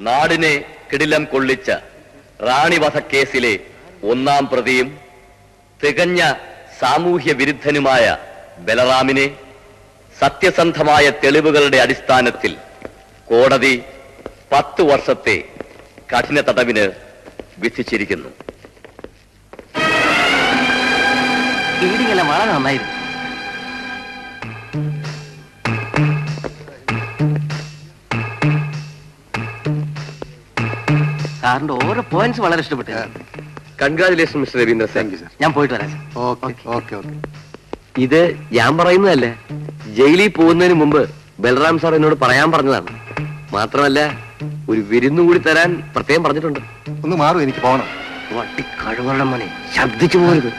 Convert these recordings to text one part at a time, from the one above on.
നാടിനെ കിടിലം കൊള്ളിച്ച റാണിവധക്കേസിലെ ഒന്നാം പ്രതിയും തികഞ്ഞ സാമൂഹ്യ വിരുദ്ധനുമായ ബലറാമിനെ സത്യസന്ധമായ തെളിവുകളുടെ അടിസ്ഥാനത്തിൽ കോടതി 10 വർഷത്തെ കഠിന തടവിന് വിധിച്ചിരിക്കുന്നു. വളരെ നന്നായിരുന്നു. സാറിന്റെ ഓരോ പോയിന്റ്സ് വളരെ ഇഷ്ടപ്പെട്ടു. Congratulation mister Ravindra. ഞാൻ പോയിട്ട് വരാം. ഇത് ഞാൻ പറയുന്നതല്ലേ, ജയിലിൽ പോകുന്നതിന് മുമ്പ് ബലറാം സാർ എന്നോട് പറയാൻ പറഞ്ഞതാണ്. മാത്രമല്ല ഒരു വിരുന്നു കൂടി തരാൻ പ്രത്യേകം പറഞ്ഞിട്ടുണ്ട്. ഒന്ന് മാറും, എനിക്ക് പോകണം. വട്ടി കഴിവുള്ള മോനെ, ശബ്ദിച്ചു പോയത്.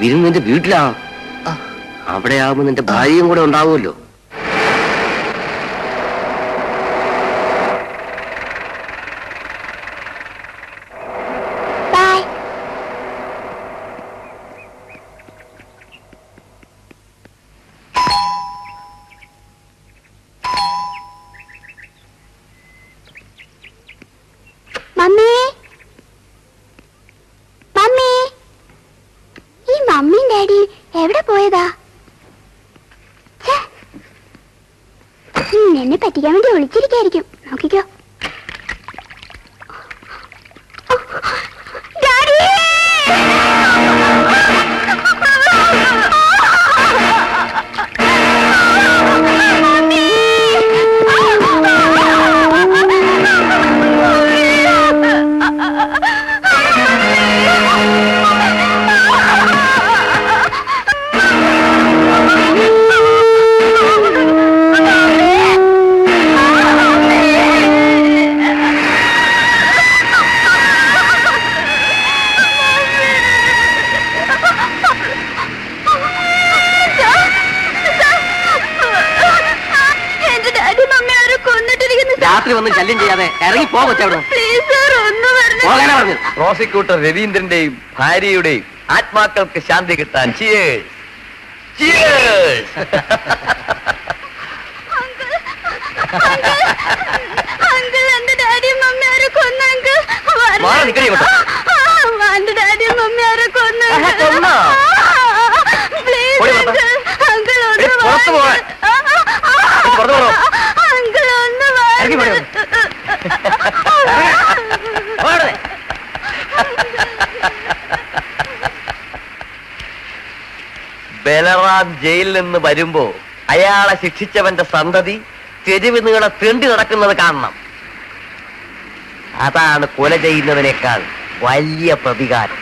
വിരുന്ന് നിന്റെ വീട്ടിലാവും. അവിടെ ആവുമ്പോ നിന്റെ ഭാര്യയും കൂടെ ഉണ്ടാവുമല്ലോ. എവിടെ പോയതാ? എന്നെ പറ്റിക്കാൻ വേണ്ടി ഒളിച്ചിരിക്കായിരിക്കും. നോക്കിക്കോ. രാത്രി വന്ന് ശല്യം ചെയ്യാതെ ഇറങ്ങി പോകവിടെ. പ്രോസിക്യൂട്ടർ രവീന്ദ്രന്റെയും ഭാര്യയുടെയും ആത്മാക്കൾക്ക് ശാന്തി കിട്ടാൻ ചിയേഴ്സ്. ചിയേഴ്സ്. ബലറാം ജയിലിൽ നിന്ന് വരുമ്പോ അയാളെ ശിക്ഷിച്ചവന്റെ സന്തതി തെരുവ് നീളെ തെണ്ടി നടക്കുന്നത് കാണണം. അതാണ് കൊല ചെയ്യുന്നതിനേക്കാൾ വലിയ പ്രതികാരം.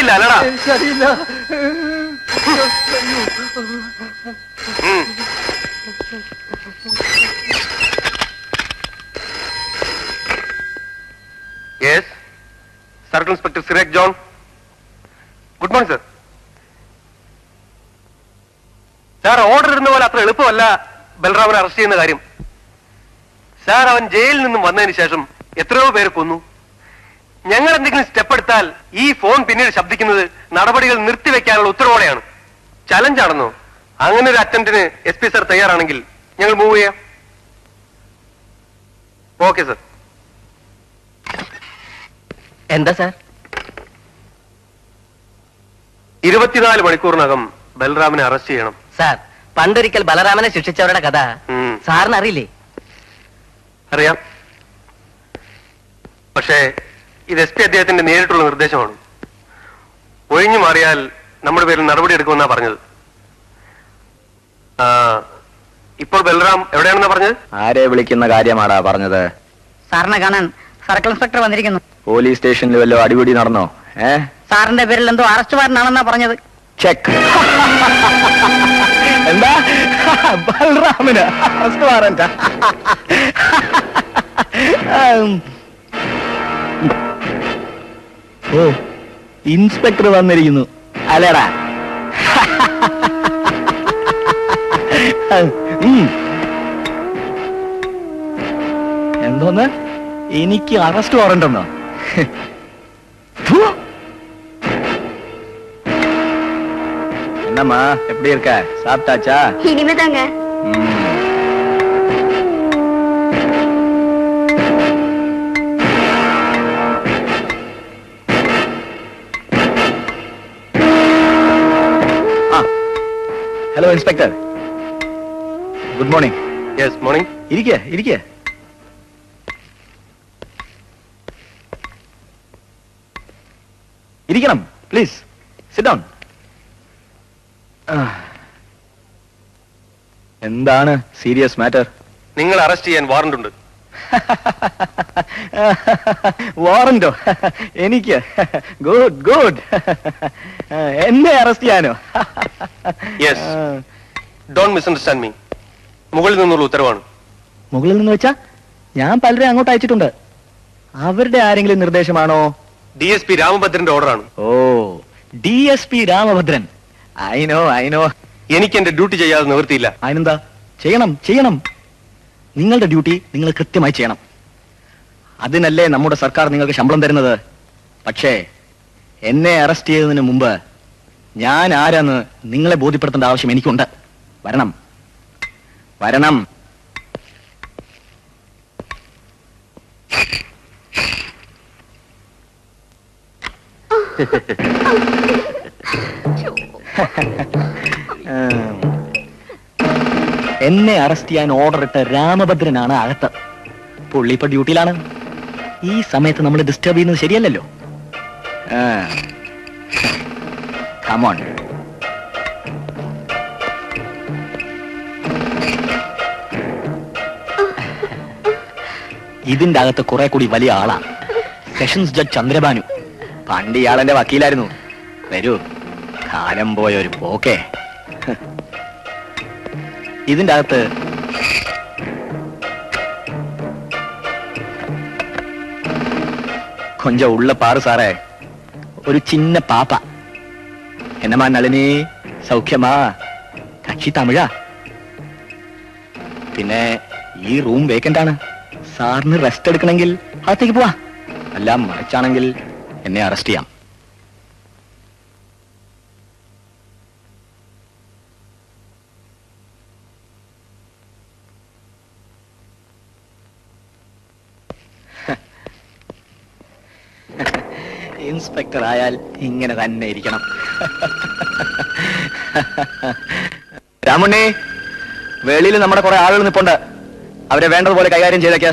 ശരിയില്ല അല്ലടാ. ശരിയില്ല. Yes, circle inspector Siraj John. Good morning sir. Sir, order ഇടുന്ന പോലെ അത്ര എളുപ്പമല്ല ബൽറാമിനെ അറസ്റ്റ് ചെയ്യുന്ന കാര്യം. സാർ, അവൻ ജയിലിൽ നിന്നും വന്നതിന് ശേഷം എത്രയോ പേരെ കൊന്നു. ഞങ്ങൾ എന്തെങ്കിലും സ്റ്റെപ്പ് എടുത്താൽ ഈ ഫോൺ പിന്നീട് ശബ്ദിക്കുന്നത് നടപടികൾ നിർത്തിവെക്കാനുള്ള ഉത്തരവോടെയാണ്. ചലഞ്ചാണെന്നോ? അങ്ങനെ ഒരു അറ്റംപ്റ്റിന് SP സർ തയ്യാറാണെങ്കിൽ ഞങ്ങൾ മൂവ് ചെയ്യാം. Okay sir. എന്താ സാർ? 24 മണിക്കൂറിനകം ബൽറാമിനെ അറസ്റ്റ് ചെയ്യണം. സാർ, പണ്ടൊരിക്കൽ ബലറാമനെ ശിക്ഷിച്ചവരുടെ കഥ സാറിന് അറിയില്ലേ? അറിയാം. പക്ഷേ ഇത് SP അദ്ദേഹത്തിന്റെ നേരിട്ടുള്ള നിർദ്ദേശമാണ്. ഒഴിഞ്ഞു മാറിയാൽ നമ്മുടെ പേരിൽ നടപടി എടുക്കുമെന്നാ പറഞ്ഞത്. ഇപ്പോൾ ബൽറാം എവിടെയാണെന്നാ പറഞ്ഞത്? ആരെ വിളിക്കുന്ന കാര്യമാടാ പറഞ്ഞത്? സാറിനെ കാണാൻ സർക്കിൾ ഇൻസ്പെക്ടർ വന്നിരിക്കുന്നു. പോലീസ് സ്റ്റേഷനിൽ വല്ലോ അടിപിടി നടന്നോ? സാറിന്റെ പേരിൽ എന്തോ അറസ്റ്റ് വാറന്റാണെന്നാ പറഞ്ഞത്. ചെക്ക്. എന്താ? ബൽറാമിന് അറസ്റ്റ് വാറന്റാ? ഓ, ഇൻസ്പെക്ടർ വന്നിരിക്കുന്നു അല്ലേടാ? എന്തോന്ന്? എനിക്ക് അറസ്റ്റ് വാറന്റ് ഉണ്ടോ? என்னம்மா, எப்படி இருக்க? சாப்பிட்டாச்சா? இனிமேதாங்க. Hello inspector, good morning. Yes, morning. ഇരിക്കുക. ഇരിക്കണം, പ്ലീസ് സിറ്റ് ഡൗൺ. എന്താണ് സീരിയസ് മാറ്റർ? നിങ്ങൾ അറസ്റ്റ് ചെയ്യാൻ വാറന്റ് ഉണ്ട്. വാറന്റോ? എനിക്ക്? ഗുഡ്. എന്നെ അറസ്റ്റ് ചെയ്യാനോ? Yes, don't misunderstand me. മുകളിൽ നിന്നുള്ള ഉത്തരവാണ്. മുകളിൽ നിന്ന് വെച്ചാ ഞാൻ പലരെ അങ്ങോട്ട് അയച്ചിട്ടുണ്ട്. അവരുടെ ആരെങ്കിലും നിർദ്ദേശമാണോ? DSP രാമഭദ്രന്റെ ഓർഡറാണ്. ഓ, DSP രാമഭദ്രൻ. I know. എനിക്ക് എന്റെ ഡ്യൂട്ടി ചെയ്യാതെ നിവൃത്തിയില്ല. അതിനെന്താ? ചെയ്യണം. നിങ്ങളുടെ ഡ്യൂട്ടി നിങ്ങൾ കൃത്യമായി ചെയ്യണം. അതിനല്ലേ നമ്മുടെ സർക്കാർ നിങ്ങൾക്ക് ശമ്പളം തരുന്നത്. പക്ഷേ എന്നെ അറസ്റ്റ് ചെയ്തതിന് മുമ്പ് ഞാൻ ആരാന്ന് നിങ്ങളെ ബോധ്യപ്പെടുത്തേണ്ട ആവശ്യം എനിക്കുണ്ട്. വരണം. എന്നെ അറസ്റ്റ് ചെയ്യാൻ ഓർഡർ ഇട്ട രാമഭദ്രനാണ് അകത്ത്. പുള്ളി ഇപ്പൊ ഡ്യൂട്ടിയിലാണ്. ഈ സമയത്ത് നമ്മൾ ഡിസ്റ്റർബ് ചെയ്യുന്നത് ശരിയല്ലല്ലോ. Come on. ഇതിന്റെ അകത്ത് കുറെ കൂടി വലിയ ആളാ. Sessions judge Chandrabhanu. പണ്ട് ഇയാളെന്റെ വക്കീലായിരുന്നു. വരൂ, കാലം പോയ ഒരു പോക്കേ. ഇതിന്റെ അകത്ത് കൊഞ്ചം ഉള്ള പാറ് സാറേ. ഒരു ചിന്ന പാപ്പ. എന്നമാ നളിനി, സൗഖ്യമാ? കക്ഷി തമിഴാ. പിന്നെ ഈ റൂം വേക്കന്റ് ആണ്. സാറിന് റെസ്റ്റ് എടുക്കണമെങ്കിൽ അകത്തേക്ക് പോവാ. അല്ല മറിച്ചാണെങ്കിൽ എന്നെ അറസ്റ്റ് ചെയ്യാം. ഇൻസ്പെക്ടർ ആയാൽ ഇങ്ങനെ തന്നെ ഇരിക്കണം. രാമുണ്ണി, വെളിയിൽ നമ്മുടെ കുറെ ആളുകൾ നിൽപ്പുണ്ട്. അവരെ വേണ്ടതുപോലെ കൈകാര്യം ചെയ്തേക്ക്.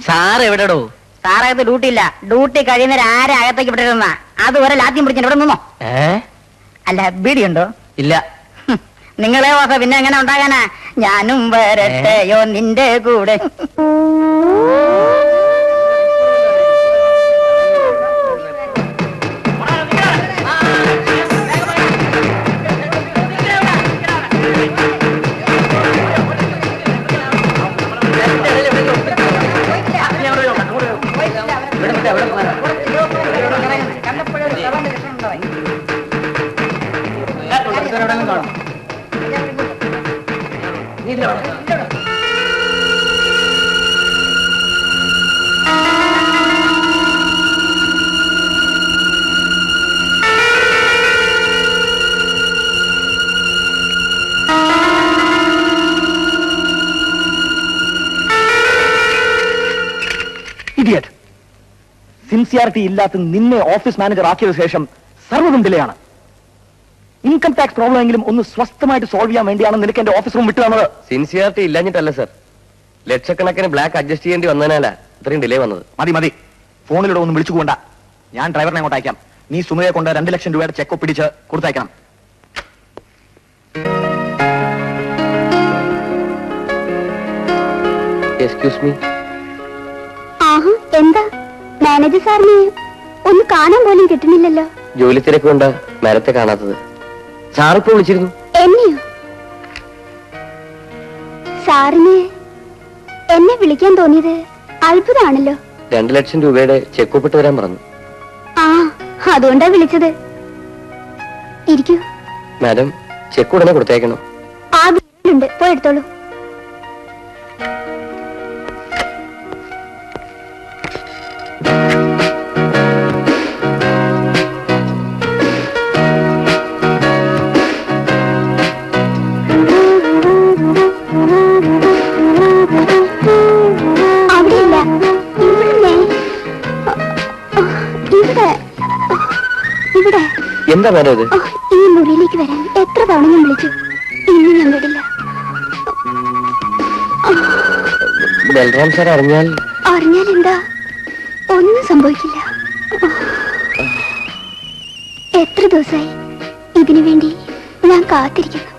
സാർ എവിടെടോ? സാറകത്ത് ഡ്യൂട്ടി ഇല്ല. ഡ്യൂട്ടി കഴിയുന്നവരെ ആരെ അകത്തേക്ക് വിട്ടിരുന്ന അതുവരെ ലാദ്യം പിടിച്ചിട്ട് ഇവിടെ നിന്നോ. അല്ല, ബീഡിയുണ്ടോ? ഇല്ല. നിങ്ങളെ ഓസ പിന്നെ എങ്ങനെ ഉണ്ടാകാനാ? ഞാനും വരട്ടെയോ നിന്റെ കൂടെ? ഇഡിയറ്റ്. സിൻസിയാരിറ്റി ഇല്ലാത്ത നിന്നെ ഓഫീസ് മാനേജർ ആക്കിയതിനു ശേഷം സർവ്വതും ഡിലെയാണ്. ഇൻകം ടാക്സ് പ്രോബ്ലം എങ്കിലും ഒന്ന് സ്വസ്ഥമായിട്ട് സോൾവ് ചെയ്യാൻ വേണ്ടിയാണ് നിനക്ക് എന്റെ ഓഫീസ് റൂം വിട്ടു തന്നത്. സിൻസിയാരിറ്റി ഇല്ലാഞ്ഞിട്ടല്ല സർ, ലക്ഷക്കണക്കിന് ബ്ലാക്ക് അഡ്ജസ്റ്റ് ചെയ്യേണ്ടി വന്നതിനാലാ ഇത്രയും ഡിലേ വന്നത്. മതി മതി, ഫോണിലൂടെ ഒന്നും വിളിച്ചു പോകണ്ട. ഞാൻ ഡ്രൈവറിനെ അങ്ങോട്ട് അയക്കാം. നീ സുമയെ കൊണ്ട് 2 ലക്ഷം രൂപയുടെ ചെക്ക് പിടിച്ച് കൊടുത്തയക്കണം. Excuse me. ആഹാ, എന്താ മാനേജർ സാറിനെ ഒന്ന് കാണാൻ പോലും കിട്ടുന്നില്ലല്ലോ. ജോലി തിരക്ക് കൊണ്ട് നേരത്തെ കാണാത്തത്. സാറിപ്പോ വിളിച്ചിരുന്നു. എന്നെയോ? സാറിന് എന്നെ വിളിക്കാൻ തോന്നിയത് അത്ഭുതമാണല്ലോ. 2 ലക്ഷം രൂപയുടെ ചെക്ക് ഒപ്പിട്ട് തരാൻ പറഞ്ഞു. ആ, അതുകൊണ്ടാ വിളിച്ചത്. ഇരിക്കൂ. മാഡം, ചെക്ക് ഉടനെ കൊടുത്തേക്കണം. ആ വീട്ടിലുണ്ട്, പോയി എടുത്തോളൂ. അവിടെയില്ല, ഇവിടെ ഇവിടെ ഇവിടെ. എന്താ മാഡം ഇത്? ഈ മുറിയിലേക്ക് വരാൻ എത്ര തവണ ഞാൻ വിളിച്ചു, ഇന്ന് ഞാൻ വിടില്ല. ബൽറാം സാർ അറിഞ്ഞാൽ? അറിഞ്ഞാൽ എന്താ, ഒന്നും സംഭവിക്കില്ല. എത്ര ദിവസമായി ഇതിനു വേണ്ടി ഞാൻ കാത്തിരിക്കുന്നു.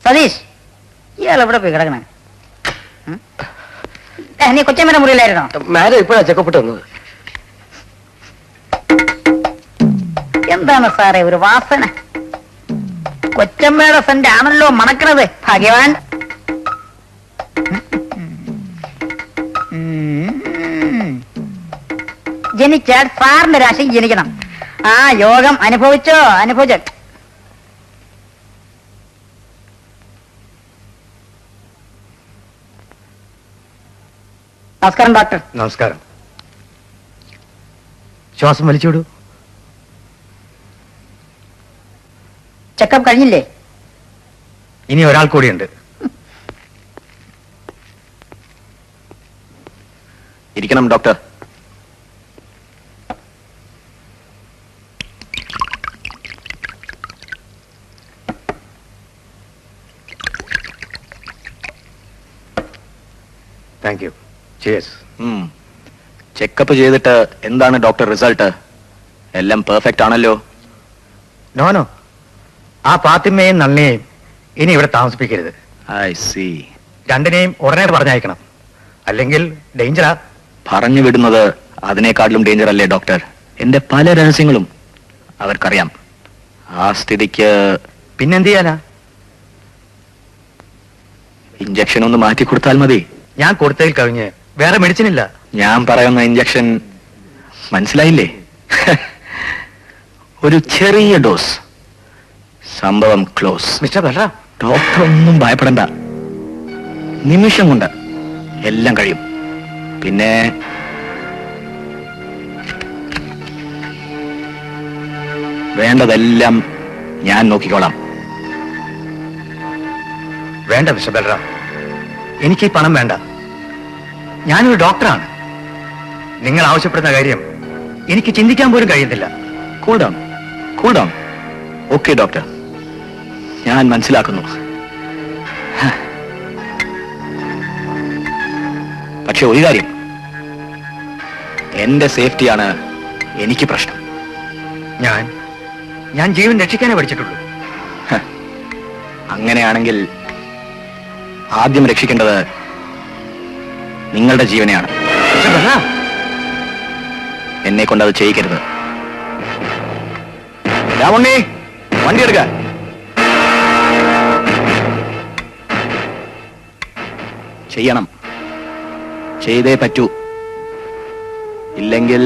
സതീഷ്, ഇയാൾ എവിടെ പോയി കിടക്കണേ? നീ കൊച്ചമ്മയുടെ മുറിയിലായിരുന്നോ? മാഡം ഇപ്പോഴാ ചെക്ക് ഒപ്പിട്ട് വന്നത്. എന്താണ് സാറേ ഒരു വാസന? കൊച്ചമ്മയുടെ സെന്റ് ആണല്ലോ മണക്കണത്. ഭഗവാൻ, ജനിച്ചാൽ സാറിന്റെ രാശി ജനിക്കണം. ആ യോഗം അനുഭവിച്ചോ? അനുഭവിച്ചോ? നമസ്കാരം ഡോക്ടർ. നമസ്കാരം. ശ്വാസം വലിച്ചോടൂ. ചെക്കപ്പ് കഴിഞ്ഞില്ലേ? ഇനി ഒരാൾ കൂടിയുണ്ട്. ഇരിക്കണം doctor. Thank you. Cheers. Checkup ചെയ്തിട്ട് എന്താണ് ഡോക്ടർ റിസൾട്ട്? എല്ലാം പെർഫെക്റ്റ് ആണല്ലോ? നോനോ, ആ പാത്തിമ്മയും നന്ദിയെയും ഇനി ഇവിടെ താമസിപ്പിക്കരുത്. I C. രണ്ടിനെയും ഉടനെ പറഞ്ഞയക്കണം, അല്ലെങ്കിൽ ഡേഞ്ചറാ. പറഞ്ഞു വിടുന്നത് അതിനേക്കാട്ടിലും ഡേഞ്ചർ അല്ലേ ഡോക്ടർ? എന്റെ പല രഹസ്യങ്ങളും അവർക്കറിയാം. ആ സ്ഥിതിക്ക് പിന്നെന്ത് ചെയ്യാനാ? ഇഞ്ചക്ഷൻ ഒന്ന് മാറ്റി കൊടുത്താൽ മതി. ഞാൻ കൊടുത്തതിൽ കഴിഞ്ഞ് വേറെ മെഡിസിൻ ഇല്ല. ഞാൻ പറയുന്ന ഇഞ്ചക്ഷൻ മനസ്സിലായില്ലേ? ഒരു ചെറിയ ഡോസ്, സംഭവം ക്ലോസ്. മിസ്റ്റർ ബൽറാ, ഡോക്ടർ ഒന്നും ഭയപ്പെടണ്ട. നിമിഷം കൊണ്ട് എല്ലാം കഴിയും. പിന്നെ വേണ്ടതെല്ലാം ഞാൻ നോക്കിക്കോളാം. വേണ്ട മിസ്റ്റർ ബൽറാ, എനിക്ക് ഈ പണം വേണ്ട. ഞാനൊരു ഡോക്ടറാണ്. നിങ്ങൾ ആവശ്യപ്പെടുന്ന കാര്യം എനിക്ക് ചിന്തിക്കാൻ പോലും കഴിയുന്നില്ല. Cool down, cool down. Okay doctor, ഞാൻ മനസ്സിലാക്കുന്നു. പക്ഷെ ഒരു കാര്യം, എന്റെ സേഫ്റ്റിയാണ് എനിക്ക് പ്രശ്നം. ഞാൻ ജീവൻ രക്ഷിക്കാനേ പഠിച്ചിട്ടുള്ളൂ. അങ്ങനെയാണെങ്കിൽ ആദ്യം രക്ഷിക്കേണ്ടത് നിങ്ങളുടെ ജീവനെയാണ്. മിസ്റ്റർ ബൽറാ, എന്നെ കൊണ്ട് അത് ചെയ്യിക്കരുത്. രാമുണ്ണി, വണ്ടി എടുക്ക. ചെയ്യണം. ചെയ്തേ പറ്റൂ. ഇല്ലെങ്കിൽ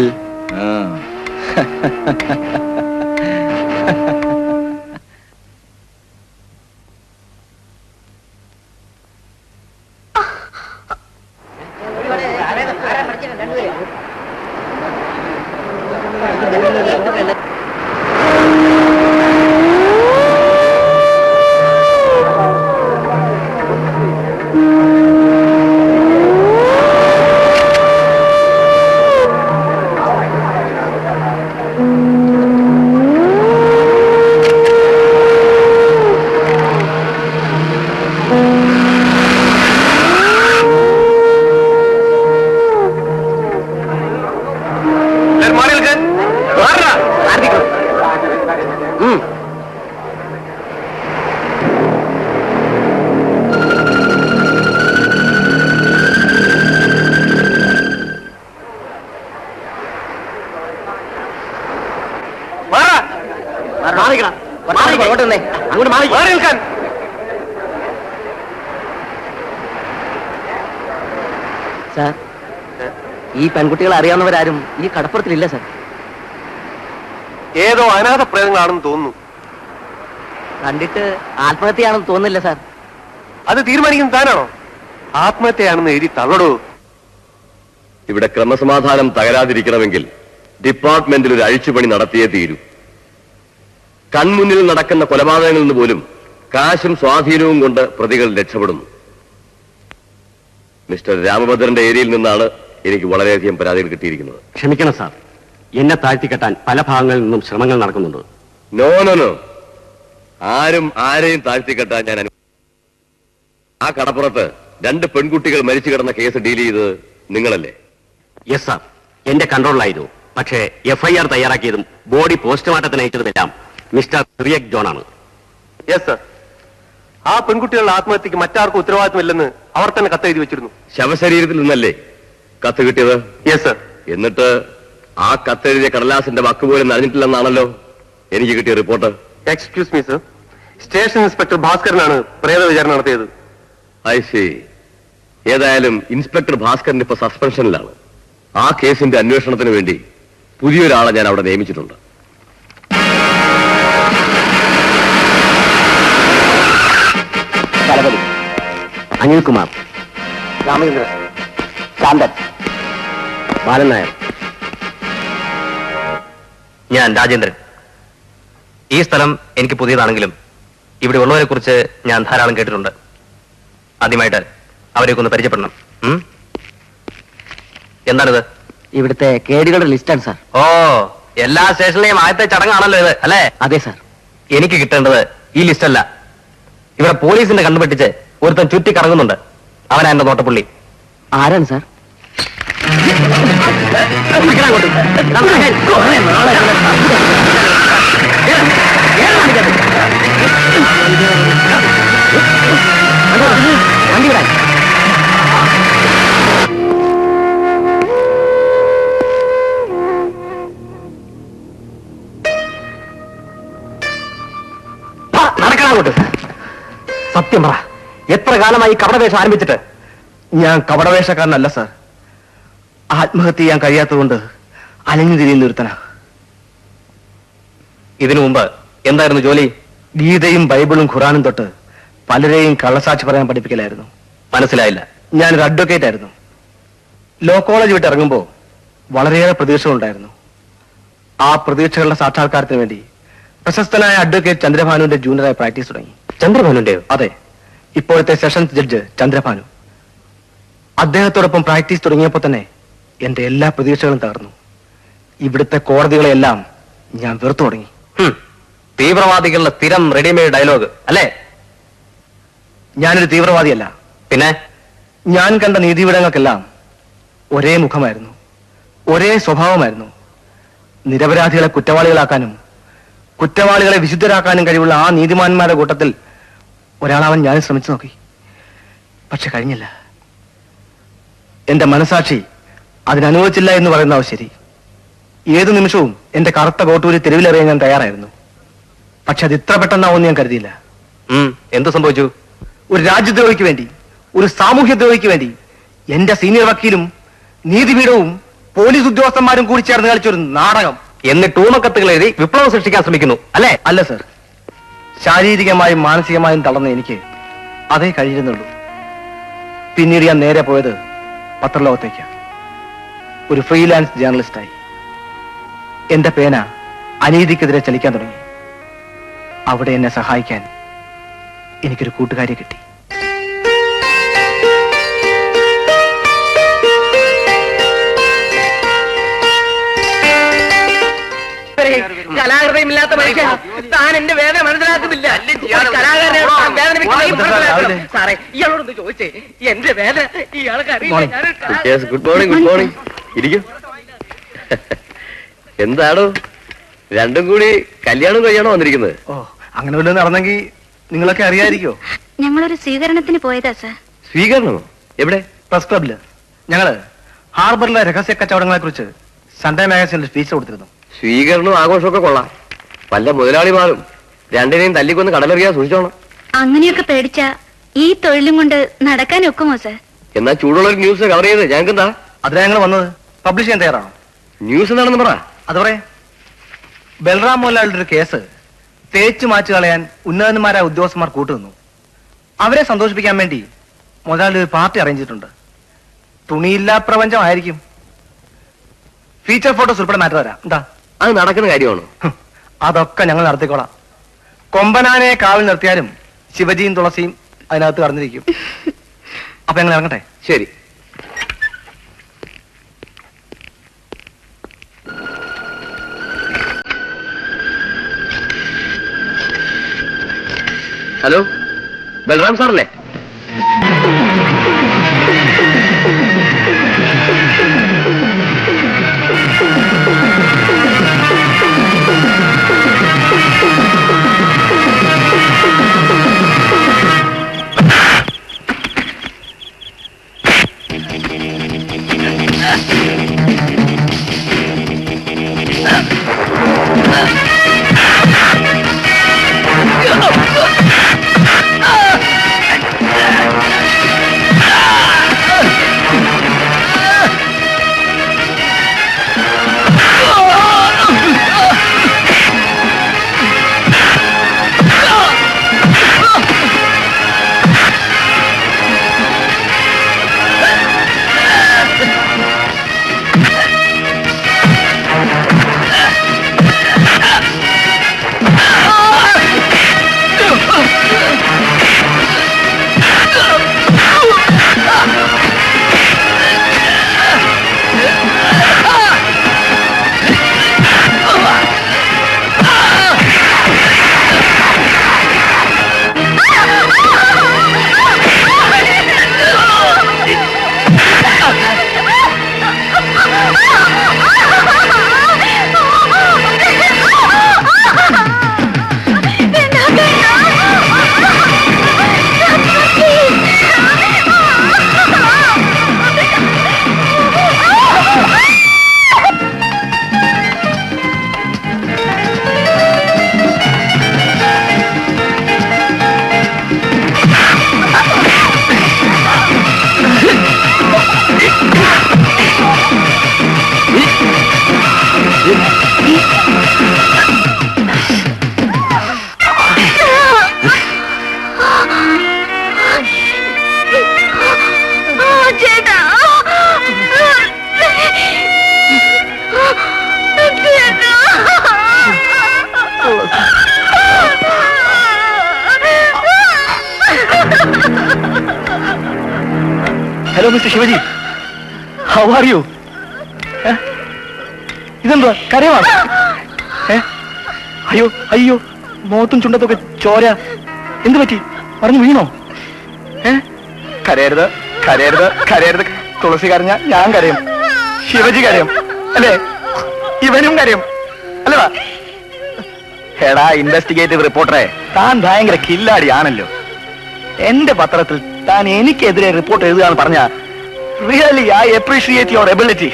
എല്ലാവരും മാറി നിൽക്കാൻ. മാറടാ. മാറാ. അങ്ങോട്ട് മാറി. മാറി നിൽക്കാൻ. സാർ, ഈ പെൺകുട്ടികളെ അറിയാവുന്നവരാരും ഈ കടപ്പുറത്തിലില്ല സാർ. ഏതോ അനാഥ പ്രേതങ്ങളാണെന്ന് തോന്നുന്നു. കണ്ടിട്ട് ആത്മഹത്യയാണെന്ന് തോന്നുന്നില്ല സാർ. അത് തീരുമാനിക്കുന്നത് താനാണോ? ആത്മഹത്യയാണെന്ന് എഴുതി തള്ളടോ. ഇവിടെ ക്രമസമാധാനം തകരാതിരിക്കണമെങ്കിൽ ഡിപ്പാർട്ട്മെന്റിൽ ഒരു അഴിച്ചുപണി നടത്തിയേ തീരൂ. കൺമുന്നിൽ നടക്കുന്ന കൊലപാതകങ്ങളിൽ നിന്ന് പോലും കാശും സ്വാധീനവും കൊണ്ട് പ്രതികൾ രക്ഷപ്പെടുന്നു. മിസ്റ്റർ രാമഭദ്രന്റെ ഏരിയയിൽ നിന്നാണ് എനിക്ക് വളരെയധികം പരാതികൾ കിട്ടിയിരിക്കുന്നത്. ക്ഷമിക്കണം സാർ, എന്നെ താഴ്ത്തിക്കെട്ടാൻ പല ഭാഗങ്ങളിൽ നിന്നും ശ്രമങ്ങൾ നടക്കുന്നുണ്ട്. നോ നോ നോ, ആരും ആരെയും താഴ്ത്തിക്കെട്ടാൻ ഞാൻ ആ കടപ്പുറത്ത് 2 പെൺകുട്ടികൾ മരിച്ചു കിടന്ന കേസ് ഡീൽ ചെയ്തത് നിങ്ങളല്ലേ? യെസ് സാർ, എന്റെ കൺട്രോളിലായിരുന്നു. പക്ഷേ FIR തയ്യാറാക്കിയതും ബോഡി പോസ്റ്റ്മോർട്ടത്തിന് അയച്ചതുമെല്ലാം മിസ്റ്റർ റിയക് ജോൺ ആണ്. Yes sir. ആ പെൺകുട്ടികളുടെ ആത്മഹത്യക്ക് മറ്റാർക്കും ഉത്തരവാദിത്തമില്ലെന്ന് അവർ തന്നെ കത്തെഴുതി വെച്ചിരുന്നു. ശവശരീരത്തിൽ നിന്നല്ലേ കത്ത് കിട്ടിയത്? Yes sir. എന്നിട്ട് ആ കത്തെഴുതിയ കടലാസിന്റെ വാക്ക് പോലും നനഞ്ഞിട്ടില്ലെന്നാണല്ലോ എനിക്ക് കിട്ടിയ report. Excuse me sir, station inspector ഭാസ്കരനാണ് പ്രേത വിചാരണ നടത്തിയത്. I see. ഏതായാലും ഇൻസ്പെക്ടർ ഭാസ്കരൻ ഇപ്പൊ സസ്പെൻഷനിലാണ്. ആ കേസിന്റെ അന്വേഷണത്തിന് വേണ്ടി പുതിയൊരാളെ ഞാൻ അവിടെ നിയമിച്ചിട്ടുണ്ട്. അനിൽകുമാർ, രാമചന്ദ്രൻ, ശാന്തൻ, ബാലൻ നായർ. ഞാൻ രാജേന്ദ്രൻ. ഈ സ്ഥലം എനിക്ക് പുതിയതാണെങ്കിലും ഇവിടെ ഉള്ളവരെ കുറിച്ച് ഞാൻ ധാരാളം കേട്ടിട്ടുണ്ട്. ആദ്യമായിട്ട് അവരെയൊക്കെ ഒന്ന് പരിചയപ്പെടണം. എന്താണിത്? ഇവിടുത്തെ കേടുകളുടെ ലിസ്റ്റാണ് സാർ. ഓ, എല്ലാ സ്റ്റേഷനിലെയും ആദ്യത്തെ ചടങ്ങാണല്ലോ ഇത്, അല്ലേ? അതെ സാർ. എനിക്ക് കിട്ടേണ്ടത് ഈ ലിസ്റ്റ് അല്ല. ഇവിടെ പോലീസിന്റെ കണ്ടുപെട്ടിച്ച് ഒരുത്തൻ ചുറ്റി കറങ്ങുന്നുണ്ട്. അവനാ എന്റെ നോട്ടപ്പുള്ളി. ആരാണ് സാർ? വണ്ടി വിടാൻ. നടക്കണോട്ട്. സത്യം പറ, എത്ര കാലമായി കപടവേഷം ആരംഭിച്ചിട്ട്? ഞാൻ കപടവേഷക്കാരനല്ല സാർ. ആത്മഹത്യ ചെയ്യാൻ കഴിയാത്തതുകൊണ്ട് അലഞ്ഞു തിരിയുന്ന ഒരുത്തനാ. ഇതിനു മുമ്പ് എന്തായിരുന്നു ജോലി? ഗീതയും ബൈബിളും ഖുറാനും തൊട്ട് പലരെയും കള്ളസാക്ഷി പറയാൻ പഠിപ്പിക്കലായിരുന്നു. മനസ്സിലായില്ല. ഞാനൊരു അഡ്വക്കേറ്റ് ആയിരുന്നു. ലോ കോളേജ് വിട്ട് ഇറങ്ങുമ്പോൾ വളരെയേറെ പ്രതീക്ഷകളുണ്ടായിരുന്നു. ആ പ്രതീക്ഷകളുടെ സാക്ഷാത്കാരത്തിന് വേണ്ടി പ്രശസ്തനായ അഡ്വക്കേറ്റ് ചന്ദ്രഭാനുവിന്റെ ജൂനിയറായി പ്രാക്ടീസ് തുടങ്ങി. ചന്ദ്രഭാനുന്റെയോ? അതെ, ഇപ്പോഴത്തെ സെഷൻസ് ജഡ്ജ് ചന്ദ്രഭാനു. അദ്ദേഹത്തോടൊപ്പം പ്രാക്ടീസ് തുടങ്ങിയപ്പോൾ തന്നെ എന്റെ എല്ലാ പ്രതീക്ഷകളും തകർന്നു. ഇവിടുത്തെ കോടതികളെല്ലാം ഞാൻ വെറുത്തു തുടങ്ങി. തീവ്രവാദികളുടെ സ്ഥിരം റെഡിമെയ്ഡ് ഡയലോഗ് അല്ലേ? ഞാനൊരു തീവ്രവാദിയല്ല. പിന്നെ? ഞാൻ കണ്ട നീതിപീഠങ്ങൾക്കെല്ലാം ഒരേ മുഖമായിരുന്നു, ഒരേ സ്വഭാവമായിരുന്നു. നിരപരാധികളെ കുറ്റവാളികളാക്കാനും കുറ്റവാളികളെ വിശുദ്ധരാക്കാനും കഴിവുള്ള ആ നീതിമാന്മാരുടെ കൂട്ടത്തിൽ ഒരാളാവാൻ ഞാൻ ശ്രമിച്ചു നോക്കി. പക്ഷെ കഴിഞ്ഞില്ല. എന്റെ മനസാക്ഷി അതിനനുവദിച്ചില്ല എന്ന് പറയുന്നതാവും ശരി. ഏതു നിമിഷവും എന്റെ കറുത്ത കോട്ടൂരി തെരുവിലെറിയാൻ ഞാൻ തയ്യാറായിരുന്നു. പക്ഷെ അത് ഇത്ര പെട്ടെന്നാവുമെന്ന് ഞാൻ കരുതിയില്ല. എന്ത് സംഭവിച്ചു? ഒരു രാജ്യദ്രോഹിക്ക് വേണ്ടി ഒരു സാമൂഹ്യദ്രോഹിക്ക് വേണ്ടി എന്റെ സീനിയർ വക്കീലും നീതിപീഠവും പോലീസ് ഉദ്യോഗസ്ഥന്മാരും കൂടി ചേർന്ന് കളിച്ചൊരു നാടകം. എന്നിട്ട് ഊമക്കത്തുകൾ എഴുതി വിപ്ലവം സൃഷ്ടിക്കാൻ ശ്രമിക്കുന്നു അല്ലേ? അല്ല സർ, ശാരീരികമായും മാനസികമായും തളർന്ന എനിക്ക് അതേ കഴിയുന്നുള്ളൂ. പിന്നീട് ഞാൻ നേരെ പോയത് പത്രലോകത്തേക്ക്, ഒരു ഫ്രീലാൻസ് ജേർണലിസ്റ്റായി. എന്റെ പേന അനീതിക്കെതിരെ ചലിക്കാൻ തുടങ്ങി. അവിടെ എന്നെ സഹായിക്കാൻ എനിക്കൊരു കൂട്ടുകാരിയെ കിട്ടി. കലാഹൃദയമില്ലാത്ത മനുഷ്യൻ താൻ എന്റെ വേദന മനസ്സിലാക്കുന്നില്ല. കലാകാരനെ സാറേ ഇയാളോടൊന്ന് ചോദിച്ചേ, എന്റെ വേദന ഇയാൾക്ക് അറിയില്ല. Good morning. Good morning. ഇരിക്കും. എന്താണോ രണ്ടും കൂടി കല്യാണം കഴിയാണോ വന്നിരിക്കുന്നത്? ഓ, അങ്ങനെ വല്ലതും നടന്നെങ്കിൽ നിങ്ങളൊക്കെ അറിയാതിരിക്കോ? ഞങ്ങളൊരു സ്വീകരണത്തിന് പോയതാ സാർ. സ്വീകരണമോ? എവിടെ? പ്രസ് ക്ലബില്. ഞങ്ങള് ഹാർബറിലെ രഹസ്യ കച്ചവടങ്ങളെ കുറിച്ച് സൺഡേ മാഗസിനിൽ സ്പീച്ച് കൊടുത്തിരുന്നു. സ്വീകരണവും ആഘോഷമൊക്കെ കൊള്ളാം. വല്ല മുതലാളിമാരും രണ്ടിനെയും തല്ലിക്കൊന്ന് കടലെറിയാൻ സൂക്ഷിച്ചോണം. അങ്ങനെയൊക്കെ പേടിച്ച ഈ തൊഴിലും കൊണ്ട് നടക്കാൻ ഒക്കുമോ സാർ? എന്നാ ചൂടുള്ളൊരു ന്യൂസ് കവർ ചെയ്ത് ഞങ്ങൾക്ക് എന്താ? അതിനാ ഞങ്ങൾ വന്നത്. പബ്ലിഷ് ചെയ്യാൻ തയ്യാറാണോ? ന്യൂസ് എന്താണെന്ന് പറ. അത് പറയാം. ബൽറാം മോഹൻലാലിന്റെ ഒരു കേസ് തേച്ചു മാച്ചു കളയാൻ ഉന്നതന്മാരായ ഉദ്യോഗസ്ഥന്മാർ കൂട്ടുനിന്നു. അവരെ സന്തോഷിപ്പിക്കാൻ വേണ്ടി മുതലാളി ഒരു പാർട്ടി അറേഞ്ച് ചെയ്തിട്ടുണ്ട്. തുണിയില്ലാ പ്രപഞ്ചമായിരിക്കും. ഫീച്ചർ ഫോട്ടോസ് ഉൾപ്പെടെ മാറ്റർ തരാം. എന്താ? അത് നടക്കുന്ന കാര്യമാണോ? അതൊക്കെ ഞങ്ങൾ നടത്തിക്കോളാം. കൊമ്പനാനെ കാവിൽ നിർത്തിയാലും ശിവജിയും തുളസിയും അതിനകത്ത് കടന്നിരിക്കും. അപ്പൊ ഞങ്ങൾ ഇറങ്ങട്ടെ? ശരി. ഹലോ, ബൽറാം സാറല്ലേ? Hello mister Shivaji, how are you? ഇതെന്താ കരയാണ്? അയ്യോ അയ്യോ, മുഖത്തും ചുണ്ടത്തൊക്കെ ചോര. എന്ത് പറ്റി? പറഞ്ഞു വീണോ? കരയരുത് കരയരുത് കരയരുത്. തുളസി കരഞ്ഞ ഞാൻ കരയും, ശിവജി കരയും, അല്ലേ? ഇവനും കരയും, അല്ലടാ? എടാ ഇൻവെസ്റ്റിഗേറ്റീവ് റിപ്പോർട്ടറെ, താൻ ഭയങ്കര കില്ലാടിയാണല്ലോ. എന്റെ പത്രത്തിൽ താൻ എനിക്കെതിരെ റിപ്പോർട്ട് എഴുതുകയെന്ന് പറഞ്ഞ really I appreciate your ability.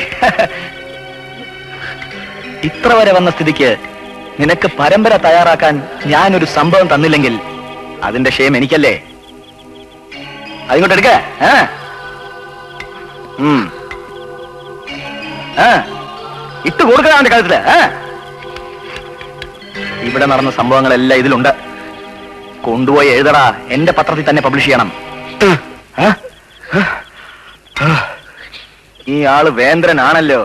ഇത്ര വരെ വന്ന സ്ഥിതിക്ക് നിനക്ക് പരമ്പര തയ്യാറാക്കാൻ ഞാനൊരു സംഭവം തന്നില്ലെങ്കിൽ അതിന്റെ ക്ഷേമം എനിക്കല്ലേ? അതിങ്ങോട്ട് എടുക്ക. ഇട്ട് കൊടുക്കണം അവന്റെ കഴുത്തില്. ഇവിടെ നടന്ന സംഭവങ്ങളെല്ലാം ഇതിലുണ്ട്. കൊണ്ടുപോയി എഴുതടാ. എന്റെ പത്രത്തിൽ തന്നെ പബ്ലിഷ് ചെയ്യണം. ഈ ആള് വേന്ദ്രനാണല്ലോ.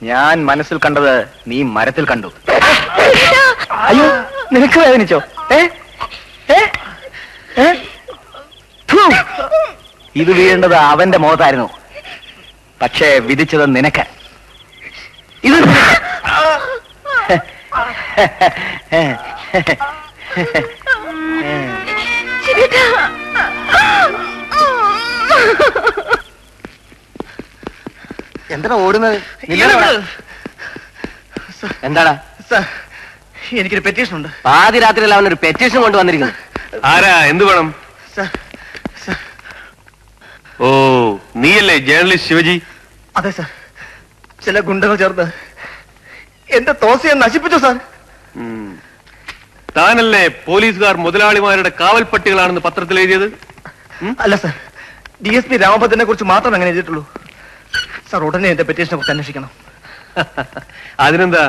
ഞാൻ മനസ്സിൽ കണ്ടത് നീ മരത്തിൽ കണ്ടു. അയ്യോ, നിനക്ക് വേദനിച്ചോ? ഇത് വീഴേണ്ടത് അവന്റെ മുഖത്തായിരുന്നു. പക്ഷേ വിധിച്ചത് നിനക്ക്. ഇത് എന്താ ഓടുന്നത്? എന്താടാ? എനിക്കൊരു പെറ്റീഷൻ ഉണ്ട്. ആദ്യ രാത്രിയിൽ അവനൊരു പെറ്റീഷൻ കൊണ്ടുവന്നിരിക്കുന്നു. ആരാ? എന്ത് വേണം? ഓ, നീയല്ലേ ജേർണലിസ്റ്റ് ശിവജി? അതെ സാർ. ചില ഗുണ്ടകൾ ചേർന്ന് എന്റെ തോസയെ നശിപ്പിച്ചു സാർ. താനല്ലേ പോലീസുകാർ മുതലാളിമാരുടെ കാവൽ പട്ടികളാണെന്ന് പത്രത്തിൽ എഴുതിയത്? അല്ല സാർ, DSP രാമഭദ്രനെ കുറിച്ച് മാത്രം അങ്ങനെ എഴുതിയിട്ടുള്ളൂ സാർ. ഉടനെ എന്റെ പെറ്റീഷനെ കുറിച്ച് അന്വേഷിക്കണം. അതിനെന്താ,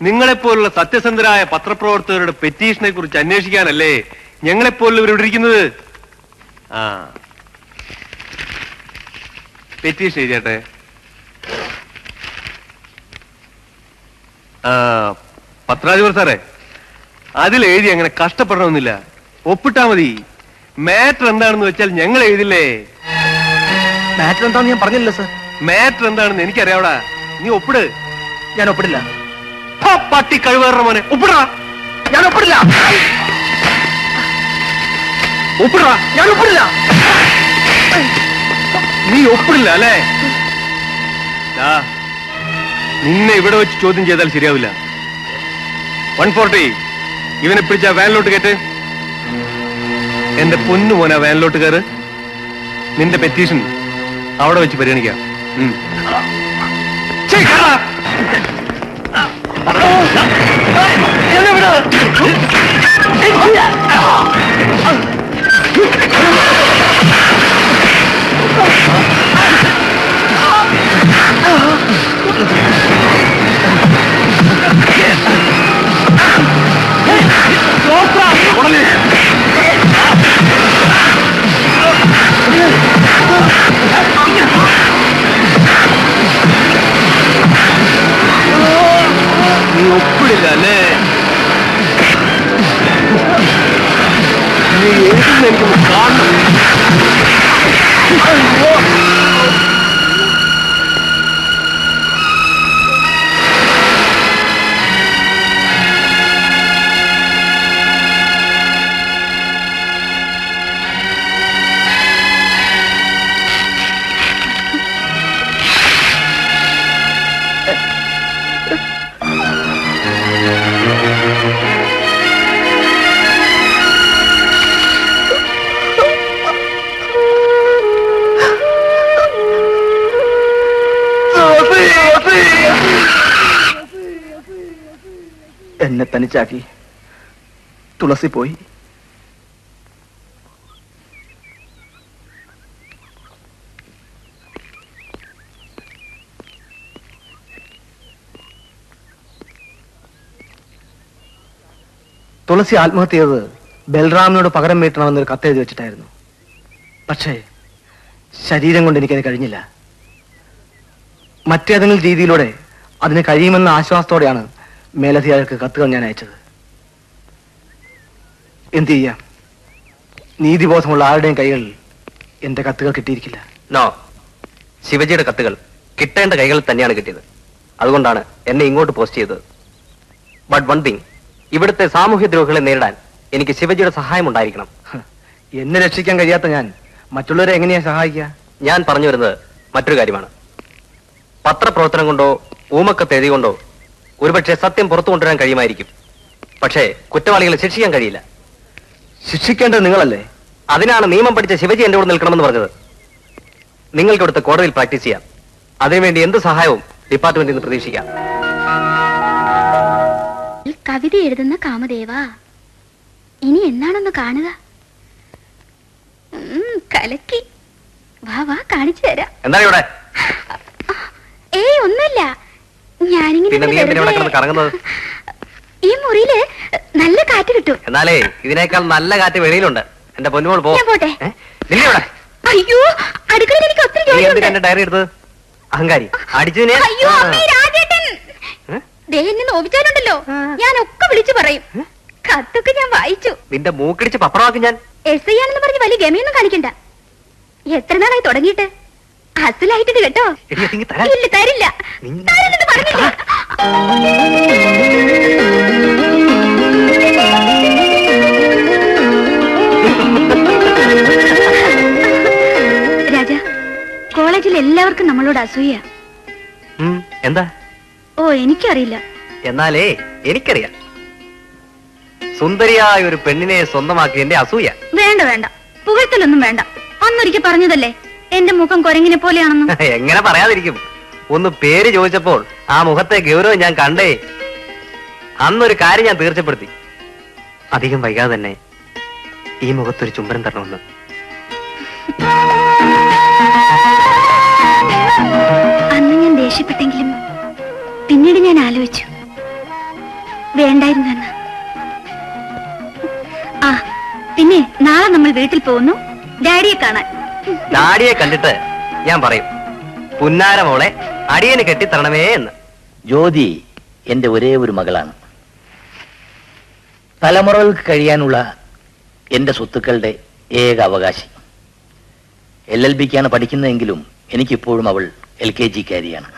നിങ്ങളെപ്പോലുള്ള സത്യസന്ധരായ പത്രപ്രവർത്തകരുടെ പെറ്റീഷനെ കുറിച്ച് അന്വേഷിക്കാനല്ലേ ഞങ്ങളെപ്പോലുള്ളവർ ഇവിടെ ഇരിക്കുന്നത്. ആ, പെറ്റീഷൻ എഴുതിയാട്ടെ. പത്രാധിപർ സാറേ, അതിലെഴുതി അങ്ങനെ കഷ്ടപ്പെടണമെന്നില്ല. ഒപ്പിട്ടാ മതി. മാറ്റർ എന്താണെന്ന് വെച്ചാൽ ഞങ്ങൾ എഴുതില്ലേ. മാറ്റർ എന്താണെന്ന് ഞാൻ പറഞ്ഞില്ല സാർ. മാറ്റർ എന്താണെന്ന് എനിക്കറിയാവടാ. നീ ഒപ്പിട്. ഞാൻ ഒപ്പിടില്ല. പട്ടി കഴിവേറ മോനെ, ഒപ്പിടാ. ഞാൻ ഒപ്പിടില്ല. ഒപ്പിടാ. ഞാൻ ഒപ്പിടില്ല. നീ ഒപ്പിടില്ല അല്ലേ? നിന്നെ ഇവിടെ വെച്ച് ചോദ്യം ചെയ്താൽ ശരിയാവില്ല. 140 ഇവനെ പിടിച്ച വാനിലോട്ട് കയറ്റ്. എന്റെ പൊന്നു മോനെ, വാനിലോട്ട് കയറ്. നിന്റെ പെറ്റീഷൻ അവിടെ വെച്ച് പരിഗണിക്കാം. നീ ഒപ്പിടില്ല അല്ലേ? നീ എഴുതുന്ന എനിക്കൊന്ന് കാണണം. എന്നെ തനിച്ചാക്കി തുളസി പോയി. തുളസി ആത്മഹത്യ ചെയ്തത് ബൽറാമിനോട് പകരം വീട്ടണമെന്നൊരു കത്തെഴുതി വെച്ചിട്ടായിരുന്നു. പക്ഷേ ശരീരം കൊണ്ട് എനിക്കത് കഴിഞ്ഞില്ല. മറ്റേതെങ്കിലും രീതിയിലൂടെ അതിന് കഴിയുമെന്ന ആശ്വാസത്തോടെയാണ് മേലധികാരികൾക്ക് കത്തുകൾ ഞാൻ അയച്ചത്. എന്ത് ചെയ്യാം, നീതിബോധമുള്ള ആരുടെയും കൈകളിൽ എന്റെ കത്തുകൾ കിട്ടിയിരിക്കില്ല. നോ, ശിവജിയുടെ കത്തുകൾ കിട്ടേണ്ട കൈകളിൽ തന്നെയാണ് കിട്ടിയത്. അതുകൊണ്ടാണ് എന്നെ ഇങ്ങോട്ട് പോസ്റ്റ് ചെയ്തത്. ബട്ട് വൺ തിങ്, ഇവിടുത്തെ സാമൂഹ്യ ദ്രോഹികളെ നേരിടാൻ എനിക്ക് ശിവജിയുടെ സഹായം ഉണ്ടായിരിക്കണം. എന്നെ രക്ഷിക്കാൻ കഴിയാത്ത ഞാൻ മറ്റുള്ളവരെ എങ്ങനെയാ സഹായിക്കുക? ഞാൻ പറഞ്ഞു വരുന്നത് മറ്റൊരു കാര്യമാണ്. പത്രപ്രവർത്തനം കൊണ്ടോ ഊമക്കത്ത് എഴുതി കൊണ്ടോ ഒരുപക്ഷെ സത്യം പുറത്തു കൊണ്ടുവരാൻ കഴിയുമായിരിക്കും. പക്ഷേ കുറ്റവാളികളെ ശിക്ഷിക്കാൻ കഴിയില്ല. ശിക്ഷിക്കേണ്ടത് നിങ്ങളല്ലേ? അതിനാണ് നിയമം പഠിച്ച ശിവജി എന്റെ കൂടെ നിൽക്കണമെന്ന് പറഞ്ഞത്. നിങ്ങൾക്ക് ഇവിടുത്തെ കോടതിയിൽ പ്രാക്ടീസ് ചെയ്യാം. അതിനുവേണ്ടി എന്ത് സഹായവും ഡിപ്പാർട്ട്മെന്റിൽ നിന്ന് പ്രതീക്ഷിക്കാം. കവിത എഴുതുന്ന കാമദേവ, ഇനി എന്നാണെന്ന് കാണുക. കലക്കി. വാ വാ കാണിച്ചു തരാം. എന്താണ് ഇവിടെ? ഏയ് ഒന്നുമില്ല, ഞാനിങ്ങനെ പിന്നെ നീ എന്തിനാ ഇവിടെ കിടന്ന് കറങ്ങുന്നത്? ഈ മുറിയില് നല്ല കാറ്റ് കിട്ടും. എന്നാലേ ഇതിനേക്കാൾ നല്ല കാറ്റ് വെളിയിലുണ്ട്. എന്റെ പൊന്നുമോൾ പോ. ഞാൻ പോട്ടെ. നിന്നെ ഇവിടെ. അയ്യോ, അടുക്കളയിൽ എനിക്ക് ഒത്തിരി നീ എന്തിനാ ജോലിയുണ്ട്. എന്റെ ഡയറി എടുത്തത്? അഹങ്കാരി അടിച്ചതിനെ. അയ്യോ അമ്മേ, രാജേട്ടൻ ദേ എന്നെ നോവിച്ചാലുണ്ടല്ലോ ഞാനൊക്കെ വിളിച്ചു പറയും. കത്തൊക്കെ ഞാൻ വായിച്ചു. നിന്റെ മൂക്കിടിച്ച് പപ്പറമാക്കി ഞാൻ. എസ് ഐ ആണെന്ന് പറഞ്ഞ് വലിയ ഗമയൊന്നും കാണിക്കണ്ട. എത്ര നാളായി തുടങ്ങിയിട്ട്? അസലായിട്ടുണ്ട് കേട്ടോ. എടി, അതിങ്ങ് തരാൻ. ഇല്ല, തരില്ല. നിന്നെ- തരില്ലെന്ന് പറഞ്ഞില്ലേ? രാജ, കോളേജിൽ എല്ലാവർക്കും നമ്മളോട് അസൂയ. എന്താ? ഓ, എനിക്കറിയില്ല. എന്നാലേ എനിക്കറിയാം. സുന്ദരിയായ ഒരു പെണ്ണിനെ സ്വന്തമാക്കി എന്റെ അസൂയ. വേണ്ട വേണ്ട, പുകഴ്ത്തലൊന്നും വേണ്ട. അന്നൊരിക്കൽ പറഞ്ഞതല്ലേ എന്റെ മുഖം കുരങ്ങിനെ പോലെയാണെന്ന്. എങ്ങനെ പറയാതിരിക്കും? ഒന്ന് പേര് ചോദിച്ചപ്പോൾ ആ മുഖത്തെ ഗൗരവം ഞാൻ കണ്ടേ. അന്നൊരു കാര്യം ഞാൻ തീർച്ചപ്പെടുത്തി. അധികം വൈകാതെ തന്നെ ഈ മുഖത്തൊരു ചുംബനം തരണമെന്ന്. അന്ന് ഞാൻ ദേഷ്യപ്പെട്ടെങ്കിലും പിന്നീട് ഞാൻ ആലോചിച്ചു, വേണ്ടായിരുന്നു എന്ന്. ആ പിന്നെ നാളെ നമ്മൾ വീട്ടിൽ പോകുന്നു ഡാഡിയെ കാണാൻ. ഡാഡിയെ കണ്ടിട്ട് ഞാൻ പറയും, പുന്നാര മോളെ അടിയന് കെട്ടിത്തരണമേ എന്ന്. ജ്യോതി എന്റെ ഒരേ ഒരു മകളാണ്. തലമുറകൾക്ക് കഴിയാനുള്ള എന്റെ സ്വത്തുക്കളുടെ ഏക അവകാശി. LLBക്കാണ് പഠിക്കുന്നതെങ്കിലും എനിക്കിപ്പോഴും അവൾ LKGക്കാരിയാണ്.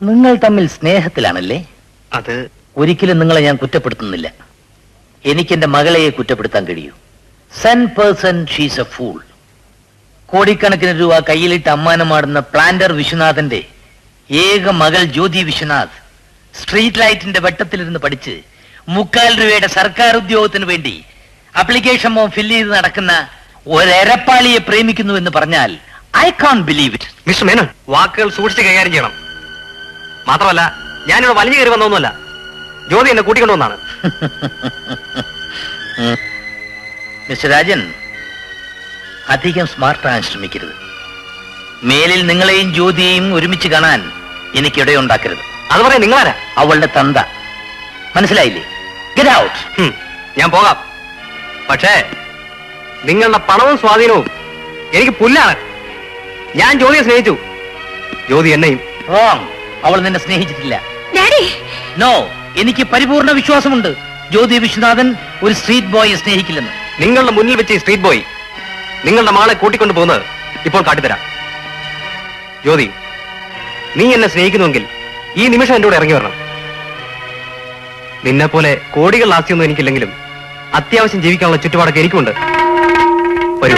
നിങ്ങൾ തമ്മിൽ സ്നേഹത്തിലാണല്ലേ? അത് ഒരിക്കലും നിങ്ങളെ ഞാൻ കുറ്റപ്പെടുത്തുന്നില്ല. എനിക്കെന്റെ മകളെ കുറ്റപ്പെടുത്താൻ കഴിയൂ. Sane person she's a fool. കോടിക്കണക്കിന് രൂപ കയ്യിലിട്ട് അമ്മാനമാടുന്ന പ്ലാന്റർ വിശ്വനാഥന്റെ ഏക മകൾ ജ്യോതി വിശ്വനാഥ് സ്ട്രീറ്റ് ലൈറ്റിന്റെ വെട്ടത്തിലിരുന്ന് പഠിച്ച് 3,000 രൂപയുടെ സർക്കാർ ഉദ്യോഗത്തിന് വേണ്ടി അപ്ലിക്കേഷൻ ഫോം ഫില്ല് ചെയ്ത് നടക്കുന്ന ഒരെരപ്പാളിയെ പ്രേമിക്കുന്നു എന്ന് പറഞ്ഞാൽ I can't believe it. Mister Menon, വാക്കുകൾ സൂക്ഷിച്ച് കൈകാര്യം ചെയ്യണം. മാത്രമല്ല ഞാനിവിടെ വലിഞ്ഞു കയറി വന്നൊന്നുമല്ല. ജ്യോതി എന്നെ കൂട്ടിക്കൊണ്ടുവന്നാണ്. മിസ്റ്റർ രാജൻ, അധികം സ്മാർട്ടാകാൻ ശ്രമിക്കരുത്. മേലിൽ നിങ്ങളെയും ജ്യോതിയെയും ഒരുമിച്ച് കാണാൻ എനിക്കിടയുണ്ടാക്കരുത്. അത് പറയാൻ നിങ്ങളാരാ? അവളുടെ തന്ത. മനസ്സിലായില്ലേ? Get out. ഞാൻ പോകാം. പക്ഷേ നിങ്ങളുടെ പണവും സ്വാധീനവും എനിക്ക് പുല്ലാണ്. ഞാൻ ജ്യോതിയെ സ്നേഹിച്ചു, ജ്യോതി എന്നെയും. റോങ്. അവൾ നിന്നെ സ്നേഹിച്ചിട്ടില്ല. ഡാഡി, നോ, എനിക്ക് പരിപൂർണ വിശ്വാസമുണ്ട് ജ്യോതി വിശ്വനാഥൻ ഒരു സ്ട്രീറ്റ് ബോയെ സ്നേഹിക്കില്ലെന്ന്. നിങ്ങളുടെ മുന്നിൽ വെച്ച് ഈ സ്ട്രീറ്റ് ബോയ് നിങ്ങളുടെ മകളെ കൂട്ടിക്കൊണ്ടു പോകുന്നത് ഇപ്പോൾ കാട്ടിത്തരാം. ജ്യോതി, നീ എന്നെ സ്നേഹിക്കുന്നുവെങ്കിൽ ഈ നിമിഷം എന്റെ കൂടെ ഇറങ്ങി വരണം. നിന്നെ പോലെ കോടികൾ ആസ്തിയൊന്നും എനിക്കില്ലെങ്കിലും അത്യാവശ്യം ജീവിക്കാനുള്ള ചുറ്റുപാടൊക്കെ എനിക്കുണ്ട്. വരൂ.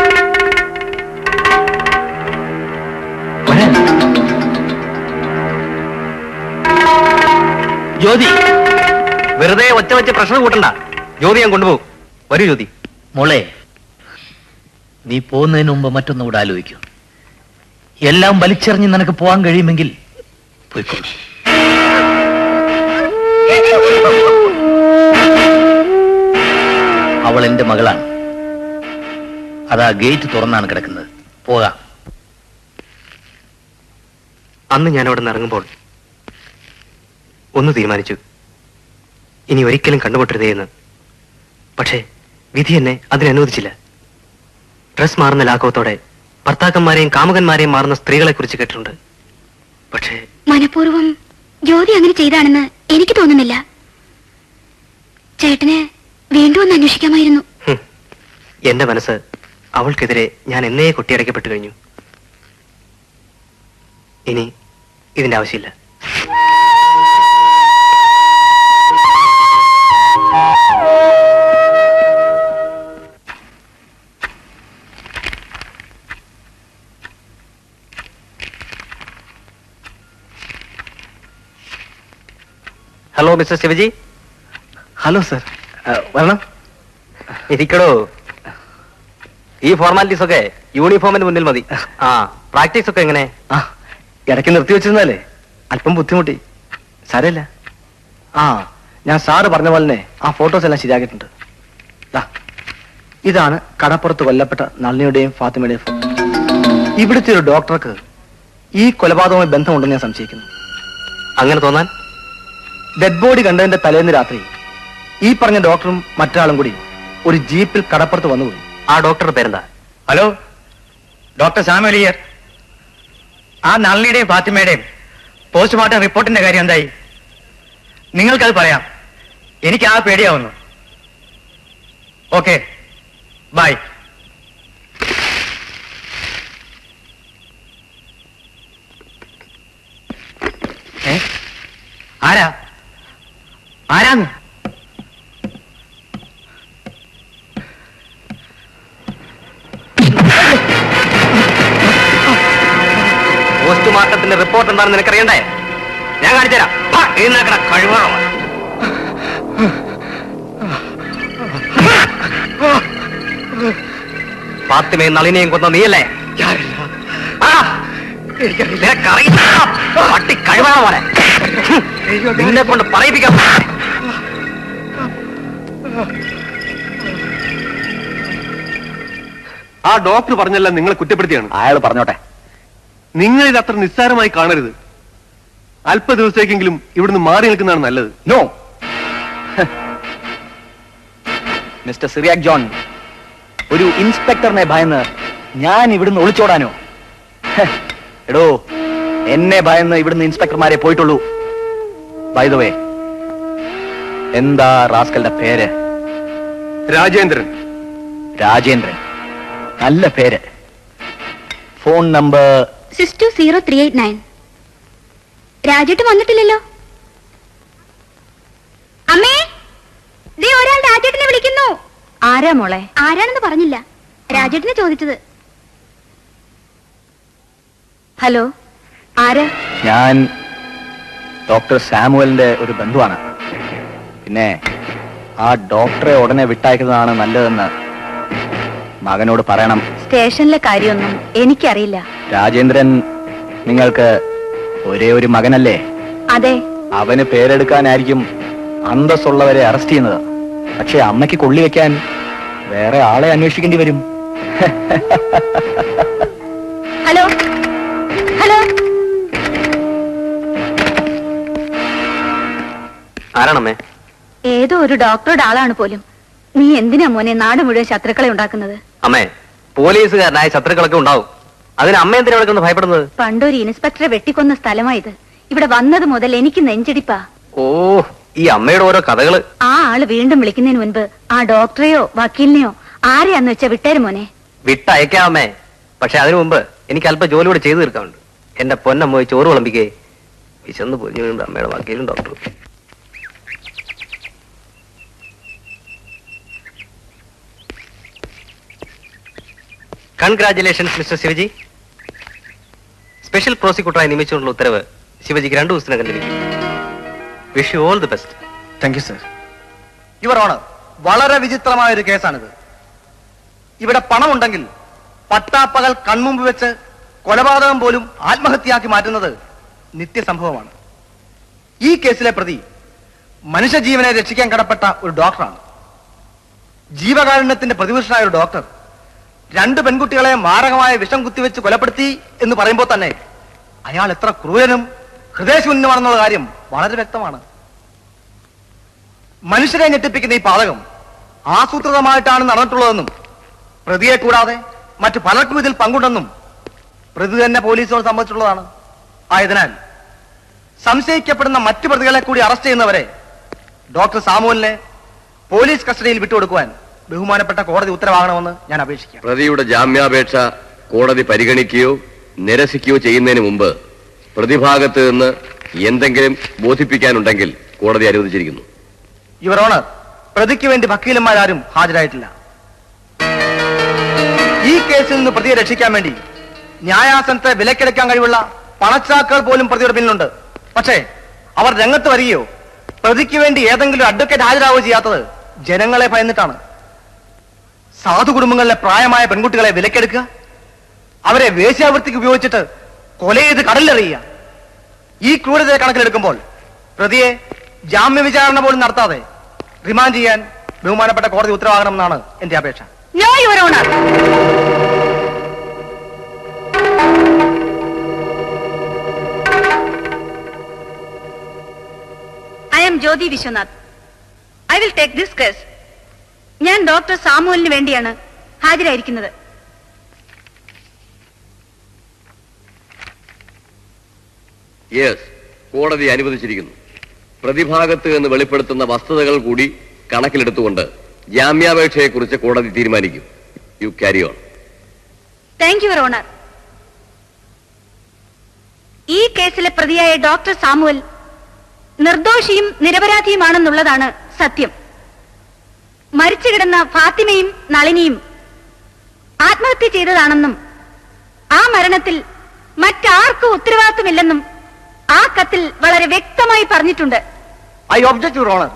ജ്യോതി, വെറുതെ ഒച്ച വെച്ച് പ്രഷർ കൂട്ടണ്ട. ജ്യോതി ഞാൻ കൊണ്ടുപോകും. വരൂ ജ്യോതി. മോളെ, നീ പോകുന്നതിന് മുമ്പ് മറ്റൊന്നുകൂടെ ആലോചിക്കൂ. എല്ലാം വലിച്ചെറിഞ്ഞ് നിനക്ക് പോകാൻ കഴിയുമെങ്കിൽ പോയിക്കോളൂ. അവൾ എന്റെ മകളാണ്. അതാ ഗേറ്റ് തുറന്നാണ് കിടക്കുന്നത്. പോകാം. അന്ന് ഞാൻ അവിടെ നിന്ന് ഇറങ്ങുമ്പോൾ ഒന്ന് തീരുമാനിച്ചു, ഇനി ഒരിക്കലും കണ്ടുമുട്ടരുതേ എന്ന്. പക്ഷേ വിധി എന്നെ അതിനനുവദിച്ചില്ല. ഡ്രസ് മാറുന്ന ലാഘവത്തോടെ ഭർത്താക്കന്മാരെയും കാമുകന്മാരെയും മാറുന്ന സ്ത്രീകളെ കുറിച്ച് കേട്ടിട്ടുണ്ട്. പക്ഷേ മനഃപൂർവ്വം ജ്യോതി അങ്ങനെ ചെയ്താണെന്ന് എനിക്ക് തോന്നുന്നില്ല. ചേട്ടന് വീണ്ടും ഒന്ന് അന്വേഷിക്കാമായിരുന്നു. എന്റെ മനസ്സ് അവൾക്കെതിരെ ഞാൻ എന്നേ കൊട്ടിയടയ്ക്കപ്പെട്ടു കഴിഞ്ഞു. ഇനി ഇതിന്റെ ആവശ്യമില്ല. Hello mister Shivaji. Hello sir. വരണം. ഇരിക്കടോ. ഈ ഫോർമാലിറ്റീസ് ഒക്കെ യൂണിഫോമിന് മുന്നിൽ മതി. ആ, പ്രാക്ടീസ് ഒക്കെ എങ്ങനെ? ഇടയ്ക്ക് നിർത്തി വെച്ചിരുന്നാലേ അല്പം ബുദ്ധിമുട്ടി. സാരമില്ല. ഞാൻ സാറ് പറഞ്ഞ പോലെ തന്നെ ആ ഫോട്ടോസ് എല്ലാം ശരിയാക്കിയിട്ടുണ്ട്. ഇതാണ് കടപ്പുറത്ത് കൊല്ലപ്പെട്ട നളിനിയുടെയും ഫാത്തിമയുടെയും ഫോട്ടോ. ഇവിടുത്തെ ഒരു ഡോക്ടർക്ക് ഈ കൊലപാതകവുമായി ബന്ധമുണ്ടെന്ന് ഞാൻ സംശയിക്കുന്നു. അങ്ങനെ തോന്നാൻ? ഡെഡ് ബോഡി കണ്ടതിന്റെ തലേന്ന് രാത്രി ഈ പറഞ്ഞ ഡോക്ടറും മറ്റൊരാളും കൂടി ഒരു ജീപ്പിൽ കടപ്പുറത്ത് വന്നുപോയി. ആ ഡോക്ടറുടെ പേരെന്താ? ഹലോ, ഡോക്ടർ സാമുലിയർ. ആ നളിനിയുടെയും ഫാത്തിമയുടെയും പോസ്റ്റ്മോർട്ടം റിപ്പോർട്ടിന്റെ കാര്യം എന്തായി? നിങ്ങൾക്കത് പറയാം. എനിക്ക് ആ പേടിയാവുന്നു. Okay, bye. ആരാന്ന്? പോസ്റ്റ്മോർട്ടത്തിന്റെ റിപ്പോർട്ട് എന്താണെന്ന് നിനക്കറിയണ്ടേ? ഞാൻ കാണിച്ചുതരാം. കഴിവറോ ഫാത്തിമയും നളിനെയും കൊന്ന നീയല്ലേ? പട്ടി കഴിവറ പോലെ നിന്നെ കൊണ്ട് പറയിപ്പിക്കാം. ആ ഡോക്ടർ പറഞ്ഞല്ല നിങ്ങളെ കുറ്റപ്പെടുത്തിയാണ്. അയാൾ പറഞ്ഞോട്ടെ. നിങ്ങൾ ഇത് അത്ര നിസ്സാരമായി കാണരുത്. അല്പ ദിവസത്തേക്കെങ്കിലും ഇവിടുന്ന് മാറി നിൽക്കുന്നതാണ് നല്ലത്. നോ മിസ്റ്റർ സിറിയാക് ജോൺ, ഒരു ഇൻസ്പെക്ടറിനെ ഭയന്ന് ഞാൻ ഇവിടുന്ന് ഒളിച്ചോടാനോ? എടോ, എന്നെ ഭയന്ന് ഇവിടുന്ന് ഇൻസ്പെക്ടർമാരെ പോയിട്ടുള്ളൂ. ബൈ ദ വേ, എന്താ റാസ്കലിന്റെ പേര്? രാജേന്ദ്രൻ. രാജേന്ദ്രൻ, നല്ല പേര്. Phone number 62039. രാജേട്ട് വന്നിട്ടില്ലല്ലോ. അമ്മേ, ദേ ഒരാൾ രാജേട്ടിനെ വിളിക്കുന്നു. ആരാ മോളെ? ആരാണെന്ന് പറഞ്ഞില്ല. രാജേട്ടിനെ ചോദിച്ചത്. ഹലോ, ആരാ? ഞാൻ ഡോക്ടർ സാമുവലിന്റെ ഒരു ബന്ധുവാണ്. പിന്നെ ആ ഡോക്ടറെ ഉടനെ വിട്ടയക്കുന്നതാണ് നല്ലതെന്ന് മകനോട് പറയണം. സ്റ്റേഷനിലെ കാര്യമൊന്നും എനിക്കറിയില്ല. രാജേന്ദ്രൻ നിങ്ങൾക്ക് ഒരേ ഒരു മകനല്ലേ? അതെ. അവന് പേരെടുക്കാനായിരിക്കും അന്തസ്സുള്ളവരെ അറസ്റ്റ് ചെയ്യുന്നത്. പക്ഷെ അമ്മയ്ക്ക് കൊള്ളി വെക്കാൻ വേറെ ആളെ അന്വേഷിക്കേണ്ടി വരും. ഹലോ ഹലോ, ആരാണമ്മേ? ഏതോ ഒരു ഡോക്ടറുടെ ആളാണ് പോലും. നീ എന്തിനാ മോനെ നാട് മുഴുവൻ ശത്രുക്കളെ ഉണ്ടാക്കുന്നത്? അമ്മേ, പോലീസുകാരനായ ശത്രുക്കളൊക്കെ ഉണ്ടാവും. അതിന് അമ്മ എന്തിനാ അവിടെ ഭയപ്പെടുന്നത്? പണ്ടൊരു ഇൻസ്പെക്ടറെ വെട്ടിക്കൊന്ന സ്ഥലമായത്. ഇവിടെ വന്നത് മുതൽ എനിക്ക് നെഞ്ചിടിപ്പാ. ഓ, ഈ അമ്മയുടെ ഓരോ കഥകള്. ആ ആള് വീണ്ടും വിളിക്കുന്നതിന് മുൻപ് ആ ഡോക്ടറെയോ വക്കീലിനെയോ ആരെയാന്ന് വെച്ചാ വിട്ടേര് മോനെ. വിട്ടയക്കാമേ. പക്ഷെ അതിനു മുമ്പ് എനിക്ക് അല്പം ജോലി കൂടെ ചെയ്തു തീർക്കാനുണ്ട്. എന്റെ പൊന്നമ്മ പോയി ചോറ് വിളമ്പിക്കേ. വിശന്ന് പൊരിഞ്ഞു വീണ്ടും അമ്മയുടെ വക്കീലും ഡോക്ടറും. Congratulations mister Shivaji. സ്പെഷ്യൽ പ്രോസിക്യൂട്ടറായി നിയമിച്ചുകൊണ്ടുള്ള ഉത്തരവ് ശിവജിക്ക് 2 ദിവസത്തിനകം ലഭിക്കും. Wish you all the best. Thank you sir. Your honour, വളരെ വിചിത്രമായ ഒരു കേസാണിത്. ഇവിടെ പണമുണ്ടെങ്കിൽ പട്ടാപ്പകൽ കൺമുമ്പ് വെച്ച് കൊലപാതകം പോലും ആത്മഹത്യയാക്കി മാറ്റുന്നത് നിത്യസംഭവമാണ്. ഈ കേസിലെ പ്രതി മനുഷ്യജീവനെ രക്ഷിക്കാൻ കടപ്പെട്ട ഒരു ഡോക്ടറാണ്. ജീവകാരുണ്യത്തിന്റെ പ്രതിപുരുഷനായ ഒരു ഡോക്ടർ 2 പെൺകുട്ടികളെ മാരകമായ വിഷം കുത്തിവെച്ച് കൊലപ്പെടുത്തി എന്ന് പറയുമ്പോൾ തന്നെ അയാൾ എത്ര ക്രൂരനും ഹൃദയശൂന്യമാണെന്നുള്ള കാര്യം വളരെ വ്യക്തമാണ്. മനുഷ്യരെ ഞെട്ടിപ്പിക്കുന്ന ഈ പാതകം ആസൂത്രിതമായിട്ടാണ് നടന്നിട്ടുള്ളതെന്നും പ്രതിയെ കൂടാതെ മറ്റു പലർക്കും ഇതിൽ പങ്കുണ്ടെന്നും പ്രതി തന്നെ പോലീസിനോട് സമ്മതിച്ചിട്ടുള്ളതാണ്. ആയതിനാൽ സംശയിക്കപ്പെടുന്ന മറ്റു പ്രതികളെ കൂടി അറസ്റ്റ് ചെയ്യുന്നവരെ ഡോക്ടർ സാമുവലിനെ പോലീസ് കസ്റ്റഡിയിൽ വിട്ടുകൊടുക്കുവാൻ ബഹുമാനപ്പെട്ട കോടതി ഉത്തരവാകണമെന്ന് ഞാൻ അപേക്ഷിക്കാം. പ്രതിയുടെ ജാമ്യാപേക്ഷ കോടതി പരിഗണിക്കുകയോ നിരസിക്കുകയോ ചെയ്യുന്നതിന് മുമ്പ് പ്രതിഭാഗത്ത് നിന്ന് എന്തെങ്കിലും ബോധിപ്പിക്കാനുണ്ടെങ്കിൽ കോടതി അനുവദിച്ചിരിക്കുന്നു. യുവർ ഓണർ, പ്രതിക്ക് വേണ്ടി വക്കീലന്മാരാരും ഹാജരായിട്ടില്ല. ഈ കേസിൽ നിന്ന് പ്രതിയെ രക്ഷിക്കാൻ വേണ്ടി ന്യായാസനത്തെ വിലക്കെടുക്കാൻ കഴിവുള്ള പണച്ചാക്കൾ പോലും പ്രതിയുടെ പിന്നിലുണ്ട്. പക്ഷേ അവർ രംഗത്ത് വരികയോ പ്രതിക്ക് വേണ്ടി ഏതെങ്കിലും അഡ്വക്കേറ്റ് ഹാജരാവുകയോ ചെയ്യാത്തത് ജനങ്ങളെ ഭയന്നിട്ടാണ്. സാധു കുടുംബങ്ങളിലെ പ്രായമായ പെൺകുട്ടികളെ വിലക്കെടുക്കുക, അവരെ വേശ്യാവൃത്തിക്ക് ഉപയോഗിച്ചിട്ട് കൊല ചെയ്ത് കടലിലെറിയുക. ഈ ക്രൂരതയെ കണക്കിലെടുക്കുമ്പോൾ പ്രതിയെ ജാമ്യ വിചാരണ പോലും നടത്താതെ റിമാൻഡ് ചെയ്യാൻ ബഹുമാനപ്പെട്ട കോടതി ഉത്തരവാകണമെന്നാണ് എന്റെ അപേക്ഷ. No your honour. I am Jyothi Viswanath. I will take this case. ഞാൻ ഡോക്ടർ സാമുവലിന് വേണ്ടിയാണ് ഹാജരായിരിക്കുന്നത്. യെസ്, കോടതി അനുവദിച്ചിരിക്കുന്നു. പ്രതിഭാഗത്ത് എന്ന് വെളിപ്പെടുത്തുന്ന വസ്തുതകൾ കൂടി കണക്കിലെടുത്തുകൊണ്ട് ജാമ്യാപേക്ഷയെക്കുറിച്ച് കോടതി തീരുമാനിക്കും. You carry on. Thank you your honour. ഈ കേസിലെ പ്രതിയായ ഡോക്ടർ സാമുവൽ നിർദോഷിയും നിരപരാധിയുമാണെന്നുള്ളതാണ് സത്യം. മരിച്ചു കിടന്ന ഫാത്തിമയും നളിനിയും ആത്മഹത്യ ചെയ്തതാണെന്നും ആ മരണത്തിൽ മറ്റാർക്കും ഉത്തരവാദിത്വമില്ലെന്നും ആ കത്തിൽ വളരെ വ്യക്തമായി പറഞ്ഞിട്ടുണ്ട്. I object your honour.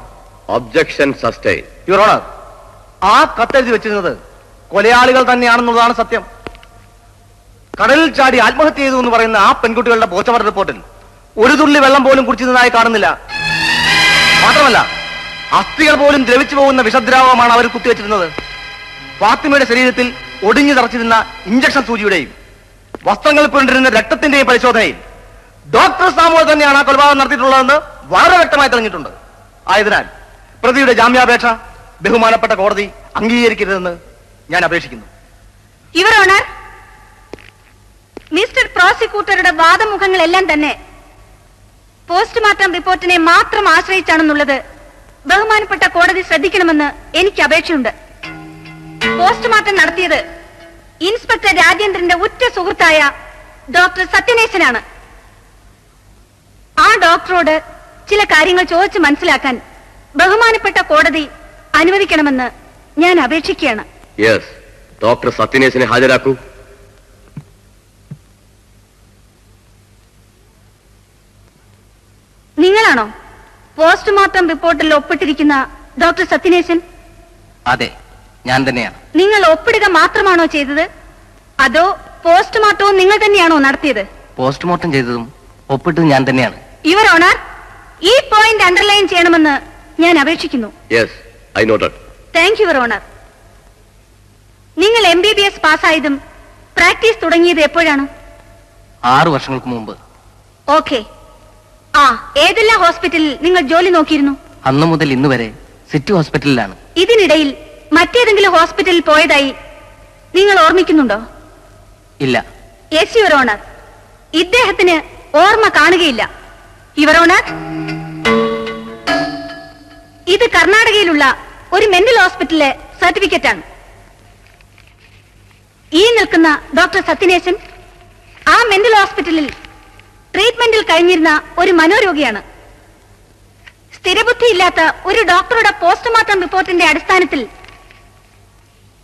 Objection sustain. Your honour, ആ കത്തെഴുതി വെച്ചിരുന്നത് കൊലയാളികൾ തന്നെയാണെന്നുള്ളതാണ് സത്യം. കടലിൽ ചാടി ആത്മഹത്യ ചെയ്തു എന്ന് പറയുന്ന ആ പെൺകുട്ടികളുടെ പോസ്റ്റ്മോർട്ടം റിപ്പോർട്ടിൽ ഒരു തുള്ളി വെള്ളം പോലും കുടിച്ചതായി കാണുന്നില്ല. മാത്രമല്ല, അസ്ഥികൾ പോലും ദ്രവിച്ചു പോകുന്ന വിഷദ്രാവകമാണ് അവർ കുത്തിവെച്ചിരുന്നത്. ഫാത്തിമയുടെ ശരീരത്തിൽ ഒടിഞ്ഞു തറച്ചിരുന്ന ഇഞ്ചക്ഷൻ സൂചിയുടെയും വസ്ത്രങ്ങൾ പുരണ്ടിരുന്ന രക്തത്തിന്റെയും പരിശോധനയിൽ ഡോക്ടർ സാമുവൽ തന്നെയാണ് ആ കൊലപാതകം നടത്തിയിട്ടുള്ളതെന്ന് വളരെ വ്യക്തമായി തെളിഞ്ഞിട്ടുണ്ട്. ആയതിനാൽ പ്രതിയുടെ ജാമ്യാപേക്ഷ ബഹുമാനപ്പെട്ട കോടതി അംഗീകരിക്കരുതെന്ന് ഞാൻ അപേക്ഷിക്കുന്നു. യുവർ ഓണർ, മിസ്റ്റർ പ്രോസിക്യൂട്ടറുടെ വാദമുഖങ്ങളെല്ലാം തന്നെ പോസ്റ്റ്മോർട്ടം റിപ്പോർട്ടിനെ മാത്രം ആശ്രയിച്ചാണെന്നുള്ളത് ബഹുമാനപ്പെട്ട കോടതി ശ്രദ്ധിക്കണമെന്ന് എനിക്ക് അപേക്ഷയുണ്ട്. പോസ്റ്റ്മോർട്ടം നടത്തിയത് ഇൻസ്പെക്ടർ രാജേന്ദ്രന്റെ ഉറ്റ സുഹൃത്തായ ഡോക്ടർ സത്യനേശനാണ്. ആ ഡോക്ടറോട് ചില കാര്യങ്ങൾ ചോദിച്ച് മനസ്സിലാക്കാൻ ബഹുമാനപ്പെട്ട കോടതി അനുവദിക്കണമെന്ന് ഞാൻ അപേക്ഷിക്കുകയാണ്. യെസ്, ഡോക്ടർ സത്യനേശനെ ഹാജരാക്കൂ. നിങ്ങളാണോ പോസ്റ്റ്മോർട്ടം റിപ്പോർട്ടിൽ ഒപ്പിട്ടിരിക്കുന്ന ഡോക്ടർ സത്യനേശൻ? അതെ, ഞാൻ തന്നെയാണ്. നിങ്ങൾ ഒപ്പിടുക മാത്രമാണോ ചെയ്തത്, അതോ പോസ്റ്റ്മോർട്ടവും നിങ്ങൾ തന്നെയാണോ നടത്തിയത്? പോസ്റ്റ്മോർട്ടം ചെയ്തതും ഒപ്പിട്ടതും ഞാൻ തന്നെയാണ്. യുവർ ഓണർ, ഈ പോയിന്റ് അണ്ടർലൈൻ ചെയ്യണമെന്ന് ഞാൻ അപേക്ഷിക്കുന്നു. Yes, I noted. Thank you your honour. നിങ്ങൾ MBBS പാസ്സായതും പ്രാക്ടീസ് തുടങ്ങിയത് എപ്പോഴാണ്? 6 വർഷങ്ങൾക്ക് മുമ്പ്. ഓക്കെ. ഏതെല്ലാം ഹോസ്പിറ്റലിൽ നിങ്ങൾ ജോലി നോക്കിയിരുന്നു? അന്നു മുതൽ ഇന്ന് വരെ സിറ്റി ഹോസ്പിറ്റലിലാണ്. ഇതിനിടയിൽ മറ്റേതെങ്കിലും ഹോസ്പിറ്റലിൽ പോയതായി നിങ്ങൾ ഓർമ്മിക്കുന്നുണ്ടോ? ഇല്ല. Yes your honour. ഇദ്ദേഹത്തിന് ഓർമ്മ കാണുകയില്ല. യുവർ ഓണർ, ഇത് കർണാടകയിലുള്ള ഒരു മെന്റൽ ഹോസ്പിറ്റലിലെ സർട്ടിഫിക്കറ്റ് ആണ്. ഈ നിൽക്കുന്ന ഡോക്ടർ സത്യനേശൻ ആ മെന്റൽ ഹോസ്പിറ്റലിൽ ട്രീറ്റ്മെന്റിൽ കഴിഞ്ഞിരുന്ന ഒരു മനോരോഗിയാണ്. സ്ഥിരബുദ്ധിയില്ലാത്ത ഒരു ഡോക്ടറുടെ പോസ്റ്റ്മോർട്ടം റിപ്പോർട്ടിന്റെ അടിസ്ഥാനത്തിൽ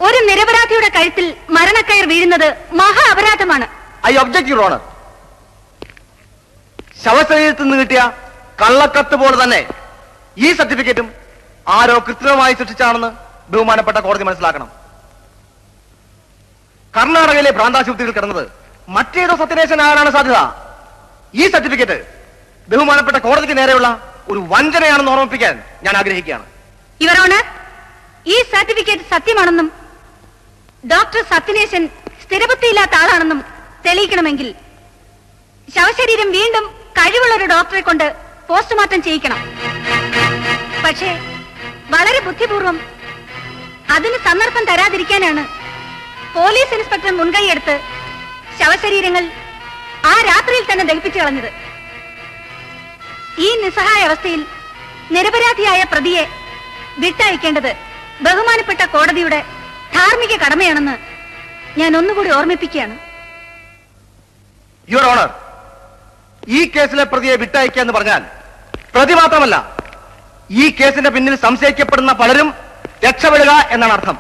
ഒരു നിരപരാധിയുടെ കഴുത്തിൽ മരണക്കയർ വീഴുന്നത് മഹാ അപരാധമാണ്. I object your honour. ശവശരീരത്തിൽ നിന്ന് കിട്ടിയ കള്ളക്കത്ത് പോലെ തന്നെ ഈ സർട്ടിഫിക്കറ്റും ആരോ കൃത്രിമമായി സൃഷ്ടിച്ചാണെന്ന് ബഹുമാനപ്പെട്ട കോടതി മനസ്സിലാക്കണം. കർണാടകയിലെ ഭ്രാന്താശുപത്രിയിൽ കിടന്നത് മറ്റേതോ സത്യനേശൻ ആകാനാണ് സാധ്യത. ഈ സർട്ടിഫിക്കറ്റ് ബഹുമാനപ്പെട്ട കോടതിക്ക് നേരെയുള്ള ഒരു വഞ്ചനയാണെന്ന് ഓർമ്മിപ്പിക്കാൻ ഞാൻ ആഗ്രഹിക്കുകയാണ്. യുവർ ഓണർ, ഈ സർട്ടിഫിക്കറ്റ് സത്യമാണെന്നും ഡോക്ടർ സത്യനേശൻ സ്ഥിരബുദ്ധിയില്ലാത്ത ആളാണെന്നും തെളിയിക്കണമെങ്കിൽ ശവശരീരം വീണ്ടും കഴിവുള്ള ഒരു ഡോക്ടറെ കൊണ്ട് പോസ്റ്റ്മോർട്ടം ചെയ്യിക്കണം. പക്ഷേ വളരെ ബുദ്ധിപൂർവം അതിന് സന്ദർഭം തരാതിരിക്കാനാണ് പോലീസ് ഇൻസ്പെക്ടർ മുൻകൈയെടുത്ത് ശവശരീരങ്ങൾ ആ രാത്രിയിൽ തന്നെ ദഹിപ്പിച്ചു കളഞ്ഞത്. ഈ നിസ്സഹായ അവസ്ഥയിൽ നിരപരാധിയായ പ്രതിയെ വിട്ടയക്കേണ്ടത് ബഹുമാനപ്പെട്ട കോടതിയുടെ ധാർമ്മിക കടമയാണെന്ന് ഞാൻ ഒന്നുകൂടി ഓർമ്മിപ്പിക്കുകയാണ്. യുവർ ഓണർ, ഈ കേസിലെ പ്രതിയെ വിട്ടയക്കുക എന്ന് പറഞ്ഞാൽ പ്രതി മാത്രമല്ല, ഈ കേസിന്റെ പിന്നിൽ സംശയിക്കപ്പെടുന്ന പലരും രക്ഷപ്പെടുക എന്നാണ് അർത്ഥം.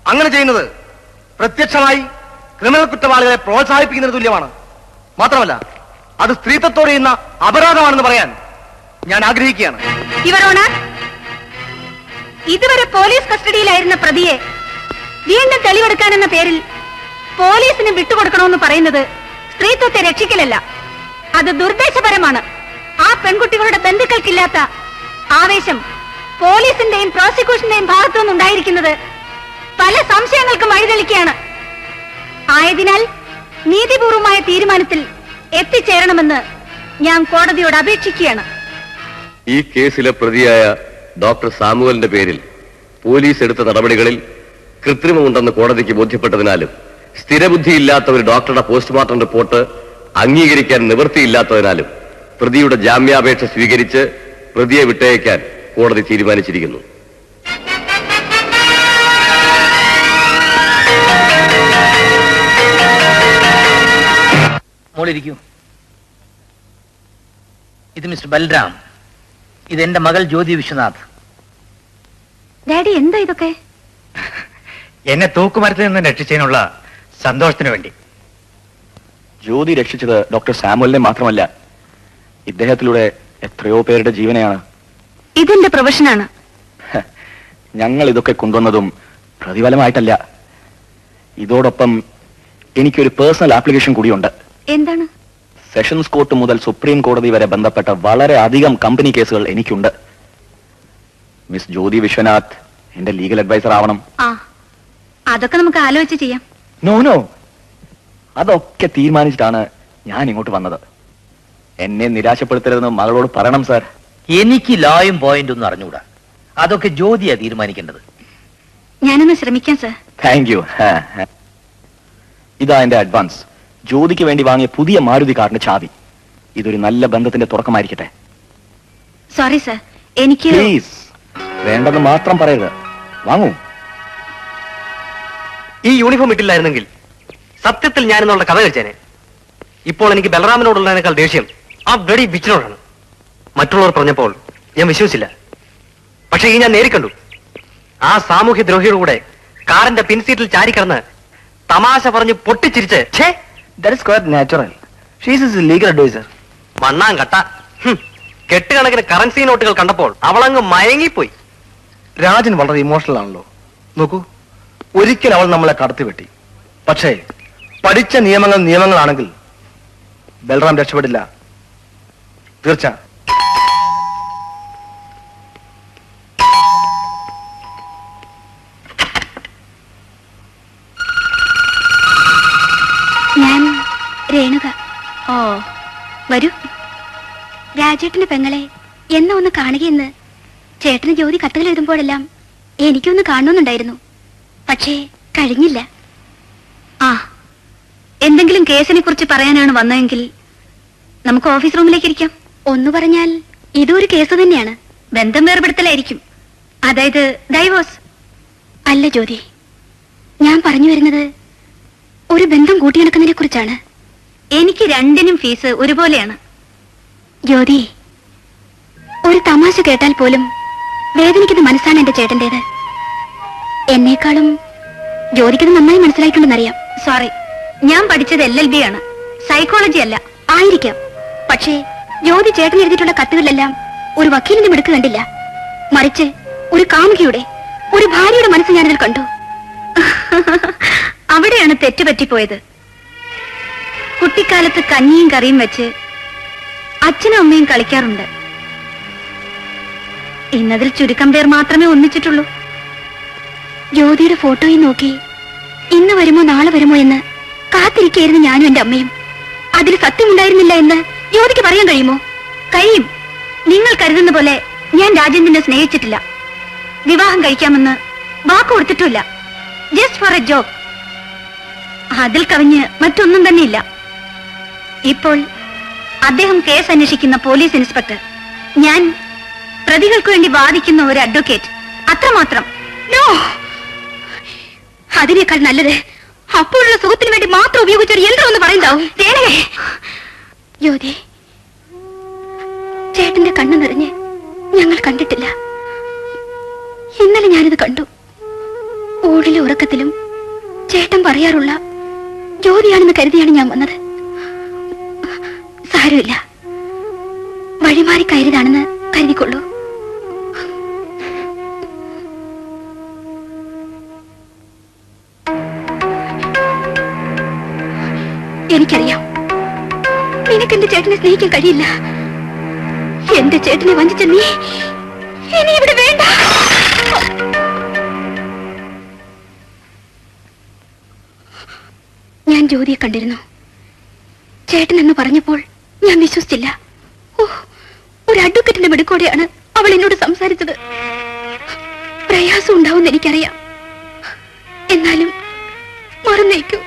അങ്ങനെ ചെയ്യുന്നത് പ്രത്യക്ഷമായി ക്രിമിനൽ കുറ്റവാളികളെ പ്രോത്സാഹിപ്പിക്കുന്നതിന് തുല്യമാണ്. മാത്രമല്ല, അത് സ്ത്രീത്വത്തോട് ചെയ്യുന്ന അപരാധമാണെന്ന് പറയാൻ ഞാൻ ആഗ്രഹിക്കുകയാണ്. യുവർ ഓണർ, ഇതുവരെ പോലീസ് കസ്റ്റഡിയിലായിരുന്ന പ്രതിയെ വീണ്ടും തെളിവെടുക്കാനെന്ന പേരിൽ പോലീസിന് വിട്ടുകൊടുക്കണമെന്ന് പറയുന്നത് സ്ത്രീത്വത്തെ രക്ഷിക്കലല്ല, അത് ദുർദ്ദേശപരമാണ്. ആ പെൺകുട്ടികളുടെ ബന്ധുക്കൾക്കില്ലാത്ത ആവേശം പോലീസിന്റെയും പ്രോസിക്യൂഷന്റെയും ഭാഗത്തുനിന്നുണ്ടായിരിക്കുന്നത് പല സംശയങ്ങൾക്കും വഴിതെളിക്കുകയാണ്. ആയതിനാൽ നീതിപൂർവമായ തീരുമാനത്തിൽ എത്തിച്ചേരണമെന്ന് ഞാൻ കോടതിയോട് അപേക്ഷിക്കുകയാണ്. ഈ കേസിലെ പ്രതിയായ ഡോക്ടർ സാമുവലിന്റെ പേരിൽ പോലീസ് എടുത്ത നടപടികളിൽ കൃത്രിമമുണ്ടെന്ന് കോടതിക്ക് ബോധ്യപ്പെട്ടതിനാലും സ്ഥിരബുദ്ധിയില്ലാത്ത ഒരു ഡോക്ടറുടെ പോസ്റ്റ്മോർട്ടം റിപ്പോർട്ട് അംഗീകരിക്കാൻ നിവൃത്തിയില്ലാത്തതിനാലും പ്രതിയുടെ ജാമ്യാപേക്ഷ സ്വീകരിച്ച് പ്രതിയെ വിട്ടയക്കാൻ കോടതി തീരുമാനിച്ചിരിക്കുന്നു. മോളിരിക്കൂ. ഇത് മിസ്റ്റർ ബൽറാം, ഇത് എന്റെ മകൾ ജ്യോതി വിശ്വനാഥ്. ഡാഡി എന്താ ഇതൊക്കെ? എന്നെ തൂക്കുമരത്തിൽ നിന്ന് രക്ഷിച്ചതിനുള്ള സന്തോഷത്തിന് വേണ്ടി. ജ്യോതി രക്ഷിച്ചത് ഡോക്ടർ സാമുവലിനെ മാത്രമല്ല, ഇദ്ദേഹത്തിലൂടെ എത്രയോ പേരുടെ ജീവനെയാണ്. ഇതെന്റെ പ്രൊഫഷനാണ്. ഞങ്ങൾ ഇതൊക്കെ കൊണ്ടുവന്നതും പ്രതിഫലമായിട്ടല്ല. ഇതോടൊപ്പം എനിക്കൊരു പേഴ്സണൽ ആപ്ലിക്കേഷൻ കൂടിയുണ്ട്. എന്താണ്? സെഷൻസ് കോർട്ട് മുതൽ സുപ്രീം കോടതി വരെ ബന്ധപ്പെട്ട വളരെ അധികം കമ്പനി കേസുകൾ എനിക്കുണ്ട്. മിസ് ജ്യോതി വിശ്വനാഥ് എന്റെ ലീഗൽ അഡ്വൈസർ ആവണം. ആ, അതൊക്കെ നമുക്ക് ആലോചിച്ച് ചെയ്യാം. നോ, അതൊക്കെ തീരുമാനിച്ചിട്ടാണ് ഞാൻ ഇങ്ങോട്ട് വന്നത്. എന്നെ നിരാശപ്പെടുത്തരുതെന്ന് മകളോട് പറയണം സാർ. എനിക്ക് ലോയും പോയിന്റ് ഒന്നും അറിഞ്ഞുകൂടാ. അതൊക്കെ ജ്യോതിയാ തീരുമാനിക്കേണ്ടത്. ഞാനൊന്ന് ശ്രമിക്കാം സാർ. Thank you. ഇതാ എന്റെ അഡ്വാൻസ്. ജ്യോതിക്ക് വേണ്ടി വാങ്ങിയ പുതിയ മാരുതി കാറിന്റെ ചാവി. ഇതൊരു നല്ല ബന്ധത്തിന്റെ തുടക്കമായിരിക്കട്ടെ. സോറി സാർ, എനിക്ക് പ്ലീസ്, വേണ്ടെന്ന് മാത്രം പറയരുത്. വാങ്ങൂ. ഈ യൂണിഫോം ഇട്ടില്ലായിരുന്നെങ്കിൽ സത്യത്തിൽ ഞാനെന്നുള്ള കഥ കഴിച്ചേനെ. ഇപ്പോൾ എനിക്ക് ബലറാമിനോടുള്ളതിനേക്കാൾ ദേഷ്യം ആ ബ്ലഡി ബിച്ചിനോടാണ്. മറ്റുള്ളവർ പറഞ്ഞപ്പോൾ ഞാൻ വിശ്വസിച്ചില്ല. പക്ഷെ ഈ ഞാൻ നേരിക്കണ്ടു. ആ സാമൂഹ്യ ദ്രോഹിയുടെ കൂടെ കാറിന്റെ പിൻസീറ്റിൽ ചാരിക്കിടന്ന് തമാശ പറഞ്ഞ് പൊട്ടിച്ചിരിച്ച് That is quite natural. She is his legal advisor. മണ്ണാൻ കട്ട കെട്ടുകണക്കിന് കറൻസി നോട്ടുകൾ കണ്ടപ്പോൾ അവളങ്ങ് മയങ്ങിപ്പോയി. രാജൻ വളരെ ഇമോഷണൽ ആണല്ലോ. നോക്കൂ, ഒരിക്കൽ അവൾ നമ്മളെ കടത്തിവെട്ടി. പക്ഷേ പഠിച്ച നിയമങ്ങളാണെങ്കിൽ ബൽറാം രക്ഷപ്പെടില്ല. തീർച്ച. ഞാൻ രേണുക. ഓ, വരൂ. രാജേട്ടന്റെ പെങ്ങളെ എന്നെ ഒന്ന് കാണുകയെന്ന് ചേട്ടന് ജ്യോതി കത്തുകൾ എഴുതുമ്പോഴെല്ലാം എനിക്കൊന്ന് കാണുന്നുണ്ടായിരുന്നു. പക്ഷേ കഴിഞ്ഞില്ല. ആ, എന്തെങ്കിലും കേസിനെ കുറിച്ച് പറയാനാണ് വന്നതെങ്കിൽ നമുക്ക് ഓഫീസ് റൂമിലേക്ക് ഇരിക്കാം. ഒന്ന് പറഞ്ഞാൽ ഇതൊരു കേസ് തന്നെയാണ്. ബന്ധം വേർപെടുത്തലായിരിക്കും. അതായത് ഡൈവോഴ്സ്. അല്ല ജ്യോതി, ഞാൻ പറഞ്ഞു വരുന്നത് ഒരു ബന്ധം കൂട്ടിയിണക്കുന്നതിനെ കുറിച്ചാണ്. എനിക്ക് രണ്ടിനും ഫീസ് ഒരുപോലെയാണ്. ജ്യോതി, ഒരു തമാശ കേട്ടാൽ പോലും വേദനിക്കുന്ന മനസ്സാണ് എന്റെ ചേട്ടന്റേത്. എന്നേക്കാളും ജ്യോതിക്കത് നന്നായി മനസ്സിലായിട്ടുണ്ടെന്നറിയാം. സോറി, ഞാൻ പഠിച്ചത് LLB ആണ്, സൈക്കോളജി അല്ല. ആയിരിക്കാം. പക്ഷേ ജ്യോതി ചേട്ടൻ എഴുതിയിട്ടുള്ള കത്തുകളിലെല്ലാം ഒരു വക്കീലിന്റെ മിടുക്ക് കണ്ടില്ല. മറിച്ച് ഒരു കാമുകിയുടെ, ഒരു ഭാര്യയുടെ മനസ്സ് ഞാനതിൽ കണ്ടു. അവിടെയാണ് തെറ്റുപറ്റിപ്പോയത്. കുട്ടിക്കാലത്ത് കഞ്ഞിയും കറിയും വെച്ച് അച്ഛനും അമ്മയും കളിക്കാറുണ്ട്. ഇന്നതിൽ ചുരുക്കം പേർ മാത്രമേ ഒന്നിച്ചിട്ടുള്ളൂ. ജ്യോതിയുടെ ഫോട്ടോയും നോക്കി ഇന്ന് വരുമോ നാളെ വരുമോ എന്ന് കാത്തിരിക്കായിരുന്നു ഞാനും എന്റെ അമ്മയും. അതിൽ സത്യമുണ്ടായിരുന്നില്ല എന്ന് ജ്യോതിക്ക് പറയാൻ കഴിയുമോ? കഴിയും. നിങ്ങൾ കരുതുന്ന പോലെ ഞാൻ രാജേന്ദ്രനെ സ്നേഹിച്ചിട്ടില്ല. വിവാഹം കഴിക്കാമെന്ന് വാക്ക് കൊടുത്തിട്ടില്ല. Just for A joke. അതിൽ കവിഞ്ഞ് മറ്റൊന്നും തന്നെ ഇല്ല. ഇപ്പോൾ അദ്ദേഹം കേസ് അന്വേഷിക്കുന്ന പോലീസ് ഇൻസ്പെക്ടർ, ഞാൻ പ്രതികൾക്ക് വേണ്ടി വാദിക്കുന്ന ഒരു അഡ്വക്കേറ്റ്. അത്രമാത്രം. നോ, അതിനേക്കാൾ നല്ലത് അപ്പോഴുള്ള സുഖത്തിന് വേണ്ടി മാത്രം ഉപയോഗിച്ച ഒരു യന്ത്രം എന്ന് പറയുണ്ടാവും. ജ്യോതി, ചേട്ടന്റെ കണ്ണു നിറഞ്ഞ് ഞങ്ങൾ കണ്ടിട്ടില്ല. ഇന്നലെ ഞാനിത് കണ്ടു. ഊഴിലും ഉറക്കത്തിലും ചേട്ടൻ പറയാറുള്ള ജ്യോതിയാണെന്ന് കരുതിയാണ് ഞാൻ വന്നത്. സാരമില്ല, വഴിമാറി കയറിയതാണെന്ന് കരുതിക്കൊള്ളൂ. എനിക്കറിയാം, നിനക്ക് എന്റെ ചേട്ടനെ സ്നേഹിക്കാൻ കഴിയില്ല. എന്റെ ചേട്ടനെ വഞ്ചിച്ച നീ ഇനി ഇവിടെ വേണ്ട. ജ്യോതിയെ കണ്ടിരുന്നു. ചേട്ടൻ എന്ന് പറഞ്ഞപ്പോൾ ഞാൻ വിശ്വസിച്ചില്ല. ഓ, ഒരു അഡ്വക്കറ്റിന്റെ മെടുക്കോടെയാണ് അവൾ എന്നോട് സംസാരിച്ചത്. പ്രയാസം ഉണ്ടാവുമെന്ന് എനിക്കറിയാം. എന്നാലും മറന്നേക്കൂ.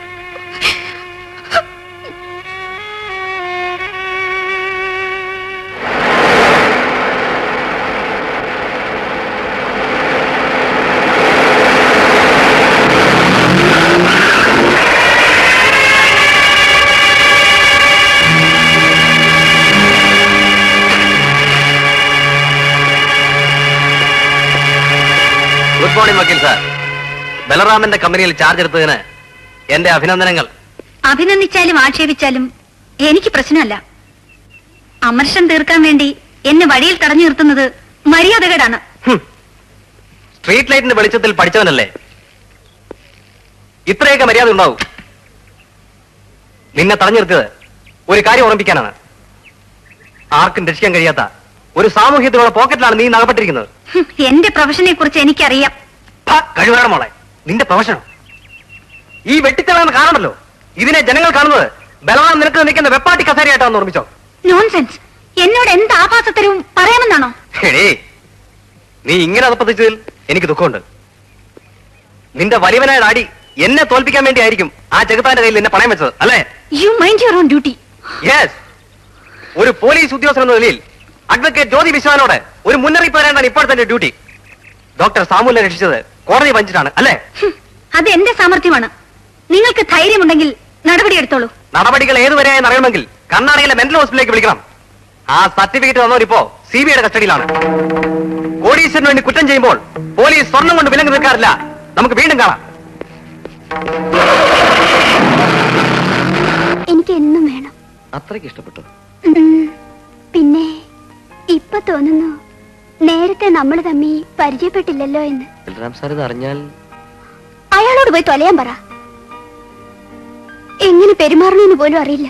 ഗുഡ് മോർണിംഗ് വക്കീൽ സാർ. ബലറാമന്റെ കമ്പനിയിൽ ചാർജ് എടുത്തതിന് എന്റെ അഭിനന്ദനങ്ങൾ. അഭിനന്ദിച്ചാലും ആക്ഷേപിച്ചാലും എനിക്ക് പ്രശ്നമല്ല. അമർഷം തീർക്കാൻ വേണ്ടി എന്നെ വഴിയിൽ തടഞ്ഞു നിർത്തുന്നത് മര്യാദകേടാണ്. സ്ട്രീറ്റ് ലൈറ്റിന്റെ വെളിച്ചത്തിൽ പഠിച്ചവനല്ലേ, ഇത്രയൊക്കെ മര്യാദ ഉണ്ടാവും. നിന്നെ തടഞ്ഞു നിർത്തിയത് ഒരു കാര്യം ഓർമ്മിപ്പിക്കാനാണ്. ആർക്കും രക്ഷിക്കാൻ കഴിയാത്ത ഒരു സാമൂഹ്യത്തിലുള്ള പോക്കറ്റിലാണ് നീ നകപ്പെട്ടിരിക്കുന്നത്. എന്റെ പ്രൊഫഷനെ കുറിച്ച് എനിക്കറിയാം. കഴിവേണം മോളെ, നിന്റെ പ്രൊഫഷനോ? ഈ വെട്ടിത്തളന്ന് കാണണമല്ലോ. ഇതിനെ ജനങ്ങൾ കാണുന്നത് ബലറാം നിനക്ക് നിൽക്കുന്ന വെപ്പാട്ടി കസേരയായിട്ടാണെന്ന് ഓർമ്മിച്ചോ? നോൺസെൻസ്. എന്നോട് എന്ത് ആഭാസത്തരവും പറയാമെന്നാണോ? നീ ഇങ്ങനെ അതപ്പതിച്ചതിൽ എനിക്ക് ദുഃഖമുണ്ട്. നിന്റെ വലിയവനായ ഡാഡി എന്നെ തോൽപ്പിക്കാൻ വേണ്ടിയായിരിക്കും ആ ചെകുത്താന്റെ കയ്യിൽ നിന്നെ പണയം വെച്ചത്, അല്ലേ? You mind your own duty. Yes. ഒരു പോലീസ് ഉദ്യോഗസ്ഥൻ എന്ന നിലയിൽ അഡ്വക്കേറ്റ് ജ്യോതി വിശ്വാനോട് ഒരു മുന്നറിയിപ്പ് തരേണ്ടതാണ് ഇപ്പോഴത്തെ എന്റെ ഡ്യൂട്ടി. ഡോക്ടർ സാമുലിനെ രക്ഷിച്ചത് കോടതി വഞ്ചിട്ടാണ്, അല്ലേ? അത് എന്റെ സാമർഥ്യമാണ്. നിങ്ങൾക്ക് ധൈര്യമുണ്ടെങ്കിൽ നടപടിയെടുത്തോളൂ. നടപടികൾ ഏതുവരെയായെന്ന് അറിയണമെങ്കിൽ കർണാടകയിലെ മെന്റൽ ഹോസ്പിറ്റലിലേക്ക് വിളിക്കണം. ആ സർട്ടിഫിക്കറ്റ് വന്നവരിപ്പോ CBIയുടെ കസ്റ്റഡിയിലാണ്. കോടീശ്വരന് വേണ്ടി കുറ്റം ചെയ്യുമ്പോൾ പോലീസ് സ്വർണം കൊണ്ട് വിലങ്ങ് നിൽക്കാറില്ല. നമുക്ക് വീണ്ടും കാണാം. എനിക്ക് എന്നും വേണം. അത്രയ്ക്ക് ഇഷ്ടപ്പെട്ടു. പിന്നെ ഇപ്പൊ തോന്നുന്നു നേരത്തെ നമ്മൾ തമ്മി പരിചയപ്പെട്ടില്ലല്ലോ എന്ന്. ബൽറാം സാർ ഇത് അറിഞ്ഞാൽ അയാളോട് പോയി തൊലയാൻ പറ. എങ്ങനെ പെരുമാറണമെന്ന് പോലും അറിയില്ല.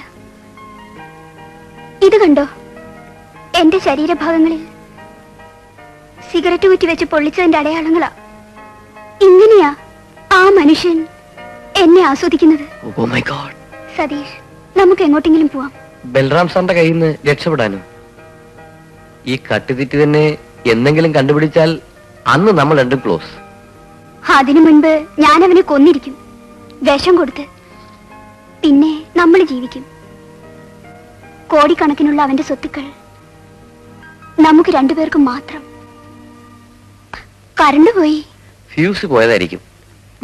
ഇത് കണ്ടോ, എന്റെ ശരീരഭാഗങ്ങളിൽ സിഗരറ്റ് കുറ്റി വെച്ച് പൊള്ളിച്ചതിന്റെ അടയാളങ്ങളാ. ഇങ്ങനെയാ ആ മനുഷ്യൻ എന്നെ ആസ്വദിക്കുന്നത്. Oh my God. സതീഷ്, നമുക്ക് എങ്ങോട്ടെങ്കിലും പോവാം. ബൽറാം സാറിന്റെ കയ്യിൽ നിന്ന് രക്ഷപ്പെടാനോ? ഈ കട്ടുതിറ്റ് തന്നെ എന്തെങ്കിലും കണ്ടുപിടിച്ചാൽ അന്ന് നമ്മൾ രണ്ടും ക്ലോസ്. അതിനു മുൻപ് ഞാൻ അവനെ കൊന്നിരിക്കും, വിഷം കൊടുത്ത്. പിന്നെ നമ്മൾ ജീവിക്കും. കോടിക്കണക്കിനുള്ള അവന്റെ സ്വത്തുക്കൾ നമുക്ക് രണ്ടുപേർക്കും മാത്രം. കറണ്ട് പോയി. ഫ്യൂസ് പോയതായിരിക്കും.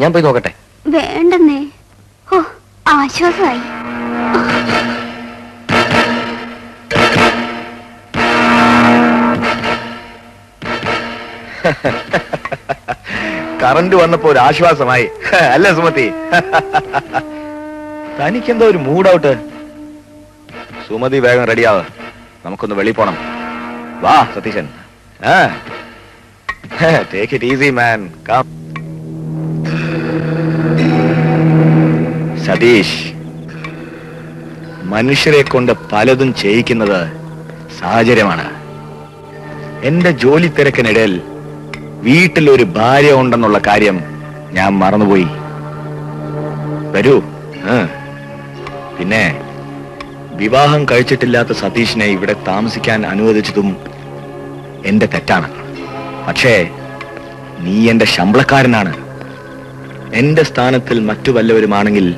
ഞാൻ പോയി നോക്കട്ടെ. വേണ്ടെന്നേ. ഓ, ആശ്വാസമായി. കറണ്ട് വന്നപ്പോ ഒരു ആശ്വാസമായി, അല്ലേ സുമതി? തനിക്കെന്തോ ഒരു മൂഡ് ഔട്ട്. സുമതി വേഗം റെഡിയാവ്, നമുക്കൊന്ന് വെളി പോണം. വാ Satheesan. Take it easy man. Come. Satish, മനുഷ്യരെ കൊണ്ട് പലതും ചെയ്യിക്കുന്നത് സാഹചര്യമാണ്. എന്റെ ജോലി തിരക്കിനിടയിൽ വീട്ടിലൊരു ഭാര്യ ഉണ്ടെന്നുള്ള കാര്യം ഞാൻ മറന്നുപോയി. വരൂ. പിന്നെ വിവാഹം കഴിച്ചിട്ടില്ലാത്ത സതീഷിനെ ഇവിടെ താമസിക്കാൻ അനുവദിച്ചതും എന്റെ തെറ്റാണ്. പക്ഷേ നീ എന്റെ ശമ്പളക്കാരനാണ്. എന്റെ സ്ഥാനത്തിൽ മറ്റു വല്ലവരുമാണെങ്കിൽ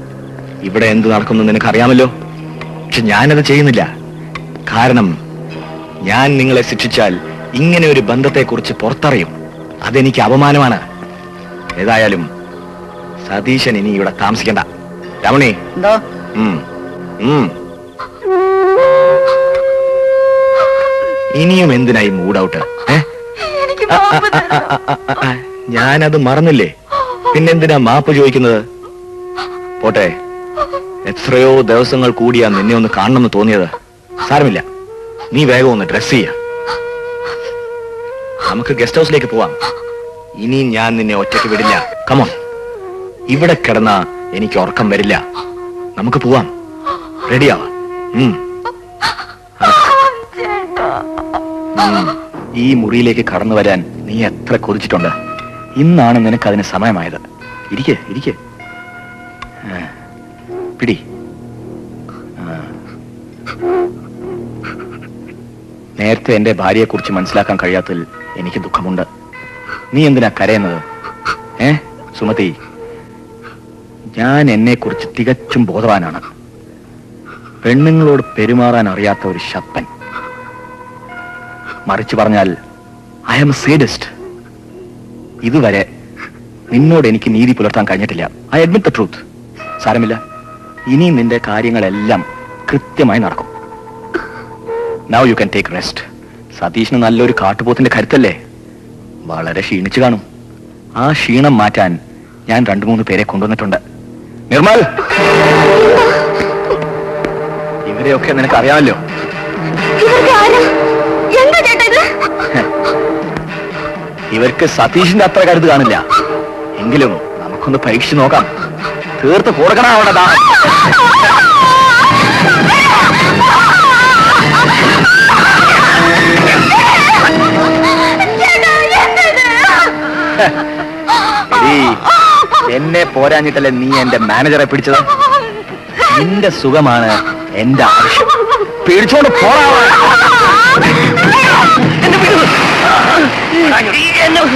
ഇവിടെ എന്ത് നടക്കുന്നു നിനക്കറിയാമല്ലോ. പക്ഷെ ഞാനത് ചെയ്യുന്നില്ല. കാരണം ഞാൻ നിങ്ങളെ ശിക്ഷിച്ചാൽ ഇങ്ങനെ ഒരു ബന്ധത്തെക്കുറിച്ച് പുറത്തറിയും. അതെനിക്ക് അപമാനമാണ്. ഏതായാലും സതീശൻ ഇനി ഇവിടെ താമസിക്കണ്ട. രമണി, എന്തോ ഇനിയും എന്തിനായി മൂഡ് ഔട്ട്? ഞാനത് മറന്നില്ലേ, പിന്നെന്തിനാ മാപ്പ് ചോദിക്കുന്നത്? പോട്ടെ, എത്രയോ ദിവസങ്ങൾ കൂടിയാ നിന്നെ ഒന്ന് കാണണമെന്ന് തോന്നിയത്. സാരമില്ല, നീ വേഗം ഒന്ന് ഡ്രസ് ചെയ്യ. നമുക്ക് ഗസ്റ്റ് ഹൗസിലേക്ക് പോവാം. ഇനിയും ഞാൻ നിന്നെ ഒറ്റയ്ക്ക് വിടില്ല. കമോൺ, ഇവിടെ കിടന്ന എനിക്ക് ഉറക്കം വരില്ല. നമുക്ക് പോവാം. റെഡിയാവാം. ഈ മുറിയിലേക്ക് കടന്നു വരാൻ നീ എത്ര കൊതിച്ചിട്ടുണ്ട്. ഇന്നാണ് നിനക്ക് അതിന് സമയമായത്. ഇരിക്കെ. പിടി. നേരത്തെ എന്റെ ഭാര്യയെക്കുറിച്ച് മനസ്സിലാക്കാൻ കഴിയാത്തതിൽ എനിക്ക് ദുഃഖമുണ്ട്. നീ എന്തിനാ കരയുന്നത്? സുമതി, ഞാൻ എന്നെക്കുറിച്ച് തികച്ചും ബോധവാനാണ്. പെണ്ണുങ്ങളോട് പെരുമാറാൻ അറിയാത്ത ഒരു ശപ്പൻ. മറിച്ച് പറഞ്ഞാൽ ഐ ആം എ സേഡിസ്റ്റ്. ഇതുവരെ നിന്നോട് എനിക്ക് നീതി പുലർത്താൻ കഴിഞ്ഞിട്ടില്ല. I admit the truth. സാരമില്ല, ഇനി നിന്റെ കാര്യങ്ങളെല്ലാം കൃത്യമായി നടക്കും. Now you can take rest. സതീഷിന് നല്ലൊരു കാട്ടുപോത്തിന്റെ കരുത്തല്ലേ? വളരെ ക്ഷീണിച്ചു കാണും. ആ ക്ഷീണം മാറ്റാൻ ഞാൻ 2-3 പേരെ കൊണ്ടുവന്നിട്ടുണ്ട്. നിർമ്മൽ, ഇവരെയൊക്കെ നിനക്ക് അറിയാമല്ലോ. ഇവർക്ക് സതീഷിന്റെ അത്ര കരുത് കാണില്ല. എങ്കിലും നമുക്കൊന്ന് പരീക്ഷിച്ച് നോക്കാം. തീർത്ത് കൊടുക്കണ അവിടെ എന്നെ പോരാഞ്ഞിട്ടല്ലേ നീ എന്റെ മാനേജറെ പിടിച്ചത്? നിന്റെ സുഖമാണ് എന്റെ ആവശ്യം. പേടിച്ചോണ്ട് പോരാ.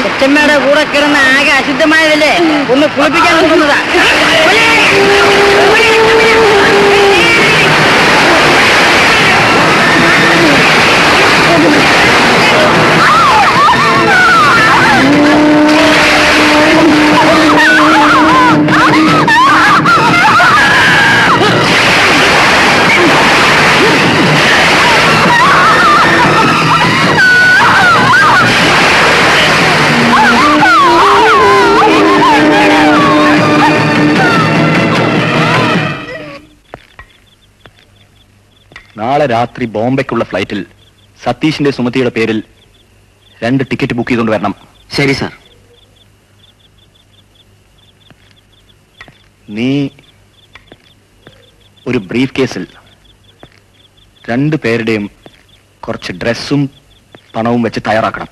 കൊച്ചമ്മയുടെ കൂടെ കിടന്ന ആകെ അശുദ്ധമായതല്ലേ, ഒന്ന് കുളിപ്പിക്കാൻ കൊണ്ടുവന്നതാ. നാളെ രാത്രി ബോംബെക്കുള്ള ഫ്ലൈറ്റിൽ സതീഷിന്റെ സുമതിയുടെ പേരിൽ 2 ടിക്കറ്റ് ബുക്ക് ചെയ്തുകൊണ്ട് വരണം. ശരി സാർ. നീ ഒരു ബ്രീഫ് കേസിൽ 2 പേരുടെയും കുറച്ച് ഡ്രസ്സും പണവും വെച്ച് തയ്യാറാക്കണം.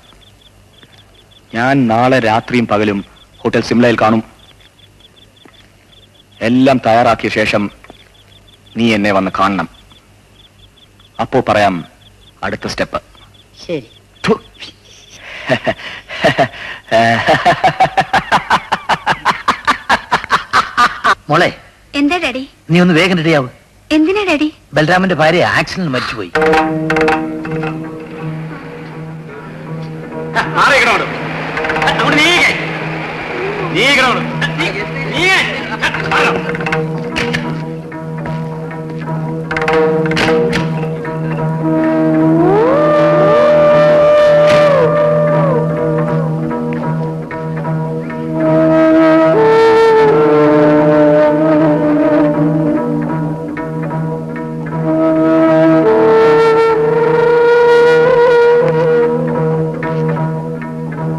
ഞാൻ നാളെ രാത്രിയും പകലും ഹോട്ടൽ സിംലയിൽ കാണും. എല്ലാം തയ്യാറാക്കിയ ശേഷം നീ എന്നെ വന്ന് കാണണം. അപ്പോ പറയാം അടുത്ത സ്റ്റെപ്പ്. ശരി. മോളെ, എന്താ ഡാഡി? നീ ഒന്ന് വേഗം റെഡിയാവും. എന്തിനാ ഡാഡി? ബലരാമന്റെ ഭാര്യ ആക്സിഡന്റിൽ മരിച്ചുപോയി.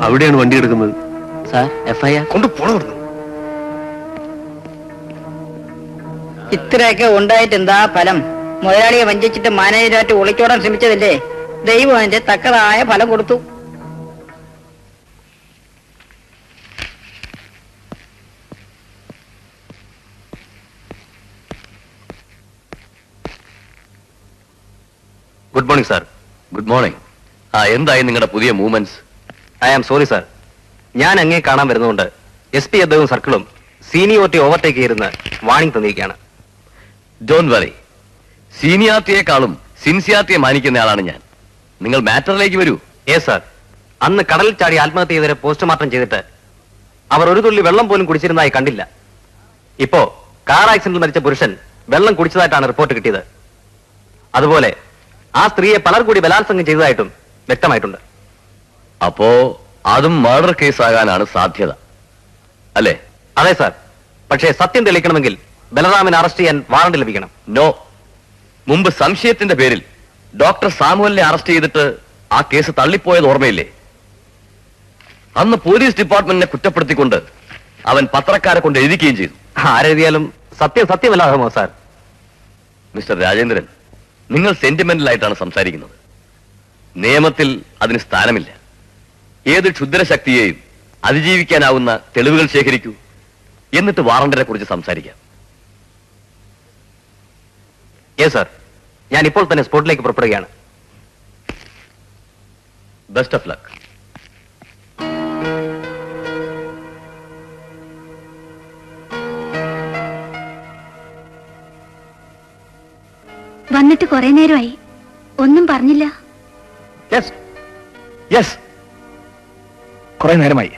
അവിടെയാണ് വണ്ടി എടുക്കുന്നത്. സാർ, FIR കൊണ്ടുപോകണം. ഇത്രയൊക്കെ ഉണ്ടായിട്ട് എന്താ ഫലം? മുതലാളിയെ വഞ്ചിച്ചിട്ട് മാനേജരായിട്ട് ഒളിച്ചോടാൻ ശ്രമിച്ചതല്ലേ? ദൈവം അതിന്റെ തക്കതായ ഫലം കൊടുത്തു. Good morning sir. Good morning. എന്തായി നിങ്ങളുടെ പുതിയ movements? I am sorry sir. ഞാൻ അങ്ങേ കാണാൻ വരുന്നതുകൊണ്ട് SP അദ്ദേഹവും സർക്കിളും സീനിയോറിറ്റി ഓവർടേക്ക് ചെയ്തിരുന്ന് വാണിംഗ് തന്നിരിക്കുകയാണ്. Don't worry. സീനിയാരിറ്റിയെക്കാളും സിൻസിയാരിറ്റിയെ മാനിക്കുന്ന ആളാണ് ഞാൻ. നിങ്ങൾ മാറ്ററിലേക്ക് വരൂ. സാർ, അന്ന് കടലിൽ ചാടി ആത്മഹത്യ ചെയ്തവരെ പോസ്റ്റ്മോർട്ടം ചെയ്തിട്ട് അവർ ഒരു തുള്ളി വെള്ളം പോലും കുടിച്ചിരുന്നതായി കണ്ടില്ല. ഇപ്പോ കാർ ആക്സിഡന്റിൽ മരിച്ച പുരുഷൻ വെള്ളം കുടിച്ചതായിട്ടാണ് റിപ്പോർട്ട് കിട്ടിയത്. അതുപോലെ ആ സ്ത്രീയെ പലർ കൂടി ബലാത്സംഗം ചെയ്തതായിട്ടും വ്യക്തമായിട്ടുണ്ട്. അപ്പോ അതും മർഡർ കേസാകാനാണ് സാധ്യത അല്ലേ? അതെ സാർ. പക്ഷേ സത്യം തെളിയിക്കണമെങ്കിൽ ബലറാമിനെ അറസ്റ്റ് ചെയ്യാൻ വാറണ്ട് ലഭിക്കണം. നോ. മുമ്പ് സംശയത്തിന്റെ പേരിൽ ഡോക്ടർ സാമുവലിനെ അറസ്റ്റ് ചെയ്തിട്ട് ആ കേസ് തള്ളിപ്പോയത് ഓർമ്മയില്ലേ? അന്ന് പോലീസ് ഡിപ്പാർട്ട്മെന്റിനെ കുറ്റപ്പെടുത്തിക്കൊണ്ട് അവൻ പത്രക്കാരെ കൊണ്ട് എഴുതിക്കുകയും ചെയ്തു. ആരെഴുതിയാലും സത്യം സത്യമല്ലാകുമോ സാർ? മിസ്റ്റർ രാജേന്ദ്രൻ, നിങ്ങൾ സെന്റിമെന്റൽ ആയിട്ടാണ് സംസാരിക്കുന്നത്. നിയമത്തിൽ അതിന് സ്ഥാനമില്ല. ഏത് ക്ഷുദ്രശക്തിയെയും അതിജീവിക്കാനാവുന്ന തെളിവുകൾ ശേഖരിക്കൂ, എന്നിട്ട് വാറണ്ടിനെ കുറിച്ച് സംസാരിക്കാം. യെസ് സർ, ഞാൻ ഇപ്പോൾ തന്നെ സ്പോട്ടിലേക്ക് പുറപ്പെടുകയാണ്. Best of luck. വന്നിട്ട് കുറെ നേരമായി, ഒന്നും പറഞ്ഞില്ല. യെസ് യെസ്, കുറെ നേരമായി.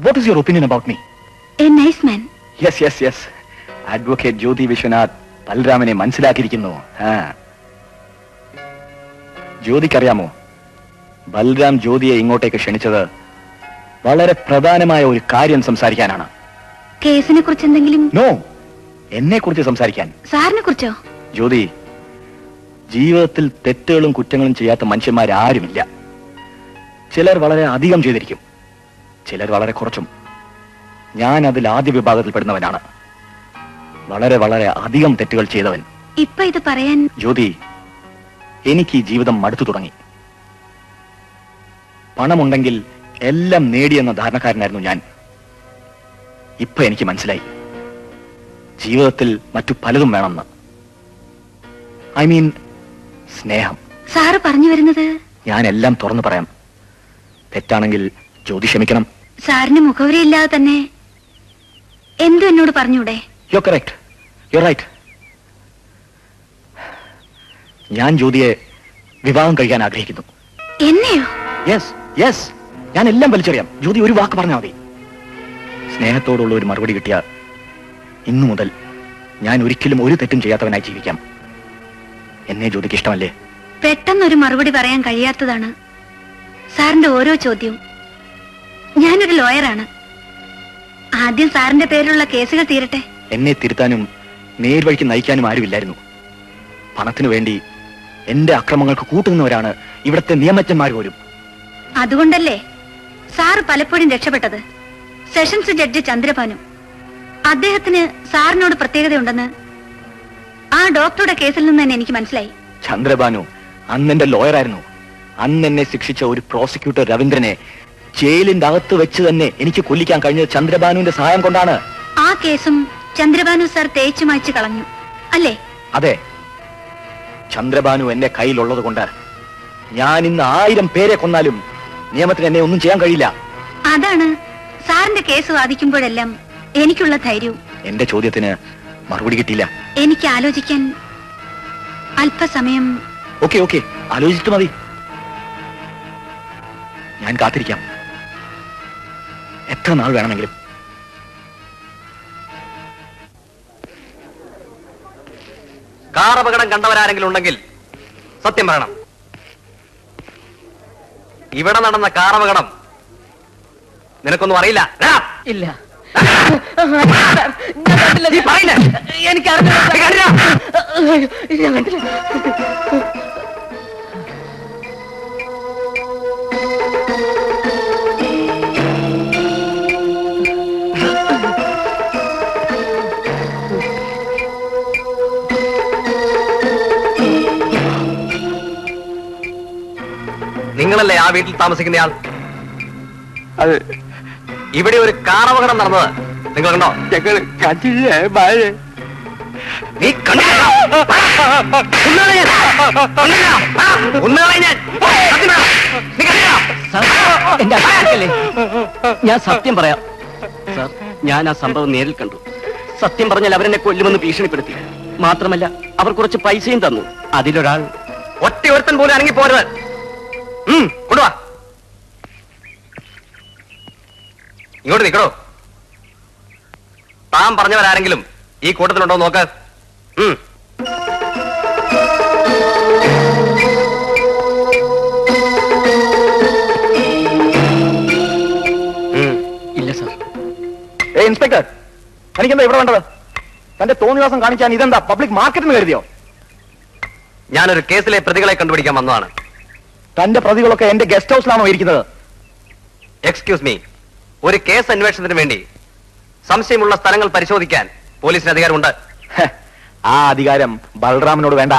What is your opinion about me? A nice man. Yes yes yes, advocate Jyoti Vishwanath ബൽറാമിനെ മനസ്സിലാക്കിയിരിക്കുന്നു. ജ്യോതിക്കറിയാമോ, ബൽറാം ജ്യോതിയെ ഇങ്ങോട്ടേക്ക് ക്ഷണിച്ചത് വളരെ പ്രധാനമായ ഒരു കാര്യം സംസാരിക്കാനാണ്. കേസിനെ കുറിച്ച് എന്തെങ്കിലും? നോ, എന്നെ കുറിച്ച് സംസാരിക്കാൻ. സാറിനെ കുറിച്ചോ? ജ്യോതി, ജീവിതത്തിൽ തെറ്റുകളും കുറ്റങ്ങളും ചെയ്യാത്ത മനുഷ്യന്മാരാരുമില്ല. ചിലർ വളരെ അധികം ചെയ്തിരിക്കും, ചിലർ വളരെ കുറച്ചും. ഞാൻ അതിൽ ആദ്യ വിഭാഗത്തിൽപ്പെടുന്നവനാണ്. വളരെ വളരെ അധികം തെറ്റുകൾ ചെയ്തവൻ. ഇപ്പൊ ഇത് പറയാൻ? ജ്യോതി, എനിക്ക് ഈ ജീവിതം മടുത്തു തുടങ്ങി. പണമുണ്ടെങ്കിൽ എല്ലാം നേടിയെന്ന ധാരണക്കാരനായിരുന്നു ഞാൻ. ഇപ്പൊ എനിക്ക് മനസ്സിലായി, ജീവിതത്തിൽ മറ്റു പലതും വേണമെന്ന്. ഐ മീൻ സ്നേഹം. സാറ് പറഞ്ഞു വരുന്നത്? ഞാൻ എല്ലാം തുറന്നു പറയാം. തെറ്റാണെങ്കിൽ ജ്യോതി ക്ഷമിക്കണം. സാറിന് മുഖവരിയില്ലാതെ തന്നെ എന്തും എന്നോട് പറഞ്ഞൂടെ? You correct, you right. ഞാൻ ജ്യോതിയെ വിവാഹം കഴിക്കാൻ ആഗ്രഹിക്കുന്നു. എന്നെയോ? യെസ് യെസ്, ഞാൻ എല്ലാം വലിച്ചറിയാം. ജ്യോതി ഒരു വാക്ക് പറഞ്ഞാൽ മതി. സ്നേഹത്തോടുള്ള ഒരു മറുപടി കിട്ടിയ ഇന്നു മുതൽ ഞാൻ ഒരിക്കലും ഒരു തെറ്റും ചെയ്യാത്തവനായി ജീവിക്കാം. എന്നെ ജ്യോതിക്ക് ഇഷ്ടമല്ലേ? പെട്ടെന്നൊരു മറുപടി പറയാൻ കഴിയാത്തതാണ് സാറിന്റെ ഓരോ ചോദ്യവും. ഞാനൊരു ലോയറാണ്. ആദ്യം സാറിന്റെ പേരിലുള്ള കേസുകൾ തീരട്ടെ. എന്നെ തിരുത്താനും നേർവഴിക്ക് നയിക്കാനും ആരുമില്ലായിരുന്നു. പണത്തിനു വേണ്ടി എന്റെ അക്രമങ്ങൾക്ക് കൂട്ടുനിന്നവരാണ് ഇവിടുത്തെ നിയമജ്ഞന്മാർ പോലും. അതുകൊണ്ടല്ലേ സാറ് പലപ്പോഴും രക്ഷപ്പെട്ടത്. സെഷൻസ് ജഡ്ജി ചന്ദ്രഭാനു, അദ്ദേഹത്തിന് സാറിനോട് പ്രത്യേകതയുണ്ടെന്ന് ആ ഡോക്ടറുടെ കേസിൽ നിന്ന് തന്നെ എനിക്ക് മനസ്സിലായി. ചന്ദ്രഭാനു അന്നെന്റെ ലോയറായിരുന്നു. അന്ന് എന്നെ ശിക്ഷിച്ച ഒരു പ്രോസിക്യൂട്ടർ രവീന്ദ്രനെ ജയിലിന്റെ അകത്ത് വെച്ച് തന്നെ എനിക്ക് കൊല്ലിക്കാൻ കഴിഞ്ഞത് ചന്ദ്രഭാനുവിന്റെ സഹായം കൊണ്ടാണ്. ആ കേസും ചന്ദ്രഭാനു സാർ തേച്ചു മായ്ച്ചു കളഞ്ഞു അല്ലേ? അതെ, ചന്ദ്രഭാനു എന്റെ കയ്യിലുള്ളത് കൊണ്ട് ഞാൻ ഇന്ന് 1000 പേരെ കൊന്നാലും നിയമത്തിന് എന്നെ ഒന്നും ചെയ്യാൻ കഴിയില്ല. അതാണ് സാറിന്റെ കേസ് വാദിക്കുമ്പോഴെല്ലാം എനിക്കുള്ള ധൈര്യവും. എന്റെ ചോദ്യത്തിന് മറുപടി കിട്ടിയില്ല. എനിക്ക് ആലോചിക്കാൻ അല്പസമയം. ഓക്കെ ഓക്കെ, ആലോചിച്ചിട്ട് മതി. ഞാൻ കാത്തിരിക്കാം, എത്ര നാൾ വേണമെങ്കിലും. കാർ അപകടം കണ്ടവരാരെങ്കിലും ഉണ്ടെങ്കിൽ സത്യം പറയണം. ഇവിടെ നടന്ന കാർ അപകടം നിനക്കൊന്നും അറിയില്ല? ഇല്ല. എനിക്ക് നിങ്ങളല്ലേ ആ വീട്ടിൽ താമസിക്കുന്നയാൾ? അത് ഇവിടെ ഒരു കാർ അപകടം നടന്നത് നിങ്ങൾ കണ്ടോ? ഞങ്ങൾ കണ്ടില്ലേ? നീ ഞാൻ സത്യം പറയാം സാർ, ഞാൻ ആ സംഭവം നേരിൽ കണ്ടു. സത്യം പറഞ്ഞാൽ അവരെന്നെ കൊല്ലുമെന്ന് ഭീഷണിപ്പെടുത്തി. മാത്രമല്ല അവർ കുറച്ച് പൈസയും തന്നു. അതിലൊരാൾ ഒറ്റ ഒരുത്തൻ പോലും അനങ്ങി പോരുത്. കൊണ്ടുവാ, ഇങ്ങോട്ട് നിൽക്കണോ? താൻ പറഞ്ഞവരാരെങ്കിലും ഈ കൂട്ടത്തിലുണ്ടോ നോക്ക്. ഇല്ല സാർ. ഇൻസ്പെക്ടർ, എനിക്കെന്താ ഇവിടെ വേണ്ടത്? തന്റെ തോന്നിവാസം കാണിക്കാൻ ഇതെന്താ പബ്ലിക് മാർക്കറ്റ് എന്ന് കരുതിയോ? ഞാനൊരു കേസിലെ പ്രതികളെ കണ്ടുപിടിക്കാൻ വന്നതാണ്. തന്റെ പ്രതികളൊക്കെ എന്റെ ഗസ്റ്റ് ഹൗസിലാണോ ഇരിക്കുന്നത്? എക്സ്ക്യൂസ് മീ, ഒരു കേസ് അന്വേഷണത്തിന് വേണ്ടി സംശയമുള്ള സ്ഥലങ്ങൾ പരിശോധിക്കാൻ പോലീസിന് അധികാരമുണ്ട്. ആ അധികാരം ബൽറാമിനോട് വേണ്ട.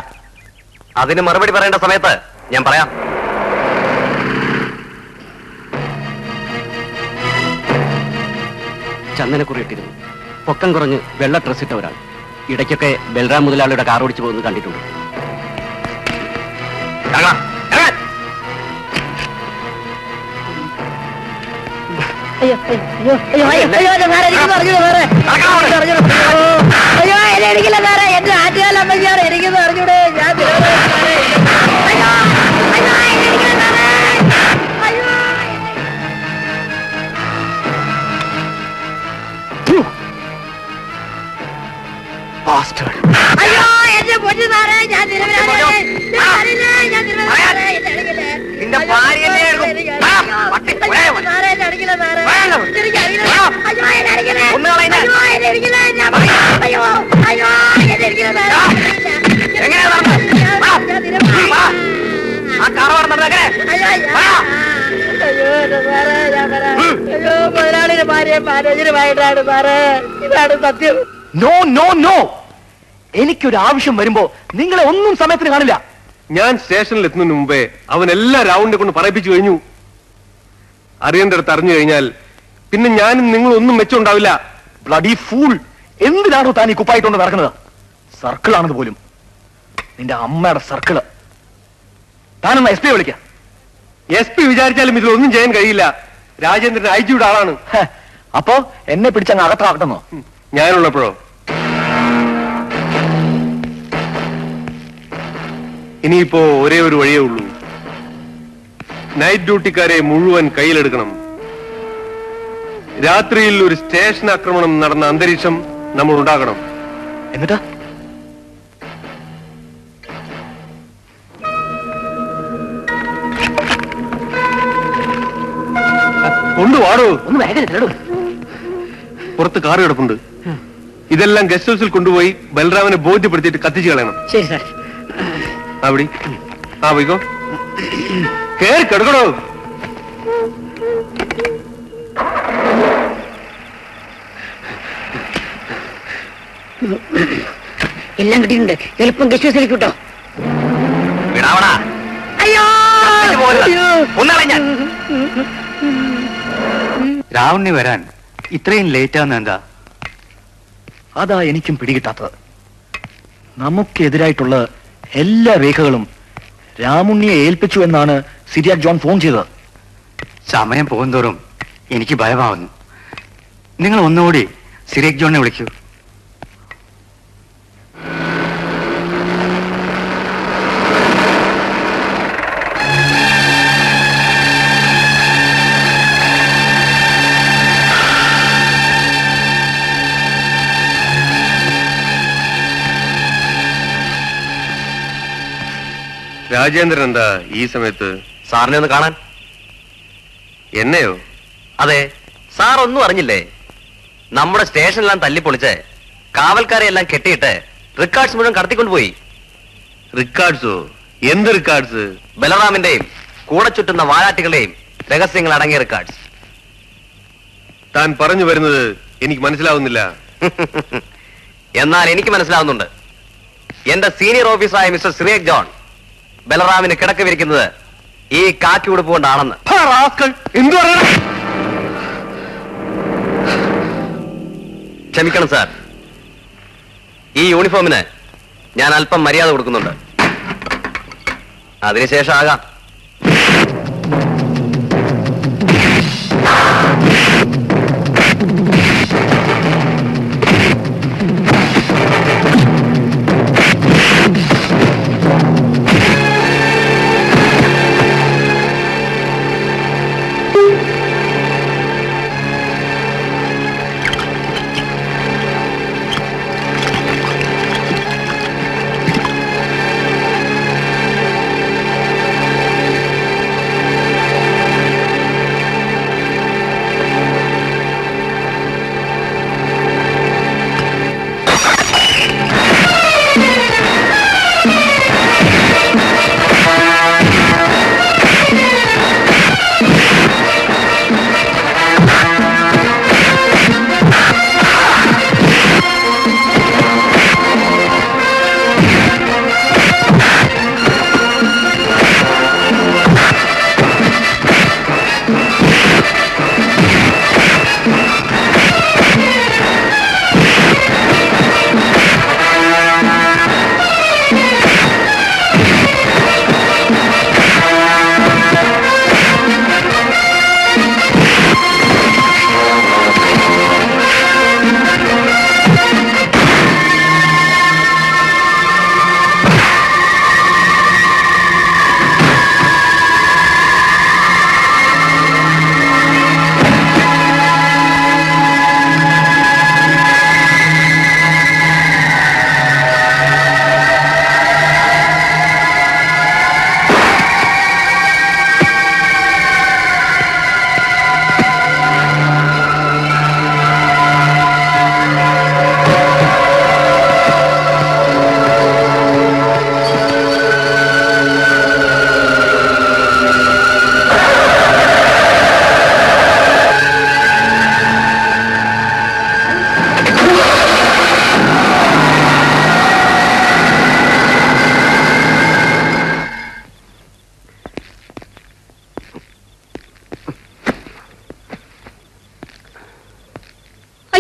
അതിന് മറുപടി പറയേണ്ട സമയത്ത് ഞാൻ പറയാം. ചന്ദനക്കുറി ഇട്ടിരുന്നു. പൊക്കം കുറഞ്ഞ് വെള്ള ഡ്രസ് ഇട്ട ഒരാൾ. ഇടയ്ക്കൊക്കെ ബൽറാം മുതലാളിയുടെ കാർ ഓടിച്ചു പോകുന്നത് കണ്ടിട്ടുണ്ട്. എന്റെ ആറ്റുകാലമ്മയ്ക്കാണ് എനിക്കെന്ന് അറിഞ്ഞൂടെ. ഞാൻ അയ്യോ എന്റെ പൊന്നു സാറേ, ഞാൻ നിന്റെ ഭാര്യനെ മുതലാളിയുടെ ഭാര്യ മാനേജരുമായിട്ടാണ് സാറേ. ഇതാണ് സത്യം. നോ നോ നോ, എനിക്കൊരു ആവശ്യം വരുമ്പോ നിങ്ങളെ ഒന്നും സമയത്തിന് കാണില്ല. ഞാൻ സ്റ്റേഷനിൽ എത്തുന്നതിന് മുമ്പേ അവൻ എല്ലാ റൗണ്ടിനെ കൊണ്ട് പറയിപ്പിച്ചു കഴിഞ്ഞു. അറിയേണ്ടടുത്ത് അറിഞ്ഞു കഴിഞ്ഞാൽ പിന്നെ ഞാനും നിങ്ങളൊന്നും മെച്ചമുണ്ടാവില്ല. ബ്ലഡി ഫൂൾ, എന്തിനാണോ താൻ ഈ കുപ്പായിട്ടുണ്ട് നടക്കുന്നത്? സർക്കിളാണത് പോലും, നിന്റെ അമ്മയുടെ സർക്കിള്. താനൊന്ന് SP വിളിക്കാം. SP വിചാരിച്ചാലും ഇതിലൊന്നും ചെയ്യാൻ കഴിയില്ല. രാജേന്ദ്രൻ IG ആളാണ്. അപ്പോ എന്നെ പിടിച്ചങ്ങ് അകത്താക്കണമെന്നോ? ഞാനുള്ളപ്പോഴോ? ഇനിയിപ്പോ ഒരേ ഒരു വഴിയേ ഉള്ളൂ. നൈറ്റ് ഡ്യൂട്ടിക്കാരെ മുഴുവൻ കയ്യിലെടുക്കണം. രാത്രിയിൽ ഒരു സ്റ്റേഷൻ ആക്രമണം നടന്ന അന്തരീക്ഷം നമ്മൾ ഉണ്ടാക്കണം. എന്നിട്ടാ കൊണ്ടുവാടോ. ഒന്ന് വേഗം തരൂ. പുറത്ത് കാറ് കിടപ്പുണ്ട്. ഇതെല്ലാം ഗസ്റ്റ് ഹൗസിൽ കൊണ്ടുപോയി ബൽറാമിനെ ബോധ്യപ്പെടുത്തിയിട്ട് കത്തിച്ചു കളയണം. ശരി സാർ. അവിടെ പോയിക്കോ, കേറി കിടക്കണോ. എല്ലാം കിട്ടിയിട്ടുണ്ട്. എളുപ്പം ഗസ്റ്റ് ഹൗസിലേക്ക് കിട്ടോ. അയ്യോ രാവണി വരാൻ ഇത്രയും ലേറ്റ് ആവുന്ന എന്താ? അതാ എനിക്കും പിടികിട്ടാത്തത്. നമുക്കെതിരായിട്ടുള്ള എല്ലാ രേഖകളും രാമുണ്ണിയെ ഏൽപ്പിച്ചു എന്നാണ് സിരിയാക് ജോൺ ഫോൺ ചെയ്തത്. സമയം പോകുന്തോറും എനിക്ക് ഭയമാവുന്നു. നിങ്ങൾ ഒന്നുകൂടി സിരിയാക് ജോണിനെ വിളിക്കൂ. രാജേന്ദ്രൻ എന്താ ഈ സമയത്ത്? സാറിനെ ഒന്ന് കാണാൻ. എന്നെയോ? അതെ, സാർ ഒന്നും അറിഞ്ഞില്ലേ? നമ്മുടെ സ്റ്റേഷനിലെല്ലാം തല്ലിപ്പൊളിച്ച് കാവൽക്കാരെ എല്ലാം കെട്ടിയിട്ട് റെക്കോർഡ്സ് മുഴുവൻ കടത്തിക്കൊണ്ടുപോയി. റിക്കാർഡ്സോ? എന്ത് റിക്കാർഡ്സ്? ബലറാമിന്റെയും കൂടെ ചുറ്റുന്ന വാലാട്ടികളുടെയും രഹസ്യങ്ങൾ അടങ്ങിയ റെക്കോർഡ്സ്. താൻ പറഞ്ഞു വരുന്നത് എനിക്ക് മനസ്സിലാവുന്നില്ല. എന്നാൽ എനിക്ക് മനസ്സിലാവുന്നുണ്ട്. എന്റെ സീനിയർ ഓഫീസറായ മിസ്റ്റർ സിറിയാക് ജോൺ ബലറാമിന് കിടക്ക വിരിക്കുന്നത് ഈ കാക്കി ഉടുപ്പ് കൊണ്ടാണെന്ന്. എന്തു പറയണം? ക്ഷമിക്കണം സാർ, ഈ യൂണിഫോമിന് ഞാൻ അല്പം മര്യാദ കൊടുക്കുന്നുണ്ട്. അതിനുശേഷം ആകാം.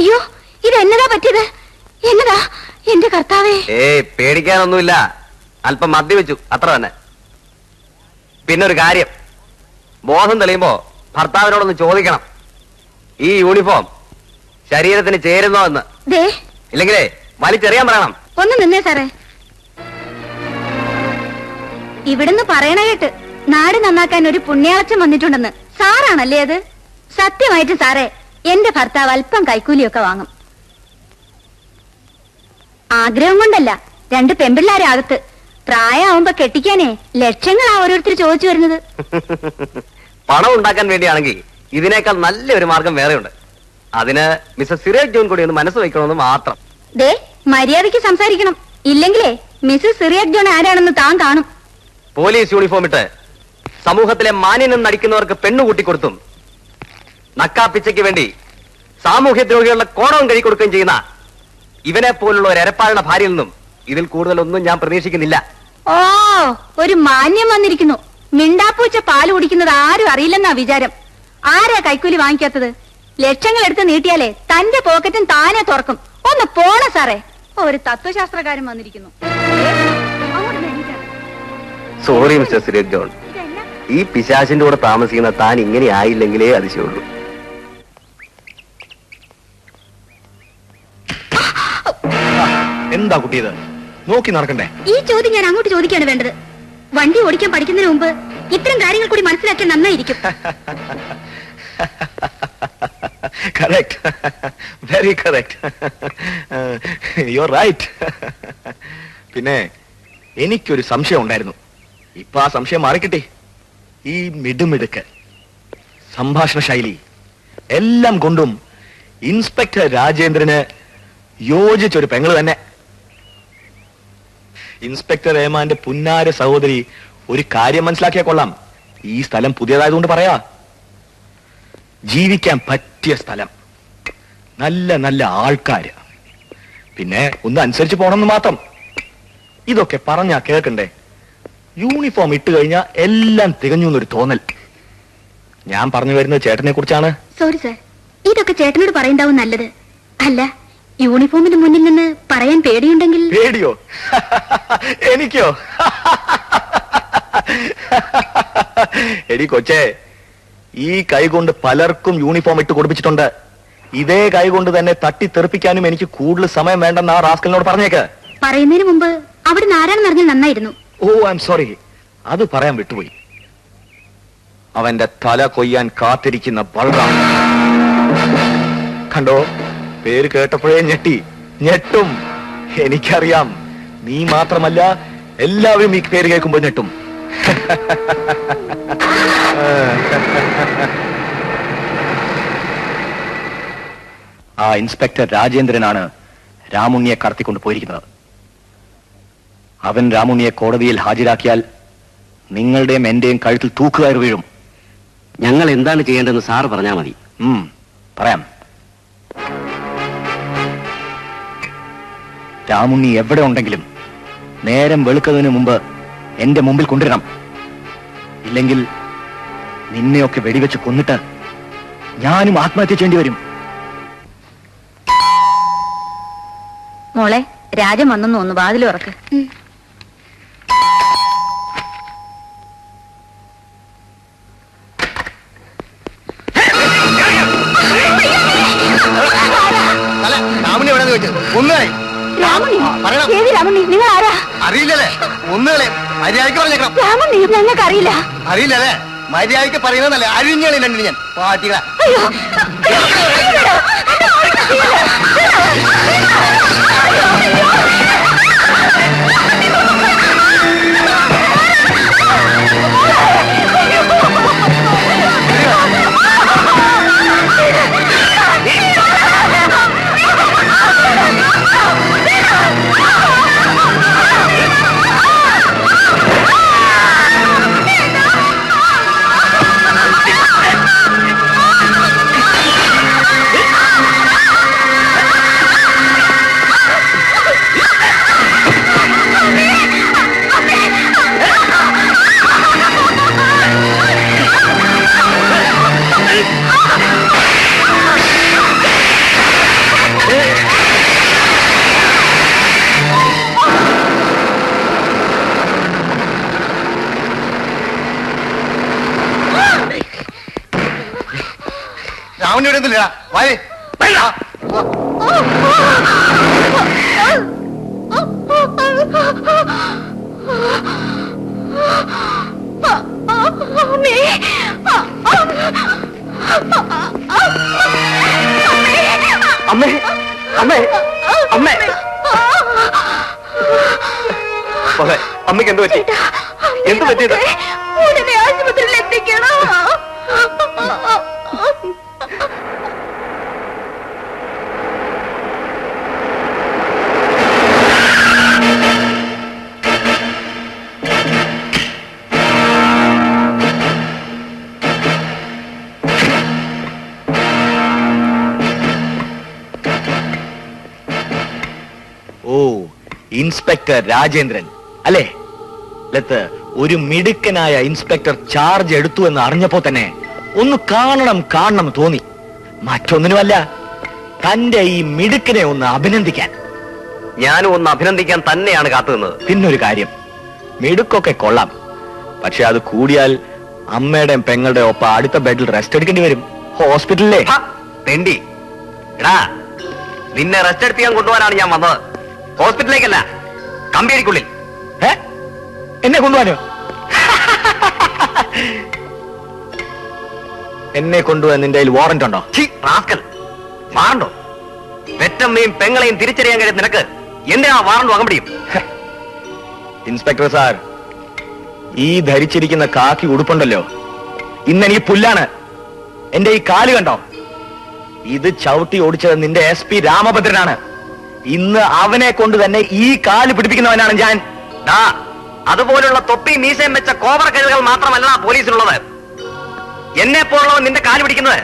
അയ്യോ ഇത് എന്നതാ പറ്റിയത്? എന്നതാ എന്റെ കർത്താവേ? പേടിക്കാനൊന്നുമില്ല, അല്പം മദ്യവെച്ചു, അത്ര തന്നെ. പിന്നെ ഒരു കാര്യം, ബോധം തെളിയുമ്പോ ഭർത്താവിനോടൊന്ന് ചോദിക്കണം, ഈ യൂണിഫോം ശരീരത്തിന് ചേരുന്നോ എന്ന്. ദേ ഇല്ലെങ്കിലേ വലിച്ചെറിയാൻ പറയണം. ഒന്ന് നിന്നേ സാറേ. ഇവിടുന്ന് പറയണ കേട്ട് നാട് നന്നാക്കാൻ ഒരു പുണ്യാളച്ചൻ വന്നിട്ടുണ്ടെന്ന്. സാറാണല്ലേ അത്? സത്യമായിട്ട് സാറേ, എന്റെ ഭർത്താവ് അല്പം കൈക്കൂലിയൊക്കെ വാങ്ങും. ആഗ്രഹം കൊണ്ടല്ല, 2 പെമ്പിള്ളാരെ അകത്ത്. പ്രായമാവുമ്പോ കെട്ടിക്കാനേ ലക്ഷങ്ങളാ ഓരോരുത്തർ ചോദിച്ചു വരുന്നത്. പണം ഉണ്ടാക്കാൻ വേണ്ടിയാണെങ്കിൽ ഇതിനേക്കാൾ നല്ലൊരു മാർഗം വേറെയുണ്ട്. അതിന് മിസ്റ്റർ സിറിയക് ജോൺ കൂടി ഒന്ന് മനസ്സ് വയ്ക്കണമെന്ന് മാത്രം. ദേ മര്യാദയ്ക്ക് സംസാരിക്കണം, ഇല്ലെങ്കിലേ മിസ്സസ് സിറിയക് ജോൺ ആരാണെന്ന് താൻ കാണും. പോലീസ് യൂണിഫോം ഇട്ട് സമൂഹത്തിലെ മാന്യനും നടിക്കുന്നവർക്ക് പെണ്ണുകൂട്ടിക്കൊടുത്തും നക്കാപ്പിച്ചയ്ക്ക് വേണ്ടി സാമൂഹ്യദ്രോഹികളുടെ കോണവും കഴിക്കൊടുക്കുകയും ചെയ്യുന്ന ഇവനെ പോലുള്ള ഒരു എരപ്പാളുടെ ഭാര്യയിൽ നിന്നും ഇതിൽ കൂടുതലൊന്നും ഞാൻ പ്രതീക്ഷിക്കുന്നില്ല. ഓ, ഒരു മാന്യം വന്നിരിക്കുന്നു. മിണ്ടാപ്പൂച്ച പാല് കുടിക്കുന്നത് ആരും അറിയില്ലെന്നാ വിചാരം. ആരാ കൈക്കൂലി വാങ്ങിക്കാത്തത്? ലക്ഷങ്ങൾ എടുത്ത് നീട്ടിയാലേ തന്റെ പോക്കറ്റും താനെ തുറക്കും. ഒന്ന് പോണ സാറേ, ഒരു തത്വശാസ്ത്രകാരൻ വന്നിരിക്കുന്നു. അങ്ങോട്ട് എണീറ്റാ. സോറി മിസ്റ്റർ സിറിയക് ജോൺ, ഇതെന്നാ? ഈ പിശാചിന്റെ കൂടെ താമസിക്കുന്ന താൻ ഇങ്ങനെ ആയില്ലെങ്കിലേ അതിശയുള്ളൂ. എന്താ കുട്ടി ഇത്? നോക്കി നടക്കണ്ടേ? ഈ ചോദ്യം ഞാൻ അങ്ങോട്ട് ചോദിക്കാണ് വേണ്ടത്. വണ്ടി ഓടിക്കാൻ പഠിക്കുന്നതിന് മുമ്പ് ഇത്തരം കാര്യങ്ങൾ കൂടി മനസ്സിലാക്കാൻ നന്നായിരിക്കും. Correct, very correct, you are right. പിന്നെ എനിക്കൊരു സംശയം ഉണ്ടായിരുന്നു, ഇപ്പൊ ആ സംശയം മാറിക്കിട്ടി. ഈ മിടുമിടുക്ക്, സംഭാഷണ ശൈലി എല്ലാം കൊണ്ടും ഇൻസ്പെക്ടർ രാജേന്ദ്രന് യോജിച്ചൊരു പെങ്ങള് തന്നെ. ഇൻസ്പെക്ടർ റഹ്മാന്റെ പുന്നാര സഹോദരി ഒരു കാര്യം മനസ്സിലാക്കിയാൽ കൊള്ളാം. ഈ സ്ഥലം പുതിയതായതുകൊണ്ട് പറയാ, ജീവിക്കാൻ പറ്റിയ സ്ഥലം, നല്ല നല്ല ആൾക്കാര്, പിന്നെ ഒന്ന് അനുസരിച്ച് പോണമെന്ന് മാത്രം. ഇതൊക്കെ പറഞ്ഞാ കേൾക്കണ്ടേ? യൂണിഫോം ഇട്ട് കഴിഞ്ഞാൽ എല്ലാം തികഞ്ഞു എന്നൊരു തോന്നൽ. ഞാൻ പറഞ്ഞു വരുന്നത് ചേട്ടനെ കുറിച്ചാണ്. സോറി സാർ, ഇതൊക്കെ ചേട്ടനോട് പറയണ്ടാവും നല്ലത്. അല്ല, യൂണിഫോമിന് മുന്നിൽ നിന്ന് പറയാൻ പേടിയുണ്ടെങ്കിൽ. പേടിയോ? എനിക്കോ? എടി കൊച്ചേ, ഈ കൈ കൊണ്ട് പലർക്കും യൂണിഫോം ഇട്ട് കൊടുപ്പിച്ചിട്ടുണ്ട്. ഇതേ കൈ കൊണ്ട് തന്നെ തട്ടിത്തെറിപ്പിക്കാനും എനിക്ക് കൂടുതൽ സമയം വേണ്ടെന്ന് ആ റാസ്കലിനോട് പറഞ്ഞേക്ക്. പറയുന്നതിന് മുമ്പ് അവിടെ ആരാണെന്ന് അറിഞ്ഞാൽ നന്നായിരുന്നു. ഓ, ഐ എം സോറി, അത് പറയാൻ വിട്ടുപോയി. അവന്റെ തല കൊയ്യാൻ കാത്തിരിക്കുന്ന ബൽറാം. കണ്ടോ, പേര് കേട്ടപ്പോഴേ ഞെട്ടും. എനിക്കറിയാം, നീ മാത്രമല്ല എല്ലാവരും ഈ പേര് കേൾക്കുമ്പോൾ ഞെട്ടും. ആ ഇൻസ്പെക്ടർ രാജേന്ദ്രനാണ് രാമുണ്ണിയെ കടത്തിക്കൊണ്ട് പോയിരിക്കുന്നത്. അവൻ രാമുണ്ണിയെ കോടതിയിൽ ഹാജരാക്കിയാൽ നിങ്ങളുടെയും എന്റെയും കഴുത്തിൽ തൂക്കുകയർ വീഴും. ഞങ്ങൾ എന്താണ് ചെയ്യേണ്ടതെന്ന് സാറ് പറഞ്ഞാൽ മതി. പറയാം. രാമുണ്ണി എവിടെ ഉണ്ടെങ്കിലും നേരം വെളുക്കുന്നതിന് മുമ്പ് എന്റെ മുമ്പിൽ കൊണ്ടുവരണം. ഇല്ലെങ്കിൽ നിന്നെയൊക്കെ വെടിവെച്ച് കൊന്നിട്ട് ഞാനും ആത്മഹത്യ ചെയ്യേണ്ടി വരും. മോളെ, രാജൻ വന്നെന്ന് ഒന്ന് വാതിൽ ഉറക്ക്. ഏത് രാമുണ്ണി? നിങ്ങൾ ആരാ? അറിയില്ലല്ലേ? ഒന്നുകളെ മര്യാദയ്ക്ക് പറഞ്ഞേക്കണം. രാമുണ്ണി ഞങ്ങൾക്ക് അറിയില്ല. അറിയില്ലല്ലേ? മര്യാദയ്ക്ക് പറയുന്നതല്ലേ? അഴിഞ്ഞളി രണ്ടു ഞാൻ പാട്ടികളെ. അയ്യോ, രാവണിയുടെ ഒന്നുമില്ല വായേ അമ്മേ അമ്മേ അമ്മേ അമ്മയ്ക്ക് എന്ത് പറ്റി? എന്ത് പറ്റിയത്? ഉടനെ ആശുപത്രിയിൽ എത്തിക്കണോ? ഓ, ഇൻസ്പെക്ടർ രാജേന്ദ്രൻ അല്ലേ? ലത്ത്, ഒരു മിടുക്കനായ ഇൻസ്പെക്ടർ ചാർജ് എടുത്തു എന്ന് അറിഞ്ഞപ്പോ തന്നെ ഒന്ന് കാണണം തോന്നി. മറ്റൊന്നിനുമല്ല, തന്റെ ഈ മിടുക്കനെ ഒന്ന് അഭിനന്ദിക്കാൻ. ഞാനും ഒന്ന് അഭിനന്ദിക്കാൻ തന്നെയാണ് കാത്തുനിന്നത്. പിന്നൊരു കാര്യം, മിടുക്കൊക്കെ കൊള്ളാം, പക്ഷെ അത് കൂടിയാൽ അമ്മയുടെയും പെങ്ങളുടെയും ഒപ്പം അടുത്ത ബെഡിൽ റെസ്റ്റ് എടുക്കേണ്ടി വരും. ഹോസ്പിറ്റലിലെ തെണ്ടി. എടാ, നിന്നെ റെസ്റ്റ് എടുപ്പിക്കാൻ കൊണ്ടുപോകാനാണ് ഞാൻ വന്നത്. ഹോസ്പിറ്റലിലേക്കല്ല, കമ്പേരിക്കുള്ളിൽ. എന്നെ കൊണ്ടുപോകാനോ? എന്നെ കൊണ്ടുപോകാൻ നിന്റെ കയ്യിൽ വാറന്റ് ഉണ്ടോ? Rascal, warranto? പെറ്റമ്മയും പെങ്ങളെയും തിരിച്ചറിയാൻ കഴിയും നിനക്ക് എന്തിനാ വാറണ്ട് വാങ്ങാൻ പിടിക്കും? ഇൻസ്പെക്ടർ സാർ, ഈ ധരിച്ചിരിക്കുന്ന കാക്കി ഉടുപ്പുണ്ടല്ലോ, ഇന്നെനിക്ക് പുല്ലാണ്. എന്റെ ഈ കാല് കണ്ടോ? ഇത് ചവിട്ടി ഓടിച്ചത് നിന്റെ SP രാമഭദ്രനാണ്. ഇന്ന് അവനെ കൊണ്ട് തന്നെ ഈ കാല് പിടിപ്പിക്കുന്നവനാണ് ഞാൻ. അതുപോലുള്ള തൊപ്പി മീശയും വെച്ച കോവർ കഴിവുകൾ മാത്രമല്ല പോലീസിലുള്ളത്. എന്നെ പോലുള്ളവൻ നിന്റെ കാല് പിടിക്കുന്നത്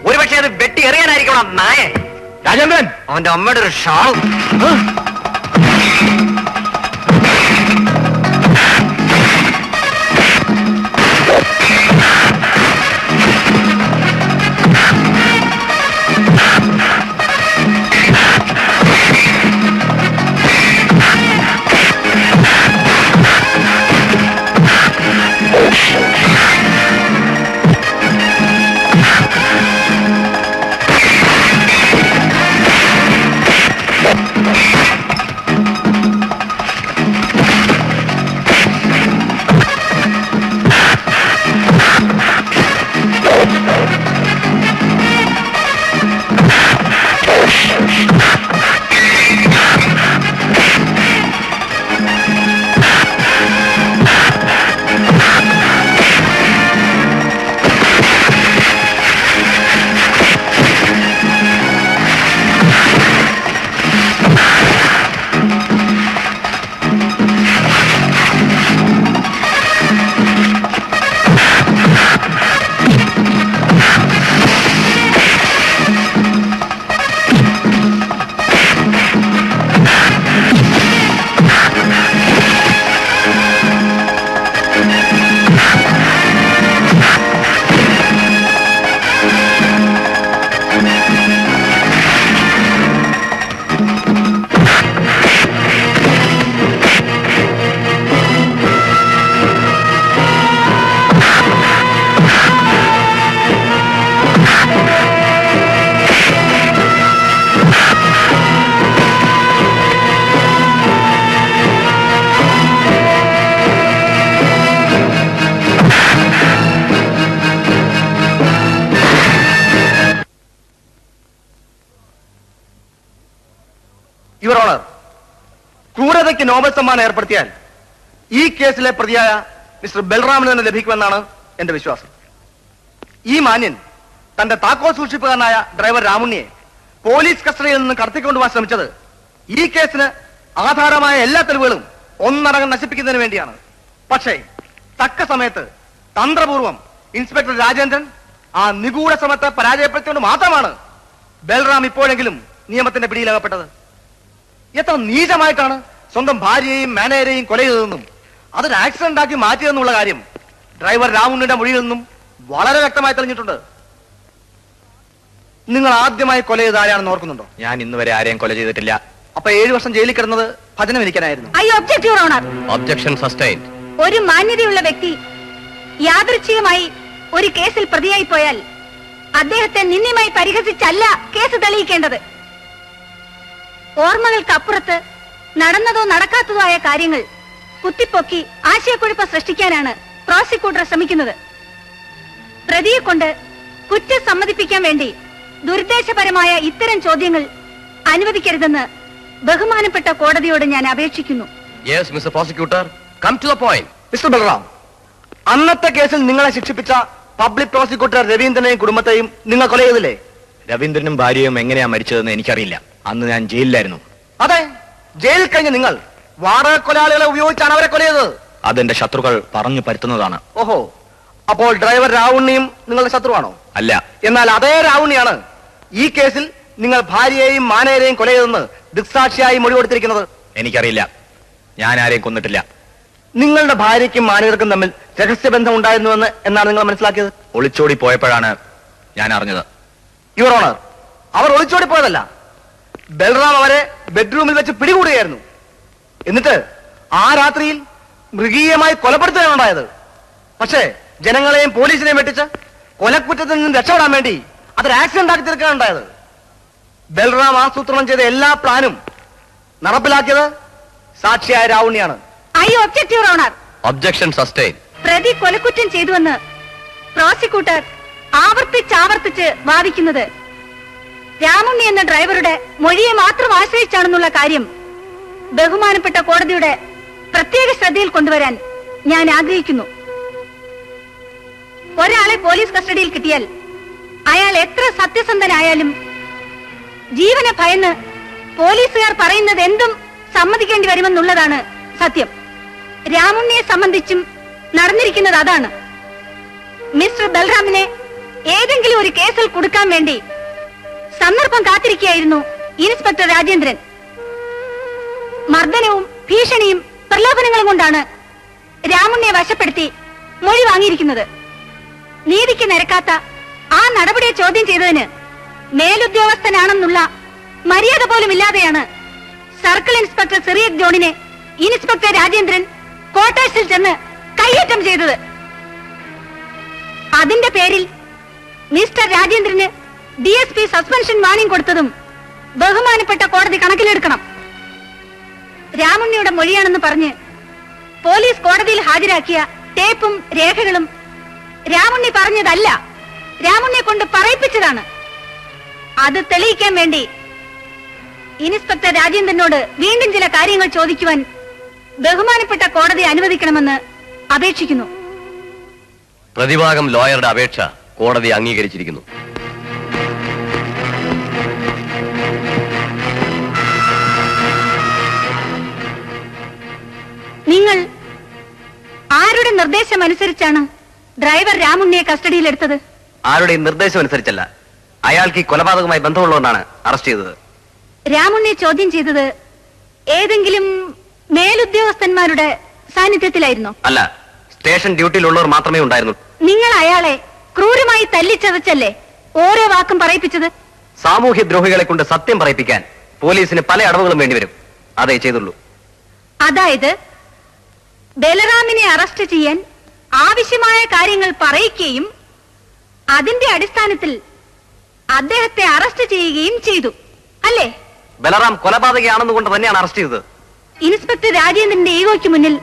ഒരുപക്ഷെ അത് വെട്ടി എറിയാനായിരിക്കണം. നായേ രാജേന്ദ്രൻ, അവന്റെ അമ്മയുടെ ഒരു ഷാളും. യുവർ ഓണർ, ക്രൂരതയ്ക്ക് നോബൽ സമ്മാനം ഏർപ്പെടുത്തിയാൽ ഈ കേസിലെ പ്രതിയായ മിസ്റ്റർ ബൽറാമിന് തന്നെ ലഭിക്കുമെന്നാണ് എന്റെ വിശ്വാസം. ഈ മാന്യൻ തന്റെ താക്കോൽ സൂക്ഷിപ്പുകാരനായ ഡ്രൈവർ രാമുണ്ണിയെ പോലീസ് കസ്റ്റഡിയിൽ നിന്ന് കടത്തിക്കൊണ്ടുപോകാൻ ശ്രമിച്ചത് ഈ കേസിന് ആധാരമായ എല്ലാ തെളിവുകളും ഒന്നടങ്കം നശിപ്പിക്കുന്നതിന് വേണ്ടിയാണ്. പക്ഷേ തക്ക സമയത്ത് തന്ത്രപൂർവം ഇൻസ്പെക്ടർ രാജേന്ദ്രൻ ആ നിഗൂഢ ശ്രമത്തെ പരാജയപ്പെടുത്തിക്കൊണ്ട് മാത്രമാണ് ബൽറാം ഇപ്പോഴെങ്കിലും നിയമത്തിന്റെ പിടിയിലകപ്പെട്ടത്. എത്ര നീചമായിട്ടാണ് സ്വന്തം ഭാര്യയെയും മാനേജരെയും കൊല ചെയ്തതെന്നും അതൊരു ആക്സിഡന്റ് ആക്കി മാറ്റിയതെന്നുള്ള കാര്യം ഡ്രൈവർ രാമുണ്ണിയുടെ മൊഴിയിൽ നിന്നും വളരെ വ്യക്തമായി തെളിഞ്ഞിട്ടുണ്ട്. നിങ്ങൾ ആദ്യമായി കൊല ചെയ്ത ആരെയാണെന്ന് ഓർക്കുന്നുണ്ടോ? ഞാൻ ഇന്ന് വരെ ആരെയും കൊല ചെയ്തിട്ടില്ല. അപ്പൊ 7 വർഷം ജയിലിൽ കിടന്നത് ഭജനം ഇരിക്കാനായിരുന്നു. I object your honour. Objection sustained. ഒരു മാന്യതയുള്ള വ്യക്തി യാദൃച്ഛികമായി ഒരു കേസിൽ പ്രതിയായി പോയാൽ അദ്ദേഹത്തെ നിന്ദ്യമായി പരിഹസിച്ചല്ല കേസ് തെളിയിക്കേണ്ടത്. ഓർമ്മകൾക്കപ്പുറത്ത് നടന്നതോ നടക്കാത്തതോ ആയ കാര്യങ്ങൾ കുത്തിപ്പൊക്കി ആശയക്കുഴപ്പം സൃഷ്ടിക്കാനാണ് പ്രോസിക്യൂട്ടർ ശ്രമിക്കുന്നത്. പ്രതിയെ കൊണ്ട് കുറ്റം സമ്മതിപ്പിക്കാൻ വേണ്ടി ദുരുദ്ദേശപരമായ ഇത്തരം ചോദ്യങ്ങൾ അനുവദിക്കരുതെന്ന് ബഹുമാനപ്പെട്ട കോടതിയോട് ഞാൻ അപേക്ഷിക്കുന്നു. Yes mister prosecutor, come to the point. Mister Balram, അന്നത്തെ കേസിൽ നിങ്ങളെ ശിക്ഷിപ്പിച്ച പബ്ലിക് പ്രോസിക്യൂട്ടർ രവീന്ദ്രനെയും കുടുംബത്തെയും നിങ്ങൾ കൊല ചെയ്തില്ലേ? രവീന്ദ്രനും ഭാര്യയും എങ്ങനെയാ മരിച്ചതെന്ന് എനിക്കറിയില്ല. അന്ന് ഞാൻ ജയിലിലായിരുന്നു. അതെ, ജയിലിൽ കഴിഞ്ഞ നിങ്ങൾ വാടക കൊലയാളികളെ ഉപയോഗിച്ചാണ് അവരെ കൊല ചെയ്തത്. അതെന്റെ ശത്രുക്കൾ പറഞ്ഞു പരത്തുന്നതാണ്. ഓഹോ, അപ്പോൾ ഡ്രൈവർ രാവുണ്ണിയും നിങ്ങളുടെ ശത്രുവാണോ? അല്ല. എന്നാൽ അതേ രാവുണ്ണിയാണ് ഈ കേസിൽ നിങ്ങൾ ഭാര്യയെയും മാനേരെയും കൊല ചെയ്തെന്ന് ദൃക്സാക്ഷിയായി മൊഴി കൊടുത്തിരിക്കുന്നത്. എനിക്കറിയില്ല, ഞാൻ ആരെയും കൊന്നിട്ടില്ല. നിങ്ങളുടെ ഭാര്യയ്ക്കും മാനേജർക്കും തമ്മിൽ രഹസ്യബന്ധം ഉണ്ടായിരുന്നുവെന്ന് എന്നാണ് നിങ്ങൾ മനസ്സിലാക്കിയത്? ഒളിച്ചോടി പോയപ്പോഴാണ് ഞാൻ അറിഞ്ഞത്. യുവർ ഓണർ, അവർ ഒളിച്ചോടി പോയതല്ല. ബൽറാം അവരെ ബെഡ്റൂമിൽ വെച്ച് പിടികൂടുകയായിരുന്നു. എന്നിട്ട് ആ രാത്രിയിൽ മൃഗീയമായി കൊലപ്പെടുത്തുകയാണ് ഉണ്ടായത്. പക്ഷേ ജനങ്ങളെയും പോലീസിനെയും വെട്ടിച്ച് കൊലക്കുറ്റത്തിൽ നിന്ന് രക്ഷപ്പെടാൻ വേണ്ടി അതൊരു ആക്സിഡന്റ് ആക്കി തീർക്കുകയാണ് ഉണ്ടായത്. ബൽറാം ആസൂത്രണം ചെയ്ത എല്ലാ പ്ലാനും നടപ്പിലാക്കിയത് സാക്ഷിയായ രാവുണ്ണിയാണ്. I object your honour. Objection sustain. പ്രതി കൊലക്കുറ്റം ചെയ്തുവെന്ന് പ്രോസിക്യൂട്ടർ ആവർത്തിച്ച് വാദിക്കുന്നത് രാമുണ്ണി എന്ന ഡ്രൈവറുടെ മൊഴിയെ മാത്രം ആശ്രയിച്ചാണെന്നുള്ള കാര്യം ബഹുമാനപ്പെട്ട കോടതിയുടെ പ്രത്യേക ശ്രദ്ധയിൽ കൊണ്ടുവരാൻ ഞാൻ ആഗ്രഹിക്കുന്നു. ഒരാളെ പോലീസ് കസ്റ്റഡിയിൽ കിട്ടിയാൽ അയാൾ എത്ര സത്യസന്ധനായാലും ജീവനെ ഭയന്ന് പോലീസുകാർ പറയുന്നത് എന്തും സമ്മതിക്കേണ്ടി വരുമെന്നുള്ളതാണ് സത്യം. രാമുണ്ണിയെ സംബന്ധിച്ചും നടന്നിരിക്കുന്നത് അതാണ്. മിസ്റ്റർ ബൽറാമിനെ ഏതെങ്കിലും ഒരു കേസിൽ കൊടുക്കാൻ വേണ്ടി സന്ദർഭം കാത്തിരിക്കുകയായിരുന്നു ഇൻസ്പെക്ടർ രാജേന്ദ്രൻ. മർദ്ദനവും ഭീഷണിയും പ്രലോഭനങ്ങളും കൊണ്ടാണ് രാമുണ്ണിയെ വശപ്പെടുത്തി മൊഴി വാങ്ങിയിരിക്കുന്നത്. നീതിക്ക് നിരക്കാത്ത ആ നടപടിയെ ചോദ്യം ചെയ്തതിന് മേലുദ്യോഗസ്ഥനാണെന്നുള്ള മര്യാദ പോലും ഇല്ലാതെയാണ് സർക്കിൾ ഇൻസ്പെക്ടർ സിറിയക് ജോണിനെ ഇൻസ്പെക്ടർ രാജേന്ദ്രൻ ക്വാർട്ടേഴ്സിൽ ചെന്ന് കയ്യേറ്റം ചെയ്തത്. അതിന്റെ പേരിൽ മിസ്റ്റർ രാജേന്ദ്രന് DSP സസ്പെൻഷൻ വാണിംഗ് കൊടുത്തതും ബഹുമാനപ്പെട്ട കോടതി കണക്കിലെടുക്കണം. രാമുണ്ണിയുടെ മൊഴിയാണെന്ന് പറഞ്ഞ് പോലീസ് കോടതിയിൽ ഹാജരാക്കിയ ടേപ്പും രേഖകളും രാമുണ്ണി പറഞ്ഞതല്ല, രാമുണ്ണിയെ കൊണ്ട് പറയിപ്പിച്ചതാണ്. അത് തെളിയിക്കാൻ വേണ്ടി ഇൻസ്പെക്ടർ രാജേന്ദ്രനോട് വീണ്ടും ചില കാര്യങ്ങൾ ചോദിക്കുവാൻ ബഹുമാനപ്പെട്ട കോടതി അനുവദിക്കണമെന്ന് അപേക്ഷിക്കുന്നു. പ്രതിഭാഗം ലോയറുടെ അപേക്ഷ കോടതി അംഗീകരിച്ചിരിക്കുന്നു. നിങ്ങൾ ആരുടെ നിർദ്ദേശമനുസരിച്ചാണ് ഡ്രൈവർ രാമുണ്ണിയെ കസ്റ്റഡിയിലെടുത്തത്? ആരുടെയും നിർദ്ദേശം അനുസരിച്ചല്ല. അയാൾക്ക് ഈ കൊലപാതകവുമായി ബന്ധമുള്ളതുകൊണ്ടാണ് അറസ്റ്റ് ചെയ്തത്. രാമുണ്ണിയെ ചോദ്യം ചെയ്തത് ഏതെങ്കിലും മേലുദ്യോഗസ്ഥന്മാരുടെ സാന്നിധ്യത്തിലായിരുന്നോ? അല്ല, സ്റ്റേഷൻ ഡ്യൂട്ടിയിലുള്ളവർ മാത്രമേ ഉണ്ടായിരുന്നു. നിങ്ങൾ അയാളെ ക്രൂരമായി തല്ലിച്ചതച്ചല്ലേ ഓരോ വാക്കും പറയിപ്പിച്ചത്? സാമൂഹ്യ ദ്രോഹികളെ കൊണ്ട് സത്യം പറയിപ്പിക്കാൻ പോലീസിന് പല അടവുകളും വേണ്ടിവരും. അതേ ചെയ്തുള്ളൂ. അതായത് ബലറാമിനെ അറസ്റ്റ് ചെയ്യാൻ ആവശ്യമായ കാര്യങ്ങൾ പറയിക്കുകയും അതിന്റെ അടിസ്ഥാനത്തിൽ അദ്ദേഹത്തെ അറസ്റ്റ് ചെയ്യുകയും ചെയ്തു അല്ലേ? ബലറാം കൊലപാതകയാണെന്ന് കൊണ്ട് തന്നെയാണ് അറസ്റ്റ് ചെയ്തത്. ഇൻസ്പെക്ടർ രാജേന്ദ്രന്റെ ഈഗോയ്ക്ക് മുന്നിൽ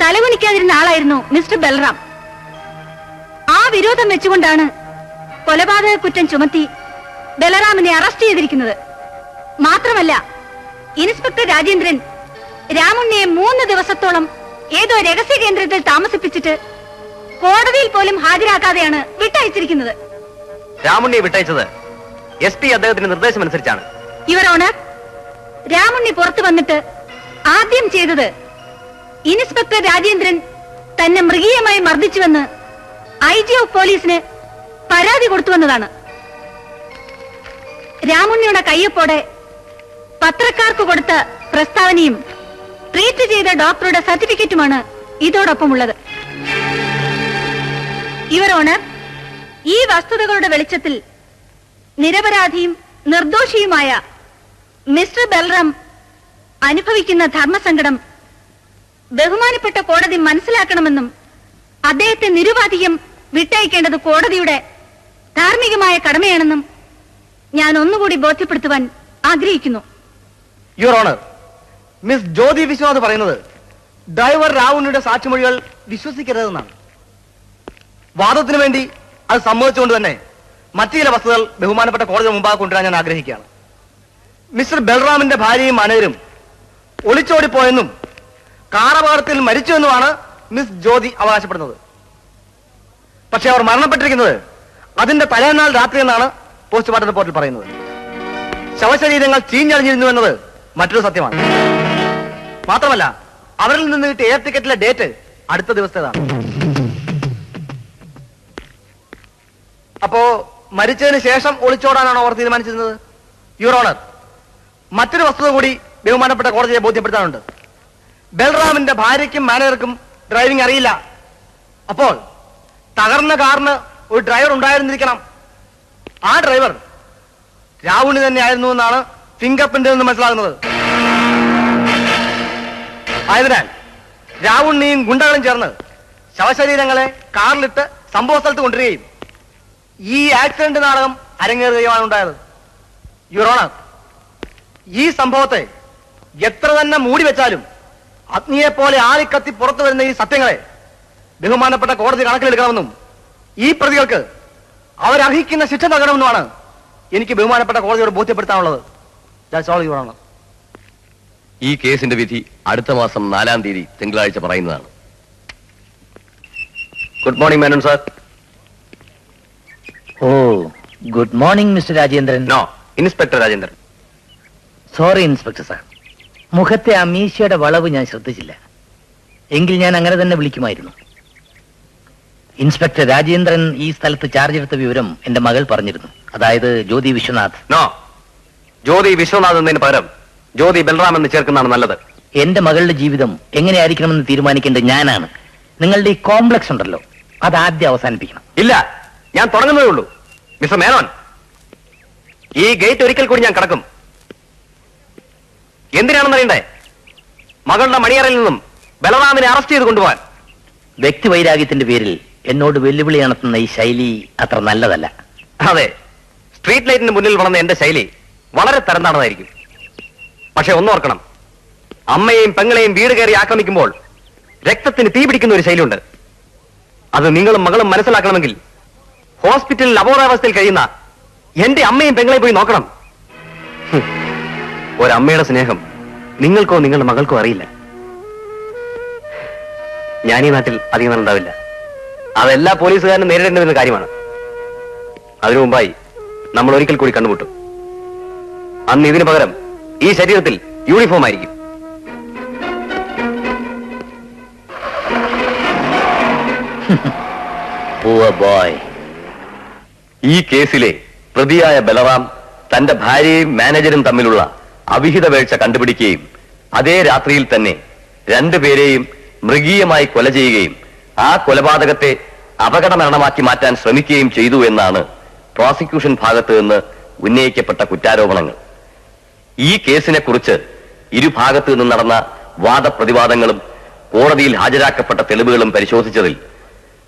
തലകുനിക്കാതിരുന്ന ആളായിരുന്നു മിസ്റ്റർ ബൽറാം. ആ വിരോധം വെച്ചുകൊണ്ടാണ് കൊലപാതക കുറ്റം ചുമത്തി ബലറാമിനെ അറസ്റ്റ് ചെയ്തിരിക്കുന്നത്. മാത്രമല്ല, ഇൻസ്പെക്ടർ രാജേന്ദ്രൻ രാമുണ്ണിയെ 3 ദിവസത്തോളം ഏതോ രഹസ്യ കേന്ദ്രത്തിൽ താമസിപ്പിച്ചിട്ട് കോടതിയിൽ പോലും ഹാജരാക്കാതെയാണ് വിട്ടയച്ചിരിക്കുന്നത്. രാമുണ്ണിയെ വിട്ടയച്ചത് SP അദ്ദേഹത്തിന്റെ നിർദ്ദേശമനുസരിച്ചാണ്. യുവർ ഓണർ, രാമുണ്ണി പുറത്തു വന്നിട്ട് ആദ്യം ചെയ്തത് ഇൻസ്പെക്ടർ രാജേന്ദ്രൻ തന്നെ മൃഗീയമായി മർദ്ദിച്ചുവെന്ന് IG ഓഫ് പോലീസിന് പരാതി കൊടുത്തുവെന്നതാണ്. രാമുണ്ണിയുടെ കയ്യൊപ്പോടെ പത്രക്കാർക്ക് കൊടുത്ത പ്രസ്താവനയും ട്രീറ്റ് ചെയ്ത ഡോക്ടറുടെ സർട്ടിഫിക്കറ്റുമാണ് ഇതോടൊപ്പമുള്ളത്. യുവർ ഓണർ, ഈ വസ്തുതകളുടെ വെളിച്ചത്തിൽ നിരപരാധിയും നിർദോഷിയുമായ മിസ്റ്റർ ബൽറാം അനുഭവിക്കുന്ന ധർമ്മസങ്കടം ബഹുമാനപ്പെട്ട കോടതി മനസ്സിലാക്കണമെന്നും അദ്ദേഹത്തെ നിരുപാധികം വിട്ടയക്കേണ്ടത് കോടതിയുടെ ധാർമ്മികമായ കടമയാണെന്നും ഞാൻ ഒന്നുകൂടി ബോധ്യപ്പെടുത്തുവാൻ ആഗ്രഹിക്കുന്നു. Your honour, miss Jyothi Viswanath പറയുന്നത് ഡ്രൈവർ രാവുണ്ണിയുടെ സാക്ഷിമൊഴികൾ വിശ്വസിക്കരുതെന്നാണ്. വാദത്തിന് വേണ്ടി അത് സമ്മതിച്ചുകൊണ്ട് തന്നെ മറ്റു ചില വസ്തുതകൾ ബഹുമാനപ്പെട്ട കോടതി മുമ്പാകെ കൊണ്ടുവരാൻ ഞാൻ ആഗ്രഹിക്കുകയാണ്. മിസ്റ്റർ ബൽറാമിന്റെ ഭാര്യയും മാനേജരും ഒളിച്ചോടിപ്പോയെന്നും കാറപകടത്തിൽ മരിച്ചുവെന്നുമാണ് മിസ് ജ്യോതി അവകാശപ്പെടുന്നത്. പക്ഷെ അവർ മരണപ്പെട്ടിരിക്കുന്നത് അതിന്റെ തലേനാൾ രാത്രി എന്നാണ് പോസ്റ്റ്മോർട്ടം റിപ്പോർട്ടിൽ പറയുന്നത്. ശവശരീരങ്ങൾ ചീഞ്ഞളിഞ്ഞിരുന്നു എന്നത് മറ്റൊരു സത്യമാണ്. മാത്രമല്ല, അവരിൽ നിന്ന് കിട്ടിയ എയർ ടിക്കറ്റിലെ ഡേറ്റ് അടുത്ത ദിവസത്തേതാണ്. അപ്പോ മരിച്ചതിന് ശേഷം ഒളിച്ചോടാനാണോ അവർ തീരുമാനിച്ചിരുന്നത്? യുവർ ഓണർ, മറ്റൊരു വസ്തുത കൂടി ബഹുമാനപ്പെട്ട കോടതിയെ ബോധ്യപ്പെടുത്താനുണ്ട്. ബൽറാമിന്റെ ഭാര്യയ്ക്കും മാനേജർക്കും ഡ്രൈവിംഗ് അറിയില്ല. അപ്പോൾ തകർന്ന കാറിന് ഒരു ഡ്രൈവർ ഉണ്ടായിരുന്നിരിക്കണം. ആ ഡ്രൈവർ രാവുണ്ണി തന്നെ ആയിരുന്നു എന്നാണ് ഫിംഗർ പ്രിന്റിൽ നിന്ന് മനസ്സിലാകുന്നത്. ആയതിനാൽ രാവുണ്ണിയും ഗുണ്ടകളും ചേർന്ന് ശവശരീരങ്ങളെ കാറിലിട്ട് സംഭവ സ്ഥലത്ത് കൊണ്ടുവരികയും ഈ ആക്സിഡന്റ് നാടകം അരങ്ങേറുകയുമാണ് ഉണ്ടായത്. യുവർ ഓണർ, ഈ സംഭവത്തെ എത്ര തന്നെ മൂടി വെച്ചാലും അഗ്നിയെ പോലെ ആളിക്കത്തി പുറത്തു വരുന്ന ഈ സത്യങ്ങളെ ബഹുമാനപ്പെട്ട കോടതി കണക്കിലെടുക്കണമെന്നും ഈ പ്രതികൾക്ക് അവരർഹിക്കുന്ന ശിക്ഷ നൽകണമെന്നുമാണ് എനിക്ക് ബഹുമാനപ്പെട്ട കോടതിയോട് ബോധ്യപ്പെടുത്താനുള്ളത്. That's all, Your Honor. ഈ കേസിന്റെ വിധി അടുത്ത മാസം 4-ാം തീയതി തിങ്കളാഴ്ച പറയുന്നതാണ്. Good morning Menon sir. Oh, good morning mister Rajendran. No, inspector Rajendran. Sorry inspector sir, മുഖത്തെ ആ മീശയുടെ വളവ് ഞാൻ ശ്രദ്ധിച്ചില്ല. എങ്കിൽ ഞാൻ അങ്ങനെ തന്നെ വിളിക്കുമായിരുന്നു. ഇൻസ്പെക്ടർ രാജേന്ദ്രൻ ഈ സ്ഥലത്ത് ചാർജ് എടുത്ത വിവരം എന്റെ മകൾ പറഞ്ഞിരുന്നു. അതായത് ജ്യോതി വിശ്വനാഥ്. നോ, ജ്യോതി വിശ്വനാഥ് എന്നതിന് പകരം ജ്യോതി ബൽറാം എന്ന് ചേർക്കുന്നതാണ് നല്ലത്. എന്റെ മകളുടെ ജീവിതം എങ്ങനെയായിരിക്കണമെന്ന് തീരുമാനിക്കേണ്ടത് ഞാനാണ്. നിങ്ങളുടെ ഈ കോംപ്ലക്സ് ഉണ്ടല്ലോ, അത് ആദ്യം അവസാനിപ്പിക്കണം. ഇല്ല, ഞാൻ തുടങ്ങുന്നതേ ഉള്ളൂ. മിസ്റ്റർ മേനോൻ, ഈ ഗേറ്റ് ഒരിക്കൽ കൂടി ഞാൻ കടക്കും. എന്തിനാണെന്നറിയണ്ടേ? മകളുടെ മണിയറയിൽ നിന്നും ബലറാമിനെ അറസ്റ്റ് ചെയ്ത് കൊണ്ടുപോകാൻ. വ്യക്തിവൈരാഗ്യത്തിന്റെ പേരിൽ എന്നോട് വെല്ലുവിളി നടത്തുന്ന ഈ ശൈലി അത്ര നല്ലതല്ല. അതെ, സ്ട്രീറ്റ് ലൈറ്റിന് മുന്നിൽ വളർന്ന എന്റെ ശൈലി വളരെ തരംതാണതായിരിക്കും. പക്ഷെ ഒന്നോർക്കണം, അമ്മയെയും പെങ്ങളെയും വീട് കയറി ആക്രമിക്കുമ്പോൾ രക്തത്തിന് തീ പിടിക്കുന്ന ഒരു ശൈലിയുണ്ട്. അത് നിങ്ങളും മകളും മനസ്സിലാക്കണമെങ്കിൽ ഹോസ്പിറ്റലിൽ അബോധാവസ്ഥയിൽ കഴിയുന്ന എന്റെ അമ്മയും പെങ്ങളെയും പോയി നോക്കണം. ഒരമ്മയുടെ സ്നേഹം നിങ്ങൾക്കോ നിങ്ങളുടെ മകൾക്കോ അറിയില്ല. ഞാൻ ഈ നാട്ടിൽ അധികം നാൾ ഉണ്ടാവില്ല. അതെല്ലാ പോലീസുകാരനും നേരിടേണ്ടി വരുന്ന കാര്യമാണ്. അതിനു മുമ്പായി നമ്മൾ ഒരിക്കൽ കൂടി കണ്ടുമുട്ടും. അന്ന് ഇതിനു പകരം ഈ ശരീരത്തിൽ യൂണിഫോം ആയിരിക്കും. ഈ കേസിലെ പ്രതിയായ ബലറാം തന്റെ ഭാര്യയും മാനേജരും തമ്മിലുള്ള അവിഹിത വീഴ്ച കണ്ടുപിടിക്കുകയും അതേ രാത്രിയിൽ തന്നെ രണ്ടുപേരെയും മൃഗീയമായി കൊല ചെയ്യുകയും ആ കൊലപാതകത്തെ അപകട മരണമാക്കി മാറ്റാൻ ശ്രമിക്കുകയും ചെയ്തു എന്നാണ് പ്രോസിക്യൂഷൻ ഭാഗത്ത് നിന്ന് ഉന്നയിക്കപ്പെട്ട കുറ്റാരോപണങ്ങൾ. ഈ കേസിനെ കുറിച്ച് ഇരുഭാഗത്തു നിന്നും നടന്ന വാദപ്രതിവാദങ്ങളും കോടതിയിൽ ഹാജരാക്കപ്പെട്ട തെളിവുകളും പരിശോധിച്ചതിൽ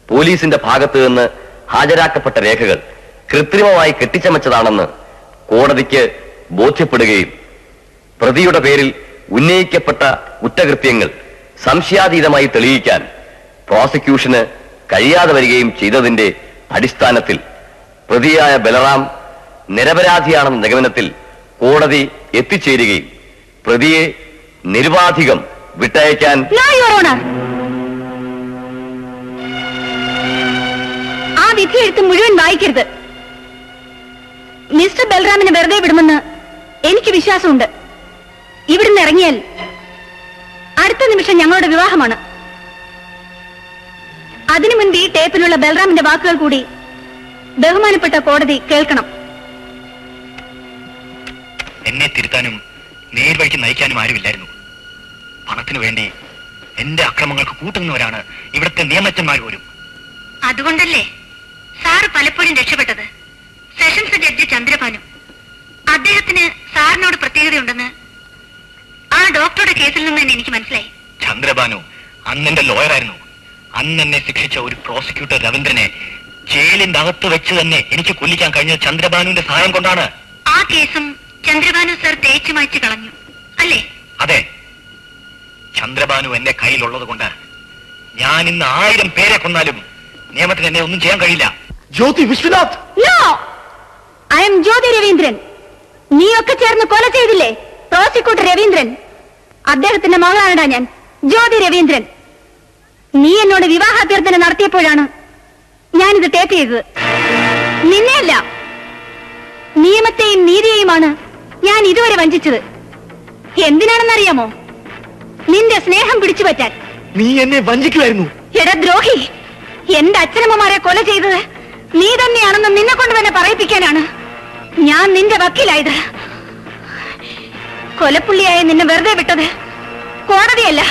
പോലീസിന്റെ ഭാഗത്തു നിന്ന് ഹാജരാക്കപ്പെട്ട രേഖകൾ കൃത്രിമമായി കെട്ടിച്ചമച്ചതാണെന്ന് കോടതിക്ക് ബോധ്യപ്പെടുകയും പ്രതിയുടെ പേരിൽ ഉന്നയിക്കപ്പെട്ട കുറ്റകൃത്യങ്ങൾ സംശയാതീതമായി തെളിയിക്കാൻ പ്രോസിക്യൂഷന് കഴിയാതെ വരികയും ചെയ്തതിന്റെ അടിസ്ഥാനത്തിൽ പ്രതിയായ ബലറാം നിരപരാധിയാണെന്ന നിഗമനത്തിൽ കോടതി എത്തിച്ചേരുകയും പ്രതിയെ നിരുപാധികം വിട്ടയക്കാൻ ആ വിധി എഴുത്ത് മുഴുവൻ വായിക്കരുത്. മിസ്റ്റർ ബൽറാമിനെ വെറുതെ വിടുമെന്ന് എനിക്ക് വിശ്വാസമുണ്ട്. ഇവിടുന്ന് ഇറങ്ങിയാൽ അടുത്ത നിമിഷം ഞങ്ങളുടെ വിവാഹമാണ്. അതിനു മുൻപ് ഈ ടേപ്പിലുള്ള ബൽറാമിന്റെ വാക്കുകൾ കൂടി ബഹുമാനപ്പെട്ട കോടതി കേൾക്കണം. എന്നെ തിരുത്താനും നേർവഴിക്ക് നയിക്കാനും ആരുമില്ലായിരുന്നു. പണത്തിനു വേണ്ടി എന്റെ അക്രമങ്ങൾക്ക് കൂട്ടുന്നവരാണ് ഇവിടുത്തെ നിയമജ്ഞന്മാർ പോലും. അതുകൊണ്ടല്ലേ സാറ് പലപ്പോഴും രക്ഷപ്പെട്ടത്. സെഷൻസ് ജഡ്ജി ചന്ദ്രഭാനു, അദ്ദേഹത്തിന് സാറിനോട് പ്രത്യേകതയുണ്ടെന്ന് ആ ഡോക്ടറുടെ കേസിൽ നിന്ന് തന്നെ എനിക്ക് മനസ്സിലായി. ചന്ദ്രഭാനു അന്നെന്റെ ലോയറായിരുന്നു. അന്ന് എന്നെ ശിക്ഷിച്ച ഒരു പ്രോസിക്യൂട്ടർ രവീന്ദ്രനെ ജയിലിന്റെ അകത്ത് വെച്ച് തന്നെ എനിക്ക് കൊല്ലിക്കാൻ കഴിഞ്ഞത് ചന്ദ്രബാനുവിന്റെ സഹായം കൊണ്ടാണ്. ആ കേസും ചന്ദ്രബാനു സർ തേച്ചു മായ്ച്ചു കളഞ്ഞു അല്ലേ? അതെ, ചന്ദ്രബാനു എന്റെ കയ്യിലുള്ളത് കൊണ്ട് ഞാൻ ഇന്ന് 1000 പേരെ കൊന്നാലും നിയമത്തിന് എന്നെ ഒന്നും ചെയ്യാൻ കഴിയില്ല. Jyothi Viswanath, no, I am Jyothi Raveendran. നീയൊക്കെ ചേർന്ന് കൊല ചെയ്തില്ലേ പ്രോസിക്യൂട്ടർ രവീന്ദ്രൻ? അദ്ദേഹത്തിന്റെ മകളാണടാ ഞാൻ, ജ്യോതി രവീന്ദ്രൻ. നീ എന്നോട് വിവാഹാഭ്യർത്ഥന നടത്തിയപ്പോഴാണ് ഞാനിത് ടേപ്പ് ചെയ്തത്, നിന്നെയല്ല. നിയമത്തെയും നീതിയെയുമാണ് ഞാൻ ഇതുവരെ വഞ്ചിച്ചത്. എന്തിനാണെന്നറിയാമോ? നിന്റെ സ്നേഹം പിടിച്ചു പറ്റാൻ. നീ എന്നെ വഞ്ചിക്കുമായിരുന്നു. എടാ ദ്രോഹി, എന്റെ അച്ഛനമ്മമാരെ കൊല ചെയ്തത് നീ തന്നെയാണെന്ന് നിന്നെ കൊണ്ട് തന്നെ പറയിപ്പിക്കാനാണ് ഞാൻ നിന്റെ വക്കീലായത്. കൊലപ്പുള്ളിയായ നിന്നെ വെറുതെ വിട്ടത് കോടതിയല്ല,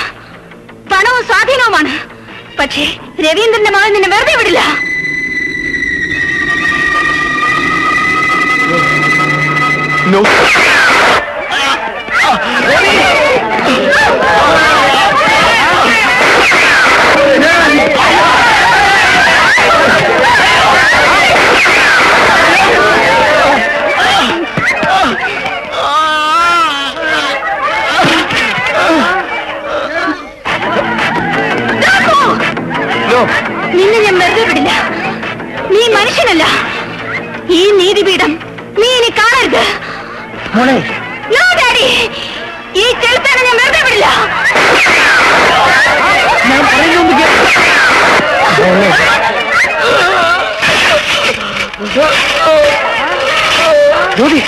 പണവും സ്വാധീനവുമാണ്. പക്ഷേ രവീന്ദ്രന്റെ മകൻ നിന്നെ വെറുതെ വിടില്ല. No. നിന്നെ ഞാൻ വെറുതെ വിടില്ല. നീ മനുഷ്യനല്ല. ഈ നീതിപീഠം നീ ഇനി കാണരുത്. മോളെ, നോ ഡാഡി, ഈ ചെലുത്താനെ ഞാൻ വെറുതെ വിടില്ല. ഞാൻ പറയുന്നു ജ്യോതി,